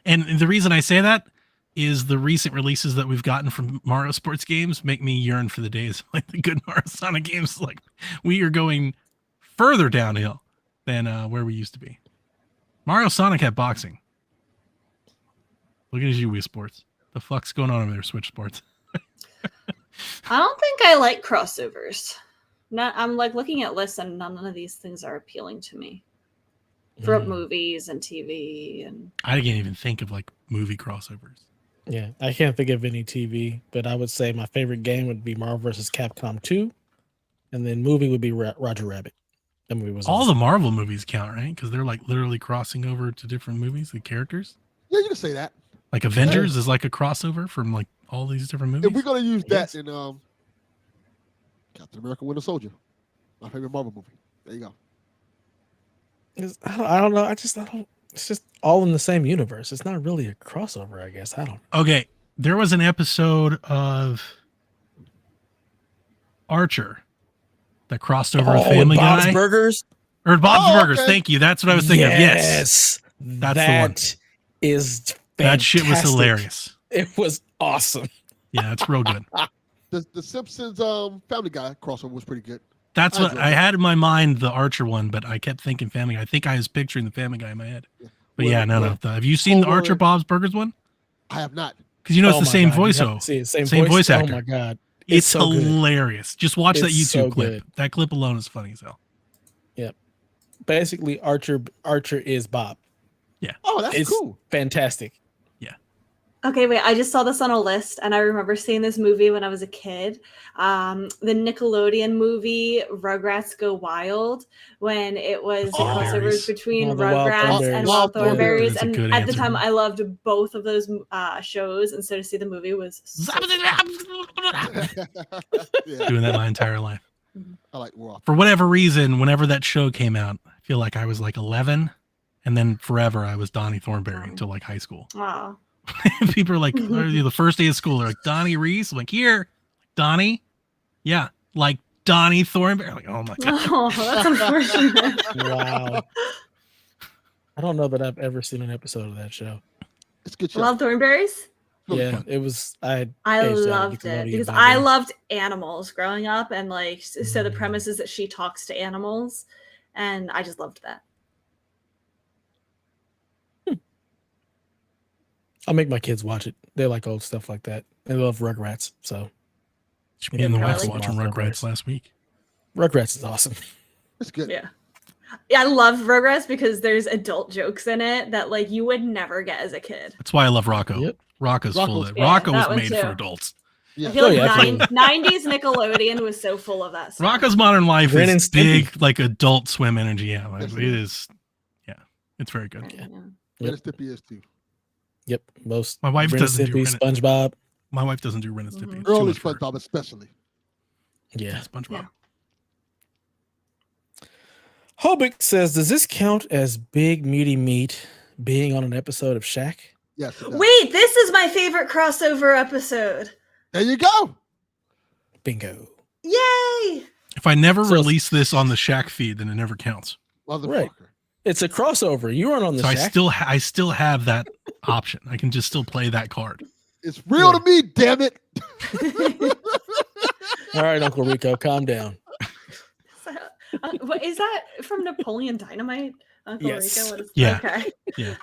And the reason I say that is the recent releases that we've gotten from Mario sports games make me yearn for the days like the good Mario Sonic games. Like we are going further downhill than where we used to be. Mario Sonic had boxing. Look at you, Wii Sports. The fuck's going on over there, Switch Sports? I don't think I like crossovers. I'm like looking at lists and none of these things are appealing to me. For movies and TV and I can't even think of like movie crossovers. Yeah, I can't think of any TV, but I would say my favorite game would be Marvel vs. Capcom 2, and then movie would be Roger Rabbit. That movie was all awesome. the Marvel movies count, right? Because they're like literally crossing over to different movies, the characters. Yeah, you can say that. Like Avengers is like a crossover from like all these different movies. If we're gonna use that in Captain America: Winter Soldier, my favorite Marvel movie. There you go. I don't know. It's just all in the same universe. It's not really a crossover, I guess. I don't. Okay, there was an episode of Archer that crossed over to Family Bob's Guy. Burgers. Or Bob's Burgers. Okay. Thank you. That's what I was thinking of. Yes, that's that the one. Is fantastic. That shit was hilarious. It was awesome. Yeah, it's real good. The Simpsons Family Guy crossover was pretty good. That's what I had in my mind, the Archer one, but I kept thinking Family Guy. I think I was picturing the Family Guy in my head. Yeah. But yeah, no. Have you seen the Archer Bob's Burgers one? I have not. Because you know it's Oh the my same God, you voice. have to see it. Same voice actor. Oh my God. It's so good. hilarious. Just watch that It's YouTube so clip. good. That clip alone is funny as hell. Yep. Basically, Archer is Bob. Yeah. Oh, that's It's cool. fantastic. Okay, wait, I just saw this on a list and I remember seeing this movie when I was a kid. The Nickelodeon movie Rugrats Go Wild, when it was the crossovers between the Wild Rugrats Thornberries. and Wild Thornberries. Thornberries. That's a And good at the answer. time I loved both of those shows, and so to see the movie was so Yeah, Doing that my entire life. I like Raw. For whatever reason, whenever that show came out, I feel like I was like 11, and then forever I was Donnie Thornberry until like high school. Wow. People are like, the first day of school, they're like, Donnie Reese? I'm like, here, Donnie? Yeah, like Donnie Thornberry. I'm like, oh my God. Oh, that's unfortunate. Wow. I don't know that I've ever seen an episode of that show. It's a good show. Love Thornberries? Yeah, it was. I I aged out of loved it Nickelodeon because by I then. loved animals growing up, and like so the premise is that she talks to animals, and I just loved that. I'll make my kids watch it. They like old stuff like that. They love Rugrats. So Me and the wife like watching Wild Rugrats Thornberries. last week. Rugrats is awesome. It's good. Yeah. I love Rugrats because there's adult jokes in it that like you would never get as a kid. That's why I love Rocco. Yep. Rocco's full of it. Yeah, Rocco was that one made too. for adults. Yeah. I feel like absolutely. 90s Nickelodeon was so full of that stuff. Rocco's Modern Life Ren and is Stimpy. big, like Adult Swim energy. Yeah, like, it is. Yeah, It's very good. Yeah. Ren and Stimpy is too. Yep. Most. My wife Ren and doesn't do Stimpy, SpongeBob. My wife doesn't do Ren and Stimpy. It's Early too much for her. SpongeBob, especially. Yeah. SpongeBob. Yeah. Hobik says, "Does this count as big meaty meat being on an episode of Shaq?" Yes. It does. Wait, this is my favorite crossover episode. There you go. Bingo. Yay! If I never release this on the Shaq feed, then it never counts. Motherfucker. Right. It's a crossover. You aren't on the So Shaq. I still have that option. I can just still play that card. It's real to me, damn it. All right, Uncle Rico, calm down. What is that from Napoleon Dynamite? Uncle Yes. Rico? What is Yeah. Okay. Yeah.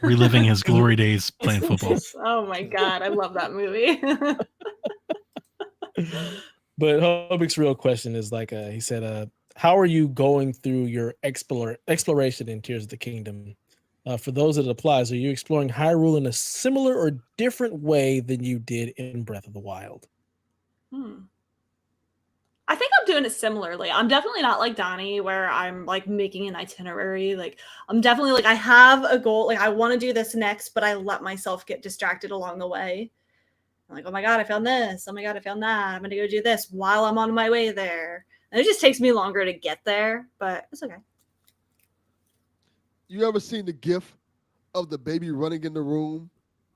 Reliving his glory days playing football. Oh my god, I love that movie. But Hobik's real question is like, he said, how are you going through your exploration in Tears of the Kingdom? For those that it applies, are you exploring Hyrule in a similar or different way than you did in Breath of the Wild? I think I'm doing it similarly. I'm definitely not like Donnie where I'm like making an itinerary. Like I'm definitely like I have a goal. Like I want to do this next, but I let myself get distracted along the way. I'm like, oh my god, I found this. Oh my god, I found that. I'm gonna go do this while I'm on my way there. And it just takes me longer to get there, but it's okay. You ever seen the gif of the baby running in the room,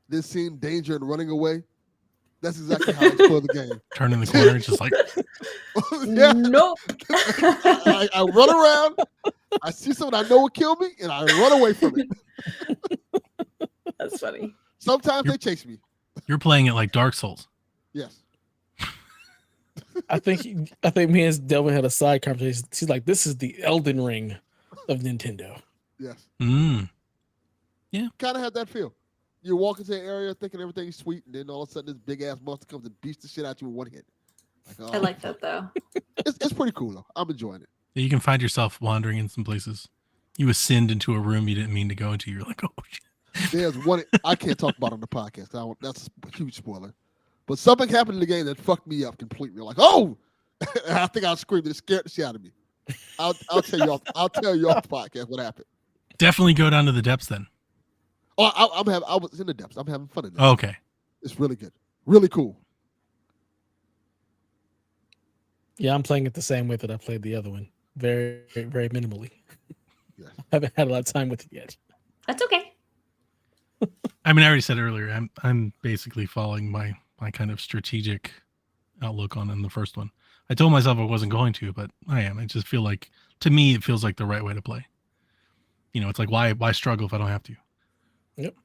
then seeing danger and running away? That's exactly how I explore the game. Turning the corner, just like Yeah. Nope. I run around, I see something I know will kill me, and I run away from it. That's funny. Sometimes they chase me. you're playing it like Dark Souls. Yes. I think me and Delvin had a side conversation. She's like, "This is the Elden Ring of Nintendo." Yes. Mm. Kind of had that feel. You walk into an area thinking everything's sweet, and then all of a sudden this big ass monster comes and beats the shit out you with one hit. Like, I like that though. It's pretty cool though. I'm enjoying it. You can find yourself wandering in some places. You ascend into a room you didn't mean to go into. You're like, oh shit. There's one I can't talk about on the podcast. That's a huge spoiler. But something happened in the game that fucked me up completely. Like, oh, I think I screamed. It scared the shit out of me. I'll tell you off. I'll tell you off the podcast what happened. Definitely go down to the depths then. Oh, I was in the depths. I'm having fun in there. Okay. It's really good. Really cool. Yeah, I'm playing it the same way that I played the other one. Very, very minimally. Yes. I haven't had a lot of time with it yet. That's okay. I mean, I already said earlier, I'm basically following my kind of strategic outlook on the first one. I told myself I wasn't going to, but I am. I just feel like, to me, it feels like the right way to play. You know, it's like, why struggle if I don't have to? Yep.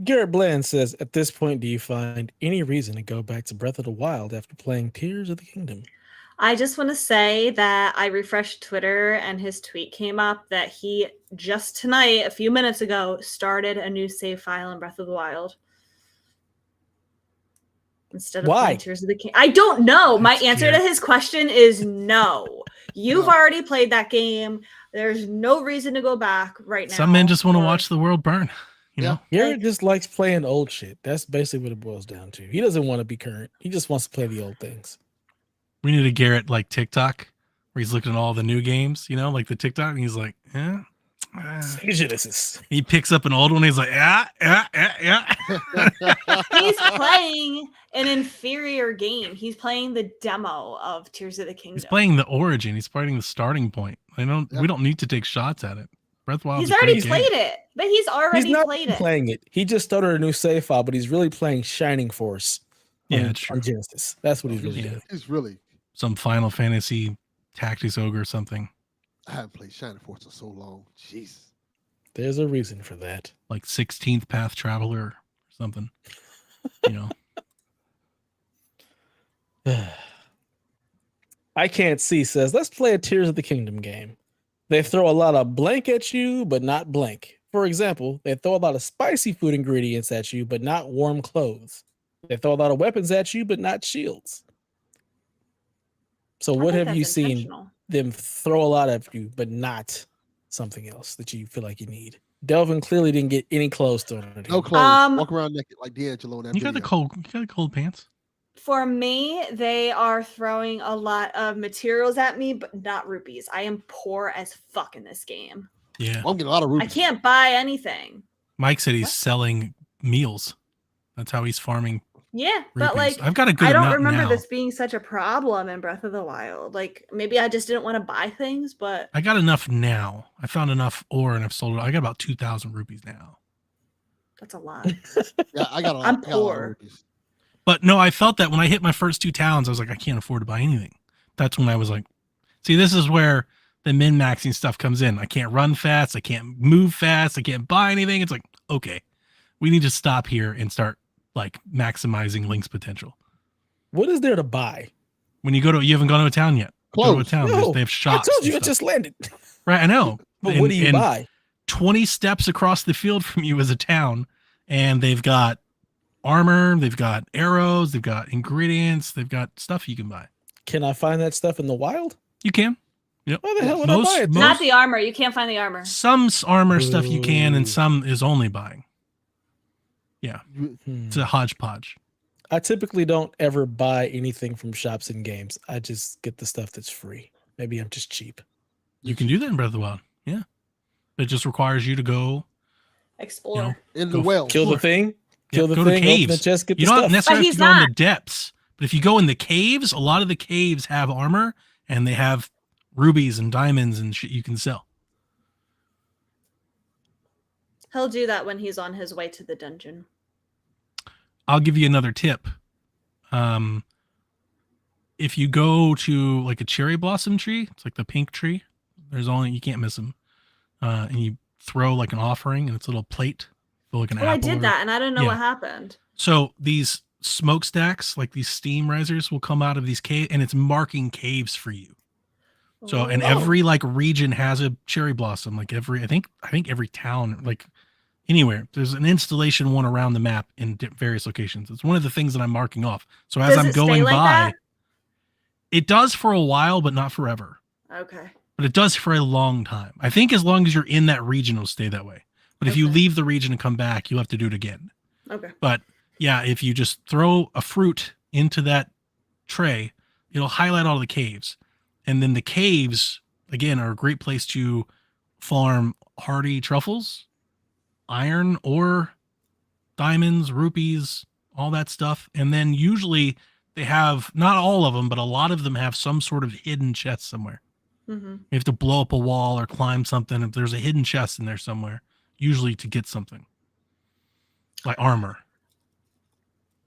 Garrett Bland says, "At this point, do you find any reason to go back to Breath of the Wild after playing Tears of the Kingdom?" I just want to say that I refreshed Twitter and his tweet came up that he just tonight, a few minutes ago, started a new save file in Breath of the Wild. Instead of playing Tears of the King. I don't know. My answer to his question is no. You've already played that game. There's no reason to go back right now. Some men just want to watch the world burn. You know? Garrett just likes playing old shit. That's basically what it boils down to. He doesn't want to be current. He just wants to play the old things. We need a Garrett like TikTok where he's looking at all the new games, you know, like the TikTok, and he's like, yeah. He picks up an old one. He's like, yeah. He's playing an inferior game. He's playing the demo of Tears of the Kingdom. He's playing the origin. He's playing the starting point. We don't need to take shots at it. Breath of the Wild. He's already played it, but he's already played it. Playing it. He just started a new save file, but he's really playing Shining Force. On Genesis. That's what he's really doing. He's really some Final Fantasy Tactics Ogre or something. I haven't played Shining Force in so long. Jesus. There's a reason for that. Like 16th Path Traveler or something. You know. I Can't See says, let's play a Tears of the Kingdom game. They throw a lot of blank at you, but not blank. For example, they throw a lot of spicy food ingredients at you, but not warm clothes. They throw a lot of weapons at you, but not shields. So what have you seen them throw a lot at you, but not something else that you feel like you need? Delvin clearly didn't get any clothes thrown at him. No clothes. Walk around naked like D'Angelo. You got the cold pants. For me, they are throwing a lot of materials at me, but not rupees. I am poor as fuck in this game. Yeah. I'm getting a lot of rupees. I can't buy anything. Mike said he's selling meals. That's how he's farming. Yeah, rupees. but like I've got a good I don't amount remember now. this being such a problem in Breath of the Wild. Like maybe I just didn't want to buy things, but I got enough now. I found enough ore and I've sold it. I got about 2,000 rupees now. that's a lot. Yeah, I got a lot. I'm I got a lot of poor. rupees. But no, I felt that when I hit my first 2 towns, I was like, I can't afford to buy anything. That's when I was like, see, this is where the min-maxing stuff comes in. I can't run fast. I can't move fast. I can't buy anything. It's like, okay, we need to stop here and start like maximizing Link's potential. What is there to buy? When you haven't gone to a town yet. Go to a Close. town. No, They have shops. I told you and it stuff. just landed. Right, I know. But what do you And buy? 20 steps across the field from you is a town, and they've got armor, they've got arrows, they've got ingredients, they've got stuff you can buy. Can I find that stuff in the wild? You can. Yep. Why the hell would Most- I buy it? most- Not the armor. You can't find the armor. Some armor stuff you can, and Ooh. some is only buying. You- It's a hodgepodge. I typically don't ever buy anything from shops and games. I just get the stuff that's free. Maybe I'm just cheap. You can do that in Breath of the Wild. Yeah. It just requires you to go, Explore. you know, in the Go well. Kill the thing. Kill the go to thing. Open the caves. chest. Get You the don't stuff. necessarily But have to he's go in not. the depths, but if you go in the caves, a lot of the caves have armor and they have rubies and diamonds and shit you can sell. He'll do that when he's on his way to the dungeon. I'll give you another tip. If you go to like a cherry blossom tree, it's like the pink tree. You can't miss them. And you throw like an offering and it's a little plate, like an Oh, apple. I did that, and I don't know Yeah. what happened. So these smokestacks, like these steam risers, will come out of these caves, and it's marking caves for you. So, and Oh. every like region has a cherry blossom. Like I think every town, like anywhere, there's an installation one around the map in various locations. It's one of the things that I'm marking off. So as Does I'm it stay going like by, that? it does for a while, but not forever. Okay. But it does for a long time. I think as long as you're in that region, it'll stay that way. But if you Okay. leave the region and come back, you'll have to do it again. Okay. But yeah, if you just throw a fruit into that tray, it'll highlight all the caves. And then the caves, again, are a great place to farm hardy truffles, iron, ore, diamonds, rupees, all that stuff. And then usually they have, not all of them, but a lot of them have some sort of hidden chest somewhere. Mm-hmm. You have to blow up a wall or climb something. If there's a hidden chest in there somewhere, usually to get something like armor.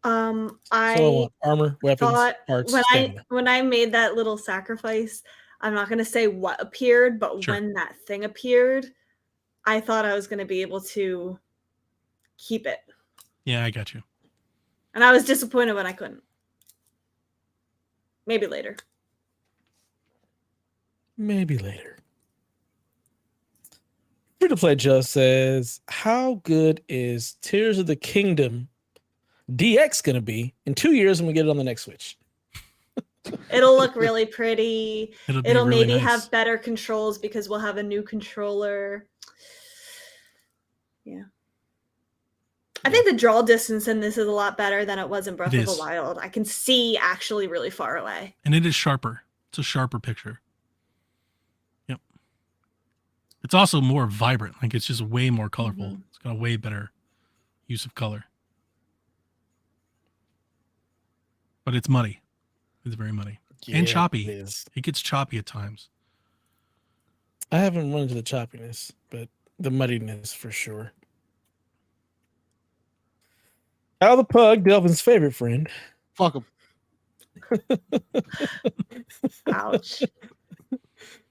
So I I want armor, weapons, thought parts, when stamina. I made that little sacrifice, I'm not gonna say what appeared, but Sure. when that thing appeared, I thought I was gonna be able to keep it, Yeah, I got you. and I was disappointed when I couldn't. Maybe later. Maybe later. Free to play Joe says, how good is Tears of the Kingdom DX going to be in 2 years when we get it on the next Switch? It'll look really pretty. It'll be It'll really maybe nice. have better controls because we'll have a new controller. Yeah. I think the draw distance in this is a lot better than it was in Breath It of the is. Wild. I can see actually really far away. And it is sharper. It's a sharper picture. Yep. It's also more vibrant. Like it's just way more colorful. Mhm. It's got a way better use of color. But it's muddy. It's very muddy. And choppy. It is. It gets choppy at times. I haven't run into the choppiness, but the muddiness for sure. Al the Pug, Delvin's favorite friend. Fuck them. Ouch.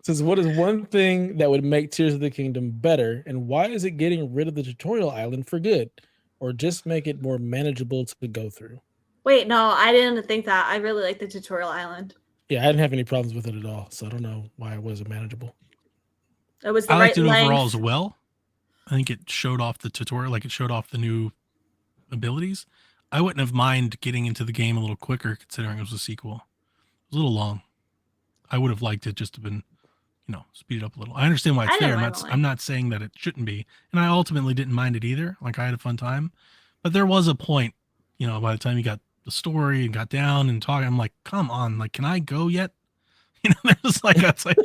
Says, what is one thing that would make Tears of the Kingdom better, and why is it getting rid of the tutorial island for good, or just make it more manageable to go through? Wait, no, I didn't think that. I really like the tutorial island. Yeah, I didn't have any problems with it at all, so I don't know why it wasn't manageable. It was the I right liked it overall as length. well. I think it showed off the tutorial, like it showed off the new abilities. I wouldn't have mind getting into the game a little quicker considering it was a sequel. It was a little long. I would have liked it just to been, speed it up a little. I understand why I it's didn't there. mind the I'm not saying that it shouldn't be. And I ultimately didn't mind it either. Like I had a fun time. But there was a point, by the time you got the story and got down and talking. I'm like, come on, like, can I go yet? You know, there's like, it's like,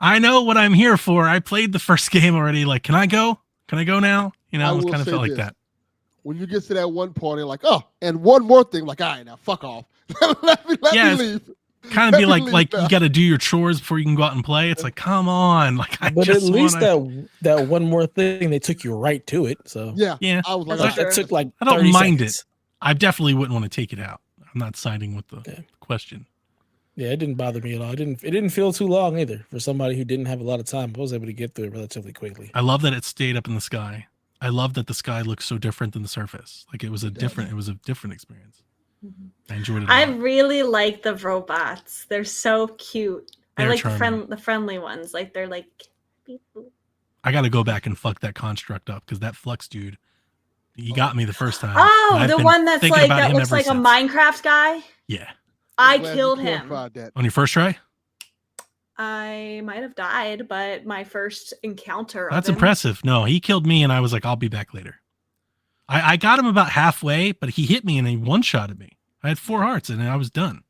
I know what I'm here for. I played the first game already. Like, can I go? Can I go now? You know, it kind of felt like that. When you get to that one point, like, oh, and one more thing, like, all right, now fuck off. let me leave. Kind of be like you got to do your chores before you can go out and play. It's like, come on, like but at least that one more thing, they took you right to it. So yeah, I was like, that took like I don't mind seconds. it. I definitely wouldn't want to take it out. I'm not siding with the question. Yeah, it didn't bother me at all. It didn't feel too long either for somebody who didn't have a lot of time. I was able to get through it relatively quickly. I love that it stayed up in the sky. I love that the sky looks so different than the surface. Like it was a different experience. I enjoyed it. I really like the robots. They're so cute. I like the friendly ones. Like they're like. Beep, boop. I got to go back and fuck that construct up because that Flux dude, he got me the first time. Oh, the one that's like that looks like a Minecraft guy. Yeah. I killed him on your first try. I might have died, but my first encounter. That's impressive. No, he killed me, and I was like, I'll be back later. I got him about halfway, but he hit me and he one-shotted me. I had 4 hearts and I was done.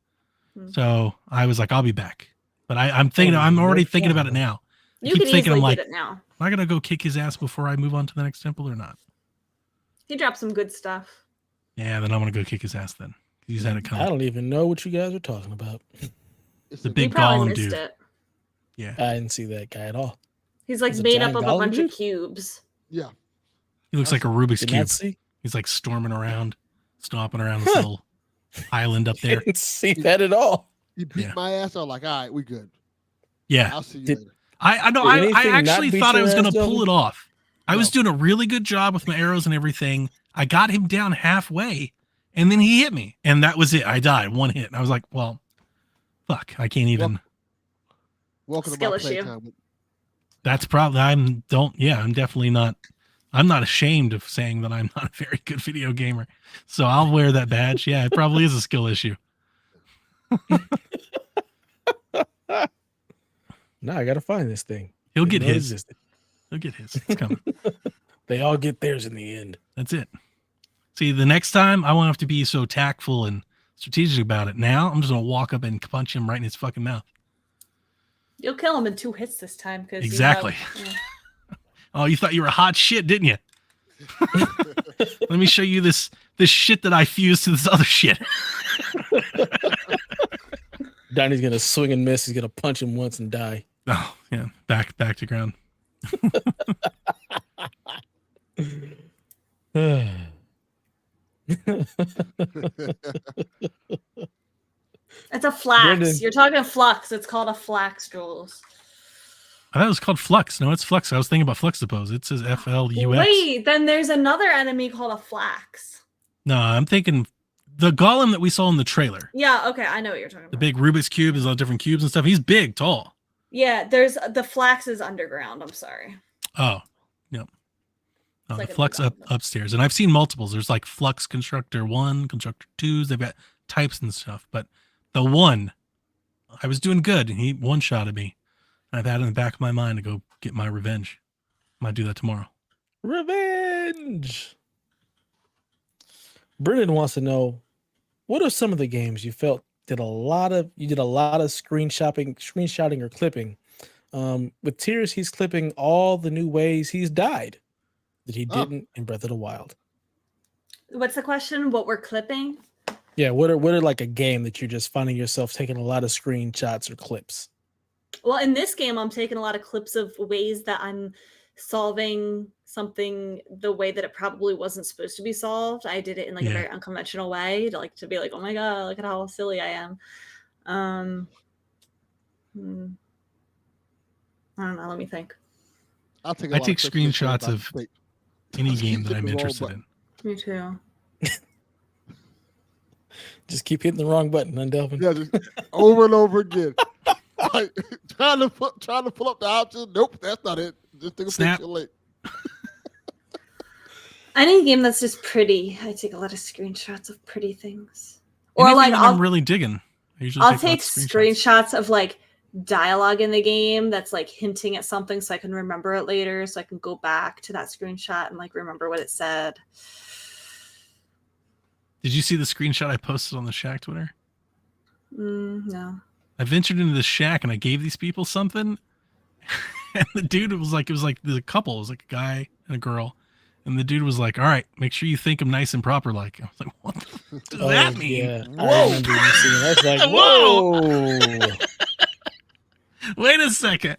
So I was like, I'll be back. But I'm already thinking about it now. You keep thinking, I'm like, get it now. Am I gonna go kick his ass before I move on to the next temple or not? He dropped some good stuff. Yeah, then I'm gonna go kick his ass then. He's had it coming. I don't even know what you guys are talking about. The big golem dude. Yeah, I didn't see that guy at all. He's like made up of a bunch of cubes. Yeah. He looks like a Rubik's Cube. He's like storming around, stomping around this little island up there. Didn't see that at all. He beat my ass. I was like, all right, we good. Yeah. I'll see you later. I know. I actually thought I was going to pull it off. I was doing a really good job with my arrows and everything. I got him down halfway, and then he hit me, and that was it. I died. 1 hit. And I was like, well, fuck. I can't even. Welcome to my playtime. That's probably. I'm definitely not. I'm not ashamed of saying that I'm not a very good video gamer. So I'll wear that badge. Yeah, it probably is a skill issue. Now I got to find this thing. He'll get his. He'll get his. It's coming. They all get theirs in the end. That's it. See, the next time I won't have to be so tactful and strategic about it. Now I'm just going to walk up and punch him right in his fucking mouth. You'll kill him in 2 hits this time. Exactly. Oh, you thought you were hot shit, didn't you? Let me show you this shit that I fused to this other shit. Donnie's gonna swing and miss. He's gonna punch him once and die. Oh yeah, back to ground. It's a flax. Brendan. You're talking flux. It's called a flax, Jules. I thought it was called Flux. No, it's Flux. I was thinking about Fluxipose. It says FLUX. Wait, then there's another enemy called a Flax. No, I'm thinking the golem that we saw in the trailer. Yeah, okay, I know what you're talking about. The big Rubik's Cube is all different cubes and stuff. He's big, tall. Yeah, there's the Flax is underground. I'm sorry. Oh, yep. No, the Flux upstairs. And I've seen multiples. There's like Flux Constructor 1, Constructor 2s. They've got types and stuff. But the one, I was doing good, and he one-shotted me. I've had it in the back of my mind to go get my revenge. Might do that tomorrow. Revenge. Brendan wants to know, what are some of the games you felt did a lot of screenshotting or clipping? With Tears, he's clipping all the new ways he's died that he didn't in Breath of the Wild. What's the question? What we're clipping? Yeah, what are like a game that you're just finding yourself taking a lot of screenshots or clips? Well, in this game, I'm taking a lot of clips of ways that I'm solving something the way that it probably wasn't supposed to be solved. I did it in like a very unconventional way to be like, oh my God, look at how silly I am. I don't know. Let me think. I take screenshots of any game that I'm interested in. Me too. Just keep hitting the wrong button, huh, Delvin? Yeah, just over and over again. Like, trying to pull up the option. Nope, that's not it. Just take a picture late. Any game that's just pretty, I take a lot of screenshots of pretty things. Or like I'm really digging. I'll take screenshots of like dialogue in the game that's like hinting at something so I can remember it later, so I can go back to that screenshot and like remember what it said. Did you see the screenshot I posted on the Shack Twitter? No. I ventured into the Shack and I gave these people something. And the dude was like, the couple, it was like a guy and a girl. And the dude was like, all right, make sure you think I'm nice and proper. Like, I was like, what the fuck does that mean? Yeah. I remember you seeing that. Like, whoa. Wait a second.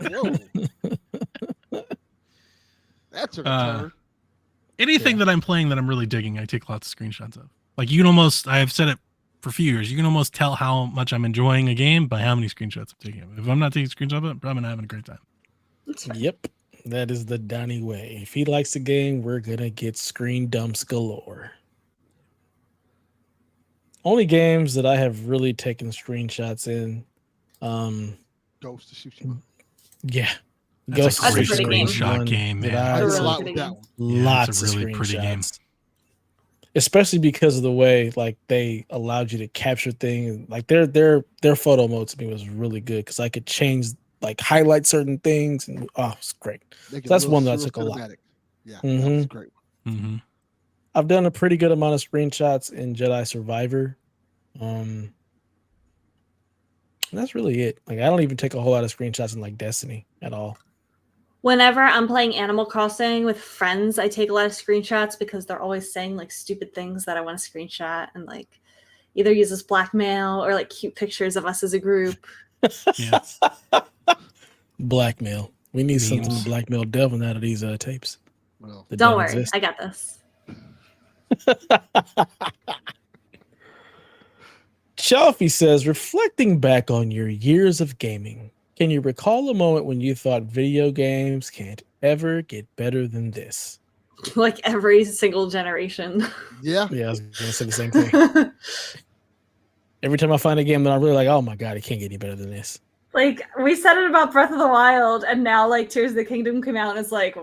Whoa. That's a return. Anything that I'm playing that I'm really digging, I take lots of screenshots of. Like, you can almost, I've said it for a few years, you can almost tell how much I'm enjoying a game by how many screenshots I'm taking of it. If I'm not taking screenshots of it, I'm probably not having a great time. Yep. That is the Donnie way. If he likes the game, we're going to get screen dumps galore. Only games that I have really taken screenshots in. Ghost of Tsushima. Yeah. That's a great pretty screenshot game, man. I did Really a lot pretty with that game. one. Lots it's a really of pretty game. screenshots. Especially because of the way like they allowed you to capture things. Like their photo mode to me was really good because I could change, like, highlight certain things, and it's great. So that's one that I took a lot. Yeah, Mhm. that was a great one. Mm-hmm. I've done a pretty good amount of screenshots in Jedi Survivor. And that's really it. Like, I don't even take a whole lot of screenshots in like Destiny at all. Whenever I'm playing Animal Crossing with friends, I take a lot of screenshots because they're always saying like stupid things that I want to screenshot and like either use as blackmail or like cute pictures of us as a group. Yeah. Blackmail. We need Memes. something to blackmail Delvin out of these tapes. Well, that Don't worry, exist. I got this. Chalfie says, reflecting back on your years of gaming, can you recall a moment when you thought video games can't ever get better than this? Like every single generation. yeah. Yeah, I was gonna say the same thing. Every time I find a game that I'm really like, oh my god, it can't get any better than this. Like we said it about Breath of the Wild, and now like Tears of the Kingdom came out, and it's like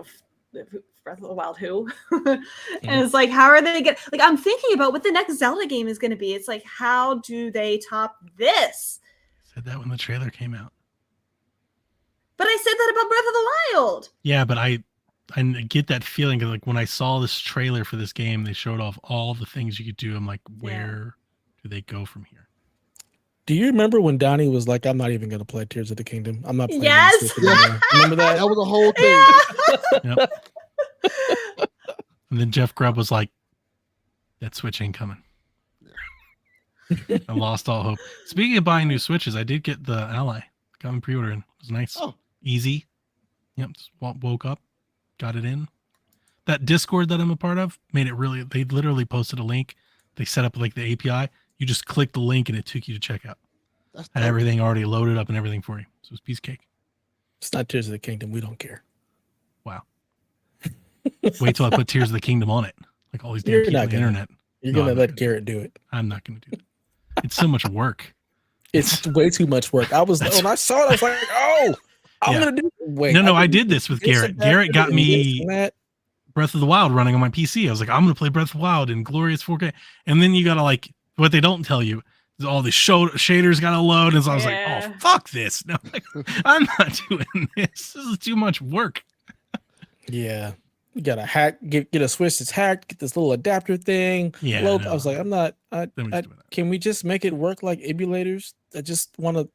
Breath of the Wild, who? And it's like, how are they get? Like, I'm thinking about what the next Zelda game is going to be. It's like, how do they top this? Said that when the trailer came out. But I said that about Breath of the Wild. Yeah, but I get that feeling because like when I saw this trailer for this game, they showed off all the things you could do. I'm like, where do they go from here? Do you remember when Donnie was like, I'm not even going to play Tears of the Kingdom? I'm not playing Yes. this anymore. Remember that? That was a whole thing. Yeah. Yep. And then Jeff Grubb was like, that Switch ain't coming. I lost all hope. Speaking of buying new Switches, I did get the Ally. Got in pre-order and it was nice. Oh. Easy. Yep. Just woke up, got it in. That Discord that I'm a part of made it really, they literally posted a link. They set up like the API. You just click the link and it took you to checkout. That's Had everything already loaded up and everything for you. So it was piece of cake. It's not Tears of the Kingdom. We don't care. Wow. Wait till I put Tears of the Kingdom on it. Like all these damn You're people not on the gonna. internet. You're No, going I'm to not let Garrett do it. I'm not going to do that. It's so much work. It's way too much work. When I saw it, I was like, oh, I'm going to do it. Wait. No, I did this with Garrett. Garrett got me that. Breath of the Wild running on my PC. I was like, I'm going to play Breath of the Wild in glorious 4K. And then you got to like, what they don't tell you is all the shaders got to load. And so I was like, oh, fuck this. No, like, I'm not doing this. This is too much work. Yeah. You got to hack, get a Switch that's hacked, get this little adapter thing. Yeah. Load. I was like, Nobody's doing that. can we just make it work like emulators? I just want an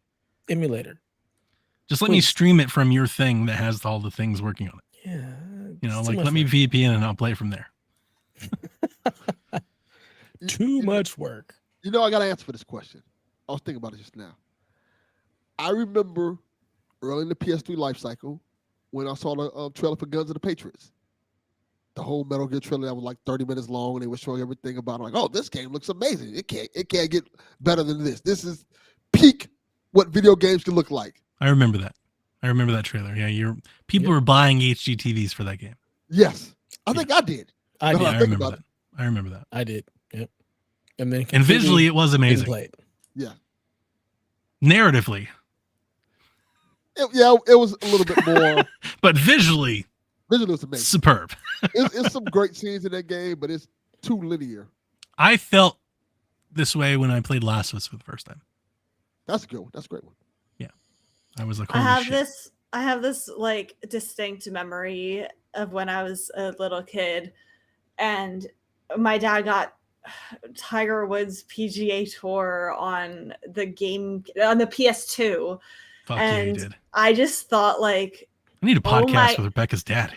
emulator. Just let me stream it from your thing that has all the things working on it. Yeah. You know, like let me VPN and I'll play from there. Too much work. You know, I got to answer for this question. I was thinking about it just now. I remember early in the PS3 life cycle when I saw the trailer for Guns of the Patriots. The whole Metal Gear trailer that was like 30 minutes long, and they were showing everything about it. Like, oh, this game looks amazing. It can't get better than this. This is peak what video games can look like. I remember that. I remember that trailer. Yeah, people were buying HGTVs for that game. Yes, I think I did. I did. I remember that. I remember that. I did. Yep. And then visually, it was amazing. Yeah. Narratively. It was a little bit more. But visually it was amazing. Superb. It's some great scenes in that game, but it's too linear. I felt this way when I played Last of Us for the first time. That's a good one. That's a great one. Yeah. I was like, I have this like distinct memory of when I was a little kid and my dad got Tiger Woods PGA Tour on the PS2. Fuck and yeah, you did. I just thought like, I need a podcast with Rebecca's dad.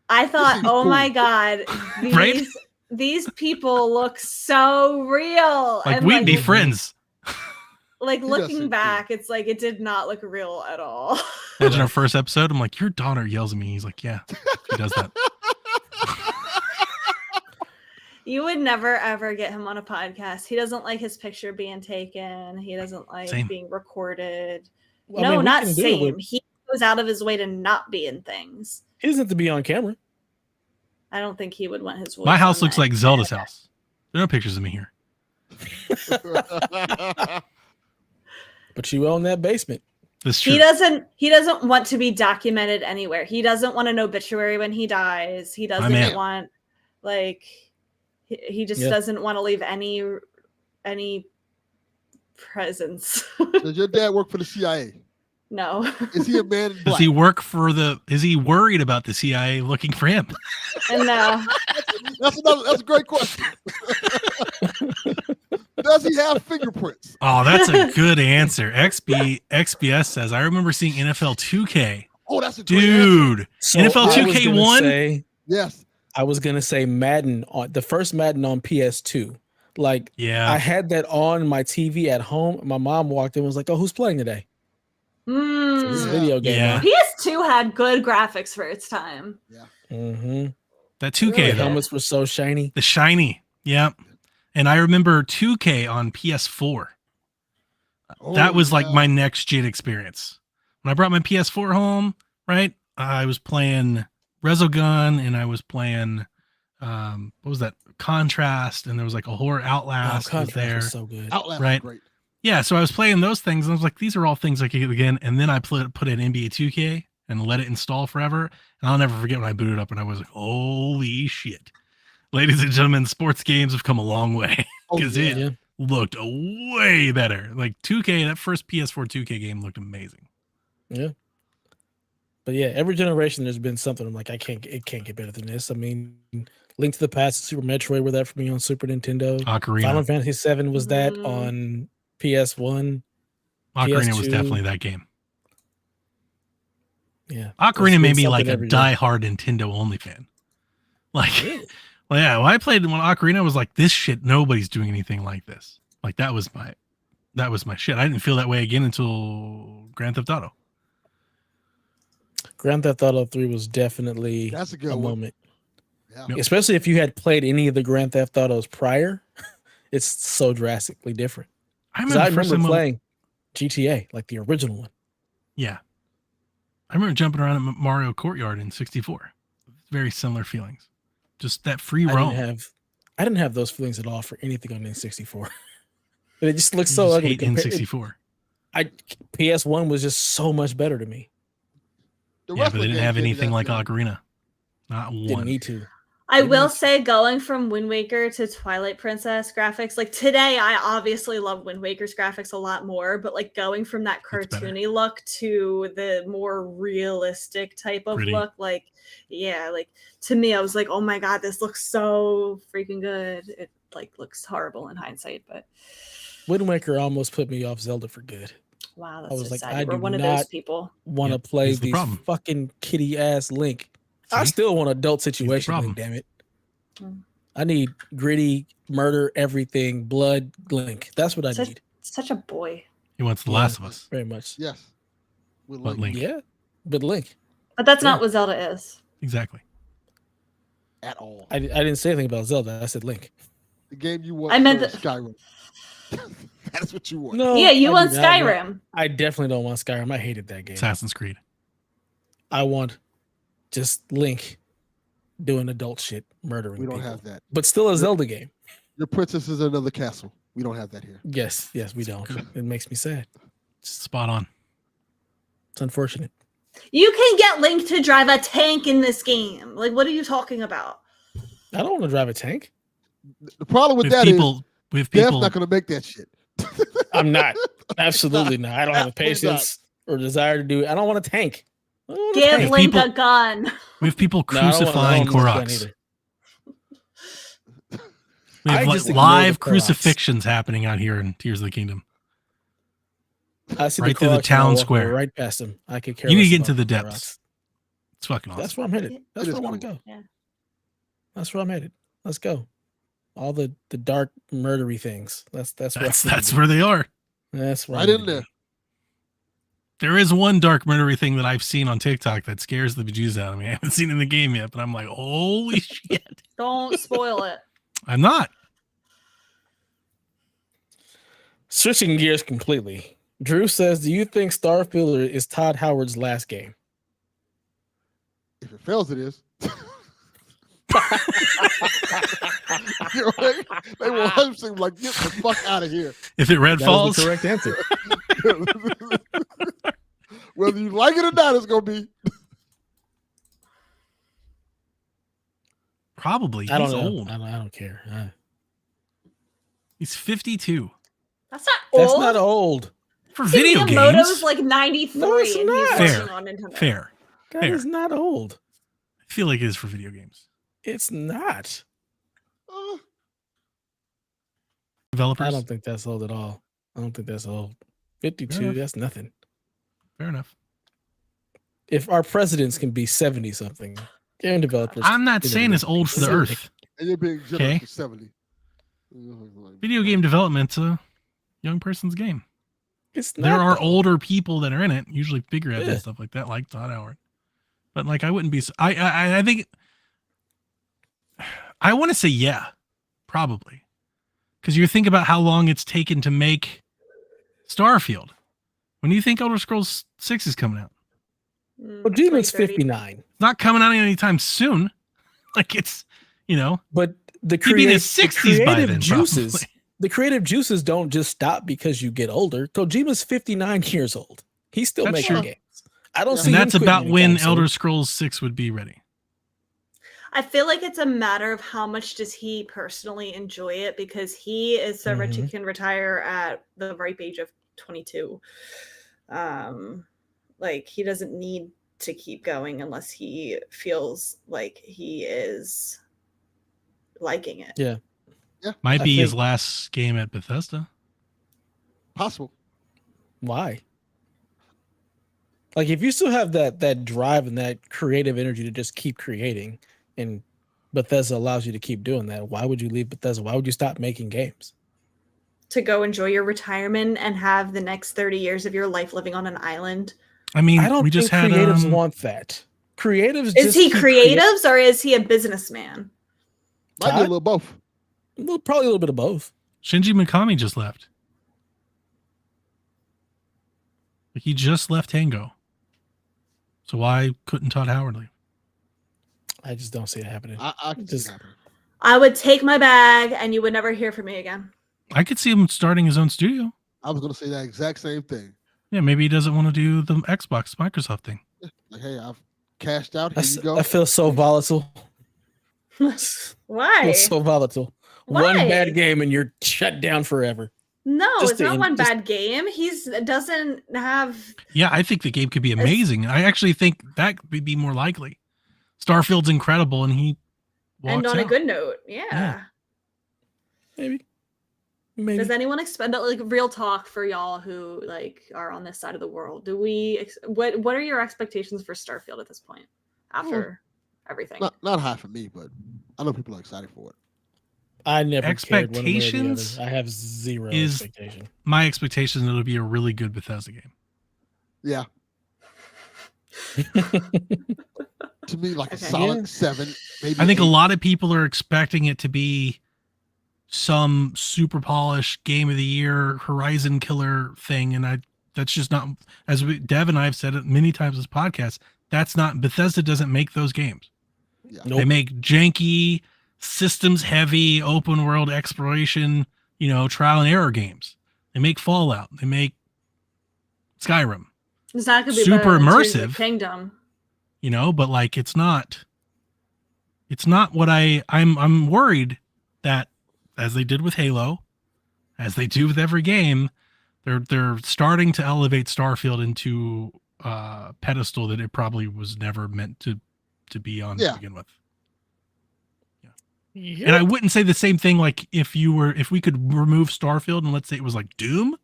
I thought, oh my God, Right? these people look so real. Like and we'd be friends. Like looking back, it's like it did not look real at all. Imagine our first episode. I'm like, your daughter yells at me. He's like, yeah, she does that. You would never ever get him on a podcast. He doesn't like his picture being taken. He doesn't like being recorded. Well, I mean, not same. He goes out of his way to not be in things. He doesn't have to be on camera. I don't think he would want his voice. My house looks like Zelda's house. There are no pictures of me here. But you own that basement. That's true. He doesn't want to be documented anywhere. He doesn't want an obituary when he dies. He doesn't want he just doesn't want to leave any presence. Does your dad work for the CIA? No. Is he a man in black? Does he work for is he worried about the CIA looking for him? No. That's a great question. Does he have fingerprints? Oh, that's a good answer. XBS says, I remember seeing NFL 2K. Oh, that's a dude. So NFL 2K1? Yes. I was gonna say Madden on the first Madden on PS2. Like, yeah, I had that on my TV at home. My mom walked in and was like, "Oh, who's playing today?" So this video game. Yeah. PS2 had good graphics for its time. Yeah. Mm-hmm. That 2K The though. helmets were so shiny. The shiny. Yeah. And I remember 2K on PS4. That was like my next gen experience. When I brought my PS4 home, right? I was playing Resogun and I was playing what was that? Contrast, and there was like a horror Outlast was there. Was so good. Outlast right? was great. Yeah, so I was playing those things and I was like, these are all things I could get again. And then I put in NBA 2K and let it install forever. And I'll never forget when I booted up and I was like, holy shit. Ladies and gentlemen, sports games have come a long way because it looked way better. Like 2K, that first PS4 2K game looked amazing. Yeah. But yeah, every generation there's been something I'm like, it can't get better than this. I mean, Link to the Past, Super Metroid were that for me on Super Nintendo. Ocarina. Final Fantasy VII was that on PS1. Ocarina PS2. was definitely that game. Yeah. Ocarina made me like a diehard Nintendo only fan. Like, well, yeah, when I played when Ocarina, I was like, this shit, nobody's doing anything like this. Like that was my shit. I didn't feel that way again until Grand Theft Auto. Grand Theft Auto 3 was definitely That's a good moment. Yeah. Yep. Especially if you had played any of the Grand Theft Autos prior, it's so drastically different. I remember playing GTA, like the original one. Yeah. I remember jumping around at Mario Courtyard in 64. Very similar feelings. Just that free roam. I didn't have those feelings at all for anything on N64. But it just looks so ugly. N64. PS1 was just so much better to me. Yeah, but they didn't have anything like Ocarina. Not one. Didn't need to. I will say, going from Wind Waker to Twilight Princess graphics, like today, I obviously love Wind Waker's graphics a lot more, but like going from that cartoony look to the more realistic type of look, like, yeah, like to me, I was like, oh my God, this looks so freaking good. It like looks horrible in hindsight, but Wind Waker almost put me off Zelda for good. Wow, that's I was so like, sad. I We're do one of not those people. Want to play these fucking kitty ass Link. I still want adult situation Link, damn it. I need gritty murder, everything, blood Link. That's what I need. Such a boy. He wants The Last of Us. Very much. Yes. But Link. Yeah, but Link. But that's not what Zelda is. Exactly. At all. I didn't say anything about Zelda. I said Link. The game you want. I meant Skyrim. That's what you want. No, yeah, you want Skyrim. I definitely don't want Skyrim. I hated that game. Assassin's Creed. I want just Link doing adult shit, murdering. We don't people. have that. But still a Zelda game. Your princess is in another castle. We don't have that here. Yes, we don't. It makes me sad. Spot on. It's unfortunate. You can get Link to drive a tank in this game. Like, what are you talking about? I don't want to drive a tank. The problem with that is Dev's not going to make that shit. I'm not. Absolutely not. I don't have the patience or desire to do it. I don't want a tank. Give Link a gun. We have people crucifying Koroks. We have just ignore live the Koroks. crucifixions happening out here in Tears of the Kingdom. I see Right the through the Koroks and I town walk square. right past them. I could care You need less to get about into the the depths. Koroks. It's fucking awesome. That's where I'm headed. That's It where I is want to cool. go. Yeah. That's where I'm headed. Let's go. All the dark murdery things. That's where they are. That's where Right I in need to there. be. There is one dark murdery thing that I've seen on TikTok that scares the bejesus out of me. I haven't seen it in the game yet, but I'm like, holy shit. Don't spoil it. I'm not. Switching gears completely. Drew says, "Do you think Starfield is Todd Howard's last game?" If it fails, it is. You know, they will 100% like, get the fuck out of here. If it red That falls, is the correct answer. Whether you like it or not, it's gonna be. probably. I don't He's know. old. I don't care. He's 52. That's not old. That's not old. For See, video Miyamoto's games, like 93 No, it's and not. he's Fair. working on Nintendo. fair. That Fair. is not old. I feel like it is for video games. It's not. Developers. I don't think that's old at all. I don't think that's old. 52, Fair enough. that's nothing. Fair enough. If our presidents can be 70 something, game developers. I'm not you know, saying it's old for the 70. earth. And you're being generous Okay. for 70. Video game development's a young person's game. It's not. There are though. older people that are in it, usually figureheads Yeah. and stuff like that, like Todd Howard. But like, I wouldn't be. I think. I want to say yeah, probably, because you think about how long it's taken to make Starfield. When do you think Elder Scrolls 6 is coming out? Well, Demon's 2030. 59. It's not coming out anytime soon. Like it's, But the he'd be in his creative 60s by then. juices, Probably. the creative juices don't just stop because you get older. Kojima's 59 years old. He's still That's making true. games. I don't Yeah. see And him that's quitting about when anytime soon. Elder Scrolls 6 would be ready. I feel like it's a matter of how much does he personally enjoy it, because he is so rich he can retire at the ripe age of 22. Like he doesn't need to keep going unless he feels like he is liking it. Yeah. Might I be his think- last game at Bethesda. Possible. Why? Like if you still have that drive and that creative energy to just keep creating, and Bethesda allows you to keep doing that, why would you leave Bethesda? Why would you stop making games? To go enjoy your retirement and have the next 30 years of your life living on an island. I mean, I don't we just think had creatives want that. Creatives Is just he keep creating- creatives or is he a businessman? Might be a Todd? little both. Well, probably a little bit of both. Shinji Mikami just left. Like he just left Tango. So why couldn't Todd Howard leave? I just don't see it happening. I can see Just- it happening. I would take my bag and you would never hear from me again. I could see him starting his own studio. I was gonna say that exact same thing. Yeah, maybe he doesn't want to do the Xbox Microsoft thing. Like, hey, I've cashed out. Here you go. I feel so volatile. I Why? feel so volatile. Why? One bad game and you're shut down forever. No, Just it's not to- one just- bad game. He's doesn't have. Yeah, I think the game could be amazing. I actually think that would be more likely. Starfield's incredible, and he walks And on a out. good note, yeah. Yeah. Maybe. Does anyone expect that? Like real talk for y'all who like are on this side of the world. Do we? What are your expectations for Starfield at this point? After everything, Not high for me, but I know people are excited for it. I never cared one way or the Expectations other. I have zero is- expectation. My expectation is it'll be a really good Bethesda game. Yeah, to me, like a Okay. solid Yeah. 7, maybe. I think a 8. lot of people are expecting it to be some super polished game of the year Horizon killer thing, and that's just not. As Dev and I have said it many times in this podcast, that's not. Bethesda doesn't make those games. Yeah. Nope. They make janky, systems heavy, open world exploration, trial and error games. They make Fallout. They make Skyrim. it's not gonna be super better than Tears of immersive. the Kingdom. But like it's not what I'm worried that, as they did with Halo, as they do with every game, they're starting to elevate Starfield into a pedestal that it probably was never meant to be on Yeah. to begin with. Yep. And I wouldn't say the same thing like if we could remove Starfield and let's say it was like Doom,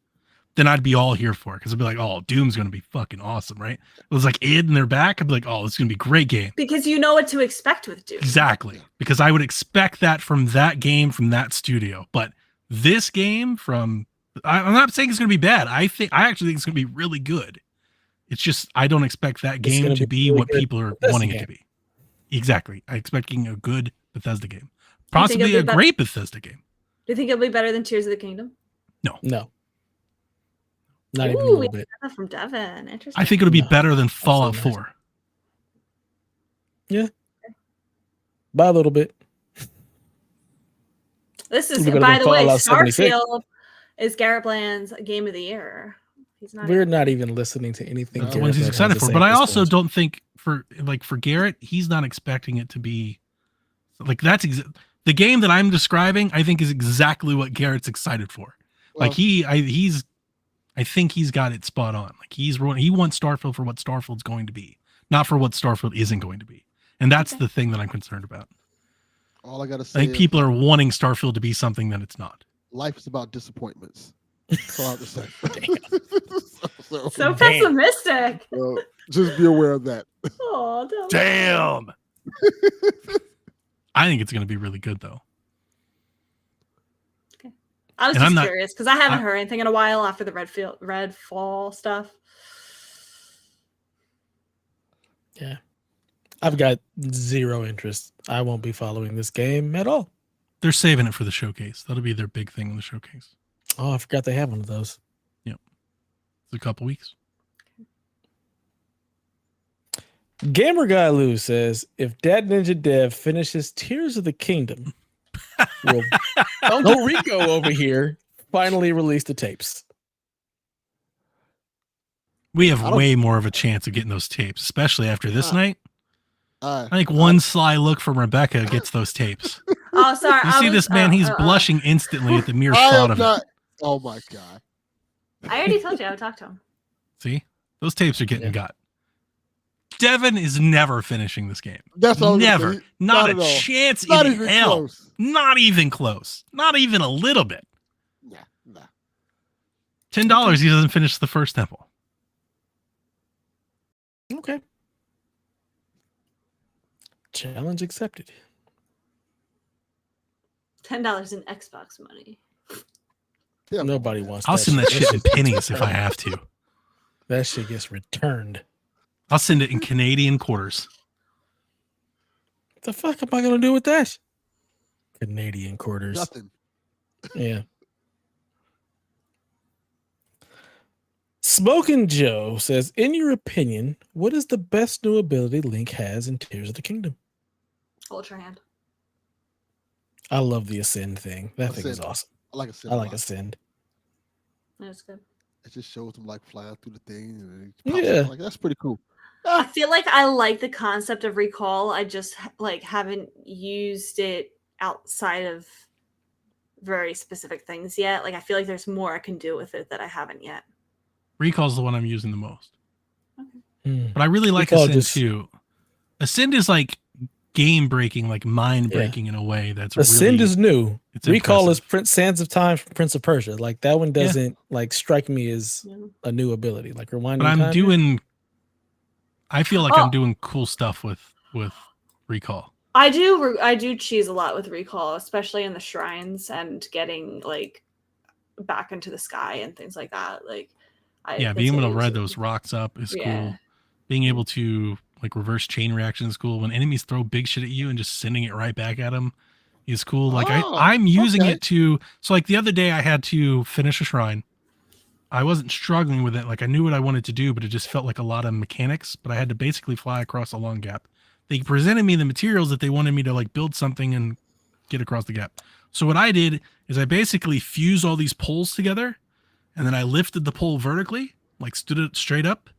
then I'd be all here for it because I'd be like, oh, Doom's gonna be fucking awesome, right? It was like id and they're back. I'd be like, oh, this is gonna be a great game. Because you know what to expect with Doom. Exactly. Because I would expect that from that game, from that studio. But this game I'm not saying it's gonna be bad. I actually think it's gonna be really good. It's just I don't expect that game to be really what people are wanting it to be. Exactly. I'm expecting a good Bethesda game. Possibly a great Bethesda game. Do you think it'll be better than Tears of the Kingdom? No. Not even a little bit. From Devin. Interesting. I think it'll be better than Fallout 4. Yeah. By a little bit. This is, by the way, Starfield is Garrett Bland's Game of the Year. We're not even listening to anything. That's the ones he's excited for. But I also don't think for Garrett, he's not expecting it to be like the game that I'm describing. I think is exactly what Garrett's excited for. Well, like I think he's got it spot on. Like he wants Starfield for what Starfield's going to be, not for what Starfield isn't going to be. And that's the thing that I'm concerned about. All I gotta say, I think people are wanting Starfield to be something that it's not. Life is about disappointments. That's all I have to say. so pessimistic. So just be aware of that. Oh, damn. I think it's going to be really good, though. Okay. I was just curious because I haven't heard anything in a while after the Redfall stuff. Yeah. I've got zero interest. I won't be following this game at all. They're saving it for the showcase. That'll be their big thing in the showcase. Oh, I forgot they have one of those. Yep. It's a couple weeks. Gamer Guy Lou says, if Dad Ninja Dev finishes Tears of the Kingdom, will Uncle Rico over here finally release the tapes? We have way more of a chance of getting those tapes, especially after this night. I think one sly look from Rebecca gets those tapes. Oh, sorry. You see this man, he's blushing instantly at the mere thought of it. Oh my God. I already told you I would talk to him. See? Those tapes are getting got. Devin is never finishing this game. That's all. Never. Not a chance in hell. Close. Not even close. Not even a little bit. Nah. $10, he doesn't finish the first temple. Okay. Challenge accepted. $10 in Xbox money. Yeah, nobody wants. I'll send that shit in pennies if I have to. That shit gets returned. I'll send it in Canadian quarters. What the fuck am I gonna do with that? Canadian quarters. Nothing. Yeah. Smoking Joe says, in your opinion, what is the best new ability Link has in Tears of the Kingdom? Ultra Hand. I love the Ascend thing. That thing is awesome. I like Ascend. Ascend. That's good. It just shows him like flying through the thing. And that's pretty cool. I feel like I like the concept of recall. I just haven't used it outside of very specific things yet. Like I feel like there's more I can do with it that I haven't yet. Recall's the one I'm using the most. Okay. But I really like Ascend too. Ascend is like game breaking, like mind breaking in a way that's Ascend is new. Recall impressive. is Sands of Time from Prince of Persia. Like that one doesn't strike me as a new ability. Like rewinding. But I'm time I feel like I'm doing cool stuff with Recall. I do cheese a lot with Recall, especially in the shrines and getting like back into the sky and things like that. Like being able to ride those rocks up is cool. Being able to like reverse chain reaction is cool. When enemies throw big shit at you and just sending it right back at them is cool. Like I'm using it to, so like the other day I had to finish a shrine. I wasn't struggling with it. Like I knew what I wanted to do, but it just felt like a lot of mechanics, but I had to basically fly across a long gap. They presented me the materials that they wanted me to like build something and get across the gap. So what I did is I basically fused all these poles together and then I lifted the pole vertically, like stood it straight up.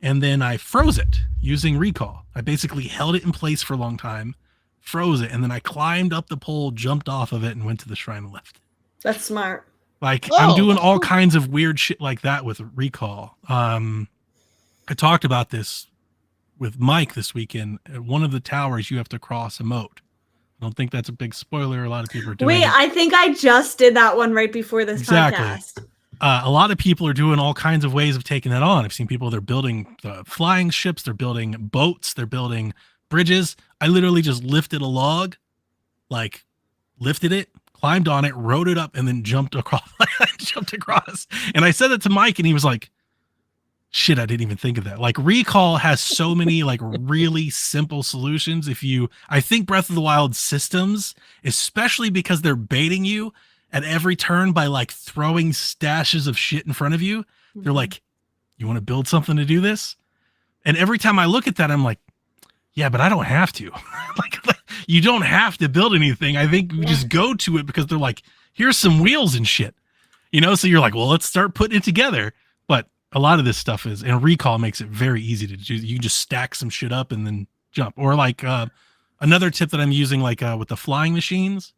And then I froze it using Recall. I basically held it in place for a long time, froze it, and then I climbed up the pole, jumped off of it, and went to the shrine and left. That's smart. Like I'm doing all kinds of weird shit like that with Recall. I talked about this with Mike this weekend. At one of the towers, you have to cross a moat. I don't think that's a big spoiler. A lot of people are doing Wait, it. I think I just did that one right before this podcast. A lot of people are doing all kinds of ways of taking that on. I've seen people, they're building flying ships, they're building boats, they're building bridges. I literally just lifted a log, like lifted it, climbed on it, rode it up, and then jumped across. And I said that to Mike, and he was like, shit, I didn't even think of that. Like Recall has so many like really simple solutions. I think Breath of the Wild systems, especially because they're baiting you at every turn by like throwing stashes of shit in front of you. They're like, you want to build something to do this? And every time I look at that, I'm like, yeah, but I don't have to. like you don't have to build anything. I think we just go to it because they're like, here's some wheels and shit, so you're like, well, let's start putting it together. But a lot of this stuff and Recall makes it very easy to do. You can just stack some shit up and then jump. Or like another tip that I'm using, like with the flying machines,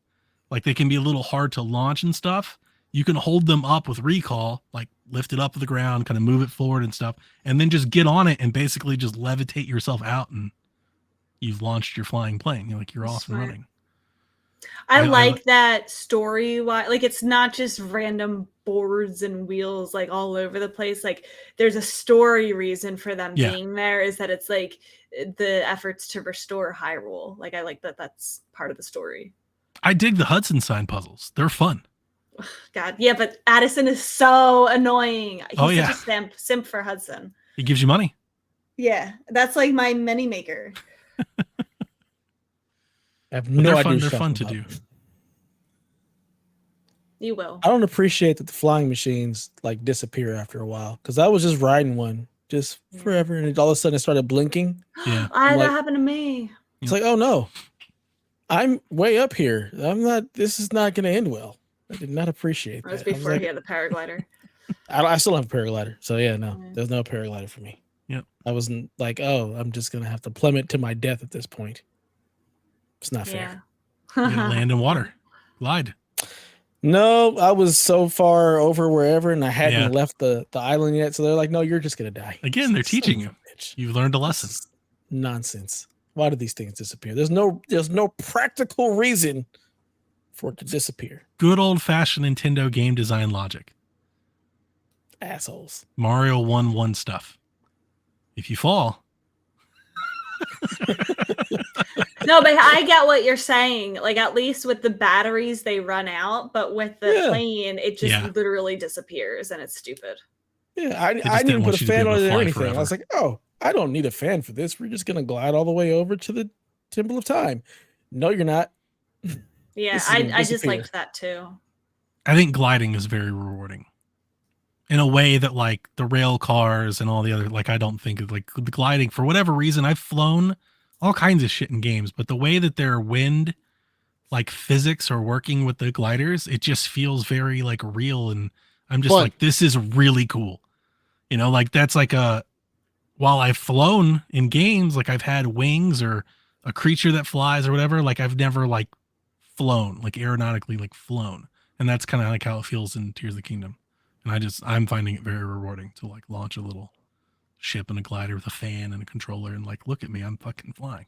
like they can be a little hard to launch and stuff. You can hold them up with Recall, like lift it up to the ground, kind of move it forward and stuff, and then just get on it and basically just levitate yourself out, and you've launched your flying plane. You're off and running. I like that story. Like it's not just random boards and wheels like all over the place. Like there's a story reason for them being there, is that it's like the efforts to restore Hyrule. Like I like that that's part of the story. I dig the Hudson sign puzzles. They're fun. God, yeah, but Addison is so annoying. He's such a simp for Hudson. He gives you money. Yeah, that's like my mini maker. I have no idea. They're fun to do. You will. I don't appreciate that the flying machines like disappear after a while, because I was just riding one just forever, and all of a sudden it started blinking. Yeah, that happened to me. It's like, oh no, I'm way up here. This is not going to end well. I did not appreciate that. That was before he had the paraglider. I still have a paraglider, so there's no paraglider for me. Yep. I wasn't like, oh, I'm just gonna have to plummet to my death at this point. It's not fair. You gotta land in water. Glide. No, I was so far over wherever, and I hadn't left the island yet. So they're like, no, you're just gonna die. Again, they're teaching you. You've learned a lesson. Nonsense. Why do these things disappear? There's no practical reason for it to disappear. Good old fashioned Nintendo game design logic. Assholes. Mario 1-1 stuff. If you fall. No, but I get what you're saying. Like at least with the batteries, they run out, but with the plane, it just literally disappears, and it's stupid. Yeah, I didn't put a fan on it or anything. Forever. I was like, oh, I don't need a fan for this. We're just gonna glide all the way over to the Temple of Time. No, you're not. Yeah, I just liked that too. I think gliding is very rewarding. In a way that like the rail cars and all the other, like I don't think of like the gliding for whatever reason. I've flown all kinds of shit in games, but the way that their wind like physics are working with the gliders, it just feels very like real, and I'm just like, this is really cool. Like that's like while I've flown in games, like I've had wings or a creature that flies or whatever, like I've never like flown, like aeronautically like flown. And that's kind of like how it feels in Tears of the Kingdom. And I'm finding it very rewarding to like launch a little ship and a glider with a fan and a controller and like, look at me, I'm fucking flying.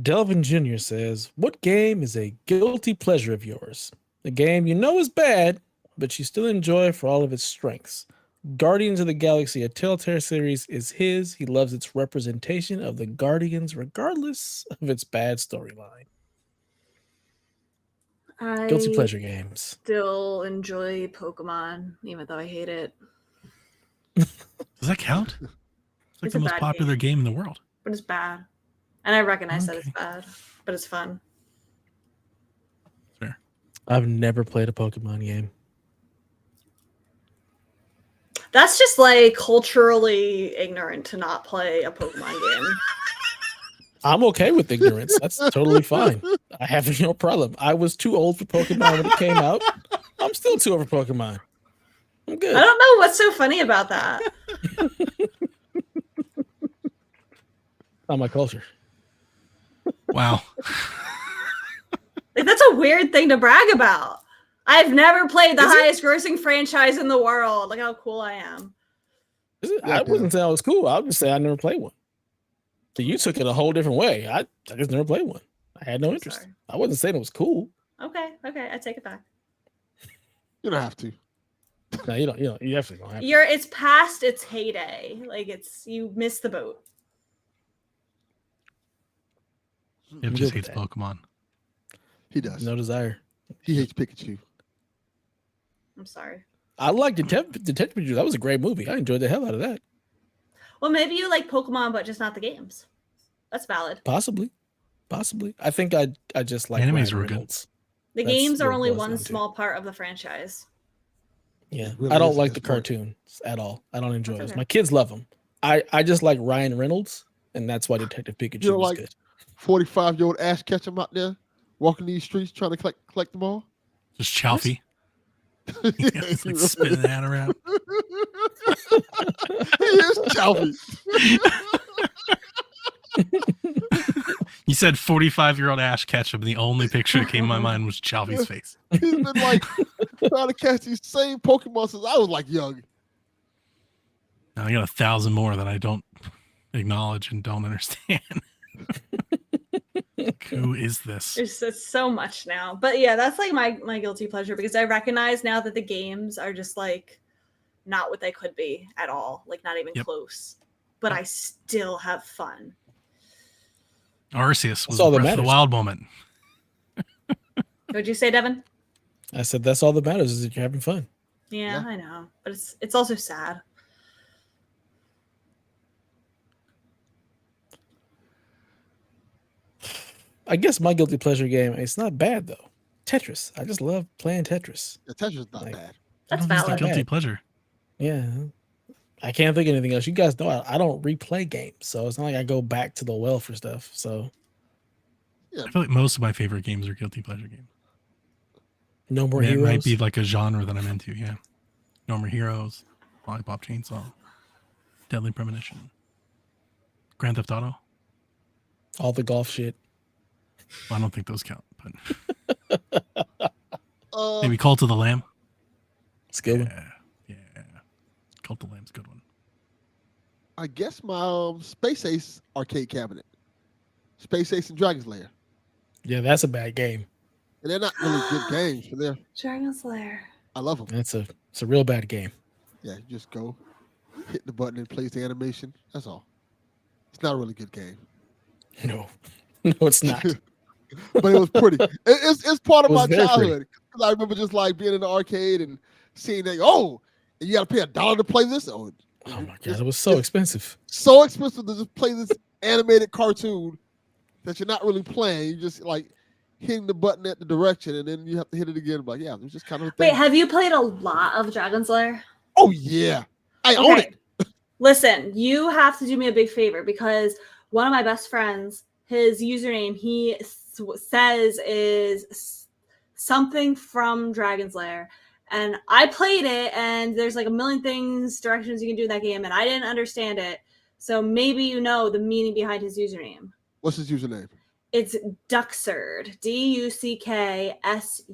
Delvin Jr. says, what game is a guilty pleasure of yours? A game you know is bad, but you still enjoy for all of its strengths. Guardians of the Galaxy, a Telltale series, is his. He loves its representation of the Guardians, regardless of its bad storyline. Guilty pleasure games. Still enjoy Pokemon, even though I hate it. Does that count? It's like the most popular game in the world. But it's bad. And I recognize that it's bad, but it's fun. Fair. I've never played a Pokemon game. That's just like culturally ignorant to not play a Pokemon game. I'm okay with ignorance. That's totally fine. I have no problem. I was too old for Pokemon when it came out. I'm still too old for Pokemon. I'm good. I don't know what's so funny about that. On my culture. Wow. Like, that's a weird thing to brag about. I've never played the highest grossing franchise in the world. Look how cool I am. I wasn't saying it was cool. I was just saying I never played one. So you took it a whole different way. I just never played one. I had no interest. Sorry. I wasn't saying it was cool. Okay, I take it back. You don't have to. No, you don't. You definitely don't have to. It's past its heyday. Like you missed the boat. It just hates Pokemon. He does. No desire. He hates Pikachu. I'm sorry. I liked Detective Pikachu. That was a great movie. I enjoyed the hell out of that. Well, maybe you like Pokemon, but just not the games. That's valid. Possibly. I think I just like Animes Ryan were good. Reynolds. The That's games are what it only boils one down to. small part of the franchise. Yeah, Really I don't is like the just like- cartoons at all. I don't enjoy That's those. okay. My kids love them. I just like Ryan Reynolds, and that's why Detective Pikachu You know, was like- good. 45-year-old Ash Ketchum out there walking these streets trying to collect them all. Just Chalfie. Yeah, It's like spinning that around. He is Chalfie. You said 45-year-old Ash Ketchum. The only picture that came to my mind was Chalfie's face. He's been like trying to catch these same Pokemon since I was like young. Now I got 1,000 more that I don't acknowledge and don't understand. Who is this? It's so much now. But yeah, that's like my guilty pleasure because I recognize now that the games are just like not what they could be at all. Like not even Yep. close. But I still have fun. Arceus was That's all the that Breath of the matters. Wild moment. What'd you say, Devin? I said that's all that matters is that you're having fun. Yeah, Yeah. I know. But it's also sad. I guess my guilty pleasure game, it's not bad though. Tetris. I just love playing Tetris. The Tetris not Like- bad. That's I don't know if it's valid. a guilty Bad. pleasure. Yeah. I can't think of anything else. You guys know I don't replay games, so it's not like I go back to the well for stuff. So I feel like most of my favorite games are guilty pleasure games. no more It heroes. might be like a genre that I'm into. Yeah. No More Heroes, Lollipop Chainsaw, Deadly Premonition, Grand Theft Auto. all the golf shit. Well, I don't think those count, but Uh, maybe Cult of the Lamb. It's a good one. Yeah. Cult of the Lamb's a good one. I guess my Space Ace arcade cabinet. Space Ace and Dragon's Lair. Yeah, that's a bad game. And they're not really good games, but Dragon's Lair. I love them. It's a real bad game. Yeah, you just go, hit the button and it plays the animation. That's all. It's not a really good game. No. No, it's not. But it was pretty. It's part of It was my very pretty. childhood. Because I remember just like being in the arcade and seeing that, and you got to pay $1 to play this? Oh my god, it was so expensive. So expensive to just play this animated cartoon that you're not really playing. You just like hitting the button at the direction and then you have to hit it again. Like, yeah, it was just kind of a thing. Wait, have you played a lot of Dragon's Lair? Oh, yeah. I own it. Listen, you have to do me a big favor because one of my best friends, his username he says is something from Dragon's Lair. And I played it, and there's like a million directions you can do in that game, and I didn't understand it. So maybe you know the meaning behind his username. What's his username? It's Ducksurd.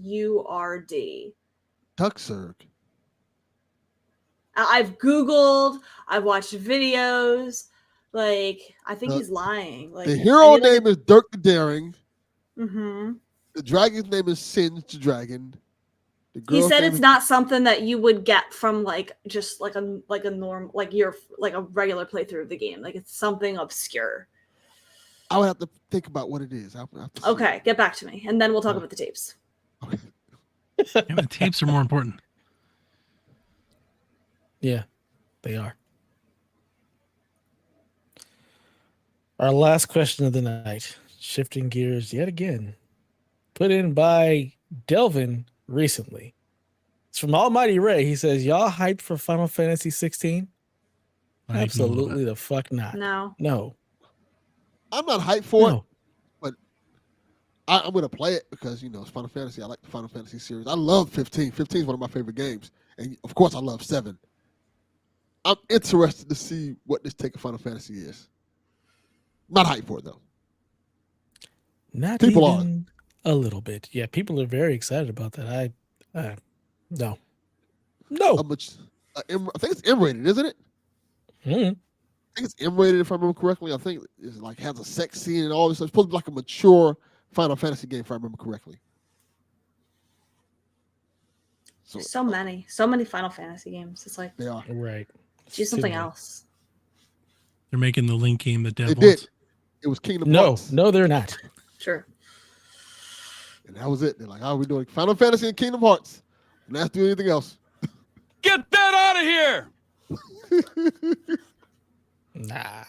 DUCKSURD. Ducksurg. I've Googled, I've watched videos. Like, I think The- he's lying. Like The hero name is Dirk the Daring. Mm-hmm. The dragon's name is Singe the Dragon. The He girl's said name it's is- not something that you would get from like just like a norm like your like a regular playthrough of the game. Like it's something obscure. I would have to think about what it is. I would have to see. Okay, get back to me, and then we'll talk about the tapes. Okay. Yeah, the tapes are more important. Yeah, they are. Our last question of the night, shifting gears yet again, put in by Delvin recently. It's from Almighty Ray. He says, y'all hyped for Final Fantasy 16? I know a little Absolutely bit. the fuck not. No. No. I'm not hyped for it. No. I'm going to play it because, it's Final Fantasy. I like the Final Fantasy series. I love 15. 15 is one of my favorite games. And, of course, I love 7. I'm interested to see what this take of Final Fantasy is. Not hyped for it, though. Not People are. even a little bit. Yeah, people are very excited about that. No. How much? I think it's M-rated, isn't it? Mm. I think it's M-rated if I remember correctly. I think it's like has a sex scene and all this. It's supposed to be like a mature Final Fantasy game if I remember correctly. So many Final Fantasy games. It's like They are Right. do something else. They're making the Link game that Dev They wants. did. It was Kingdom Hearts. No, they're not. Sure. And that was it. They're like, "How are we doing Final Fantasy and Kingdom Hearts? And not do anything else." Get that out of here! Nah.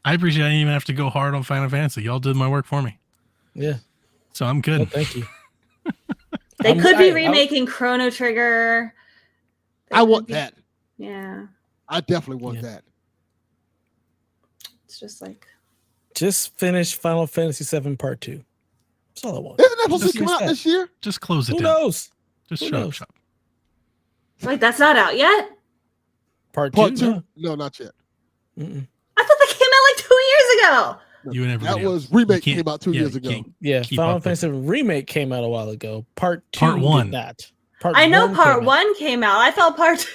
I appreciate I didn't even have to go hard on Final Fantasy. Y'all did my work for me. Yeah. So I'm good. Well, thank you. They could be remaking Chrono Trigger. I want that. Yeah. I definitely want that. It's just like just finish Final Fantasy VII Part 2. That's all I want. Isn't that supposed to come out this year? Just close it Who down. knows? Just Who shut knows? up. wait, that's not out yet? Part 2? No. No, not yet. Mm-mm. I thought that came out like 2 years ago. You and everybody That was else. remake You can't- came out 2 years ago. Yeah, keep Final up with Fantasy VII Remake came out a while ago. Part 2 Part 1. did not. Part I know 1 part came out. 1 came out. I thought part 2.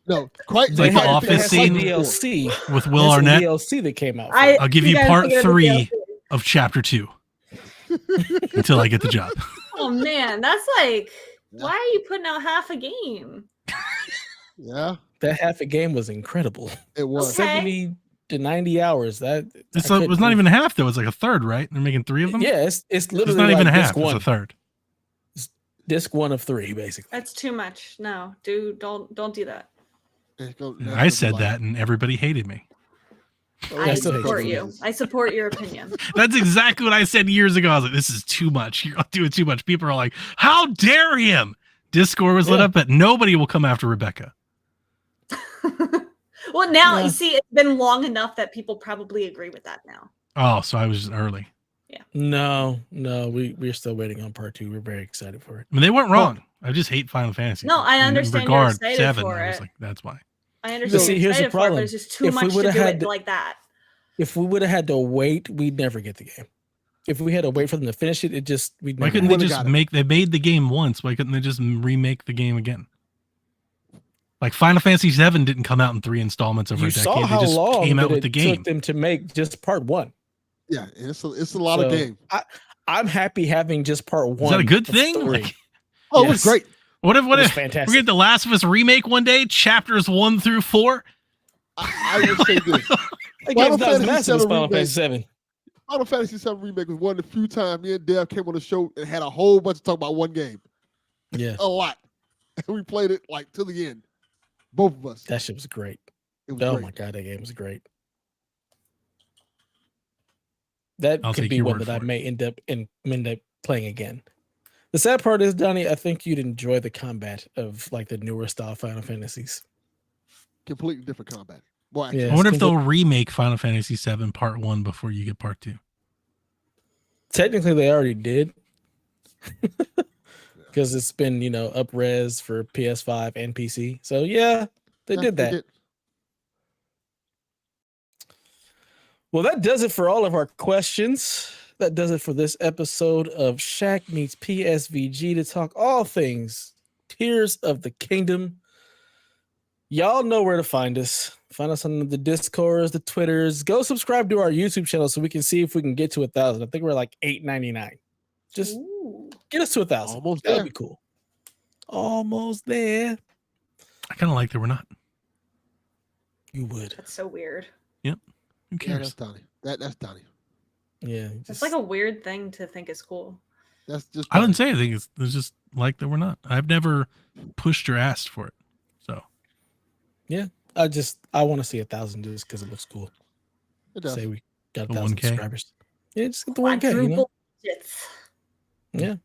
No, quite. Like the had office some scene DLC with Will There's some Arnett. DLC that came out. I'll give you guys part figured out the 3 DLC. of chapter 2 until I get the job. Oh man, that's like, why are you putting out half a game? Yeah, That half a game was incredible. it was. Okay. 70 to 90 hours. That It's I it was couldn't- not even half though. It's like a third, right? They're making 3 of them. Yeah, it's literally It's not even like a half. disc one. It's a third. Disc 1 of 3, basically. That's too much. No, don't do that. I said that, and everybody hated me. I still hate support you. you. I support your opinion. That's exactly what I said years ago. I was like, "This is too much. You're doing too much." People are like, "How dare him?" Discord was lit Yeah. up, but nobody will come after Rebecca. Well, now Yeah. you see, it's been long enough that people probably agree with that now. Oh, so I was just early. No, we're still waiting on part 2. We're very excited for it. I mean, they weren't wrong. I just hate Final Fantasy. No, I In understand you're regard excited 7, for I was it. like, that's why. I understand. see, you're here's the excited for it, but problem. There's just too If we much to would've do had it the- like that. If we would have had to wait, we'd never get the game. If we had to wait for them to finish it, we'd Why never. couldn't they would've just got it. make? They made the game once. Why couldn't they just remake the game again? Like Final Fantasy VII didn't come out in 3 installments over You a decade. saw They how just long came out that with the it game. took them to make just part 1. Yeah, it's a lot of So, game. I'm happy having just part 1. Is that a good of thing? 3. Like, Oh, it was Yes. great. what if It was we fantastic. get The Last of Us remake one day, chapters 1 through 4? I will say this: That Final game's not as Fantasy massive as VII Final remake. Fantasy 7. Final Fantasy VII remake was one of the few times me and Dev came on the show and had a whole bunch of talk about one game. Yeah, A lot. And we played it like to the end. Both of us. that shit was great. It was Oh great. my god, that game was great. That I'll could take be your one word that I for it. may end up playing again. The sad part is, Donnie, I think you'd enjoy the combat of like the newer style Final Fantasies. Completely different combat. Well, Yeah. I wonder if it's they'll remake Final Fantasy VII Part 1 before you get Part 2. Technically, they already did. Because it's been, up res for PS5 and PC. So yeah, they did that. Well, that does it for all of our questions. That does it for this episode of Shaq Meets PSVG to talk all things Tears of the Kingdom. Y'all know where to find us. Find us on the Discords, the Twitters. Go subscribe to our YouTube channel so we can see if we can get to 1,000. I think we're like $8.99. Just Ooh. get us to 1,000. Almost That'd there. be cool. Almost there. I kind of like that we're not. You would. That's so weird. Who Yeah, cares? that's Donnie. That's Donnie. Yeah. It's like a weird thing to think is cool. That's just. I didn't say anything. It's just like that we're not. I've never pushed or asked for it. So I want to see 1,000 just because it looks cool. It does. Say we got The 1,000 1K? subscribers. Yeah, just get the 1K, Quadruple digits. Yeah.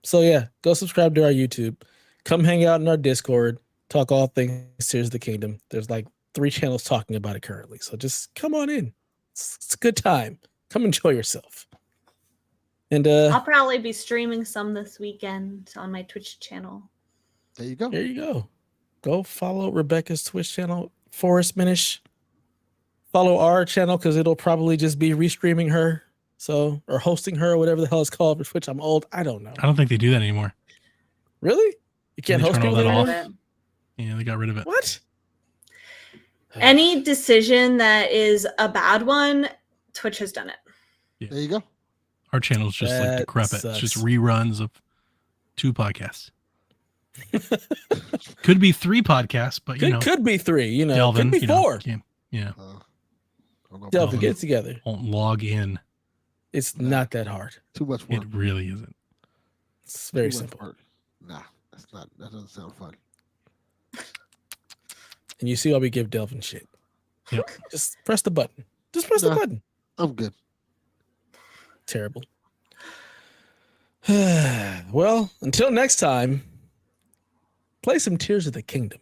So yeah, go subscribe to our YouTube. Come hang out in our Discord. Talk all things Tears of the Kingdom. There's like 3 channels talking about it currently. So just come on in. It's a good time. Come enjoy yourself. And I'll probably be streaming some this weekend on my Twitch channel. There you go. there you go. Go follow Rebecca's Twitch channel, Forest Minish. Follow our channel because it'll probably just be restreaming her. So, or hosting her, or whatever the hell it's called for Twitch. I'm old. I don't know. I don't think they do that anymore. Really? You can't They host turn all people that anymore? off. Yeah, they got rid of it. What? Any decision that is a bad one, Twitch has done it. Yeah. There you go. Our channel's just like decrepit. It's just reruns of 2 podcasts. Could be 3 podcasts, but could be 3. You know, Delvin, could be 4. Yeah. Delvin, get it together. Won't log in. It's not that hard. Too much work. It really isn't. It's very simple. Work. Nah, that's not. That doesn't sound fun. And you see why we give Delvin shit. Yep. Just press the button. Just press the button. I'm good. Terrible. Well, until next time, play some Tears of the Kingdom.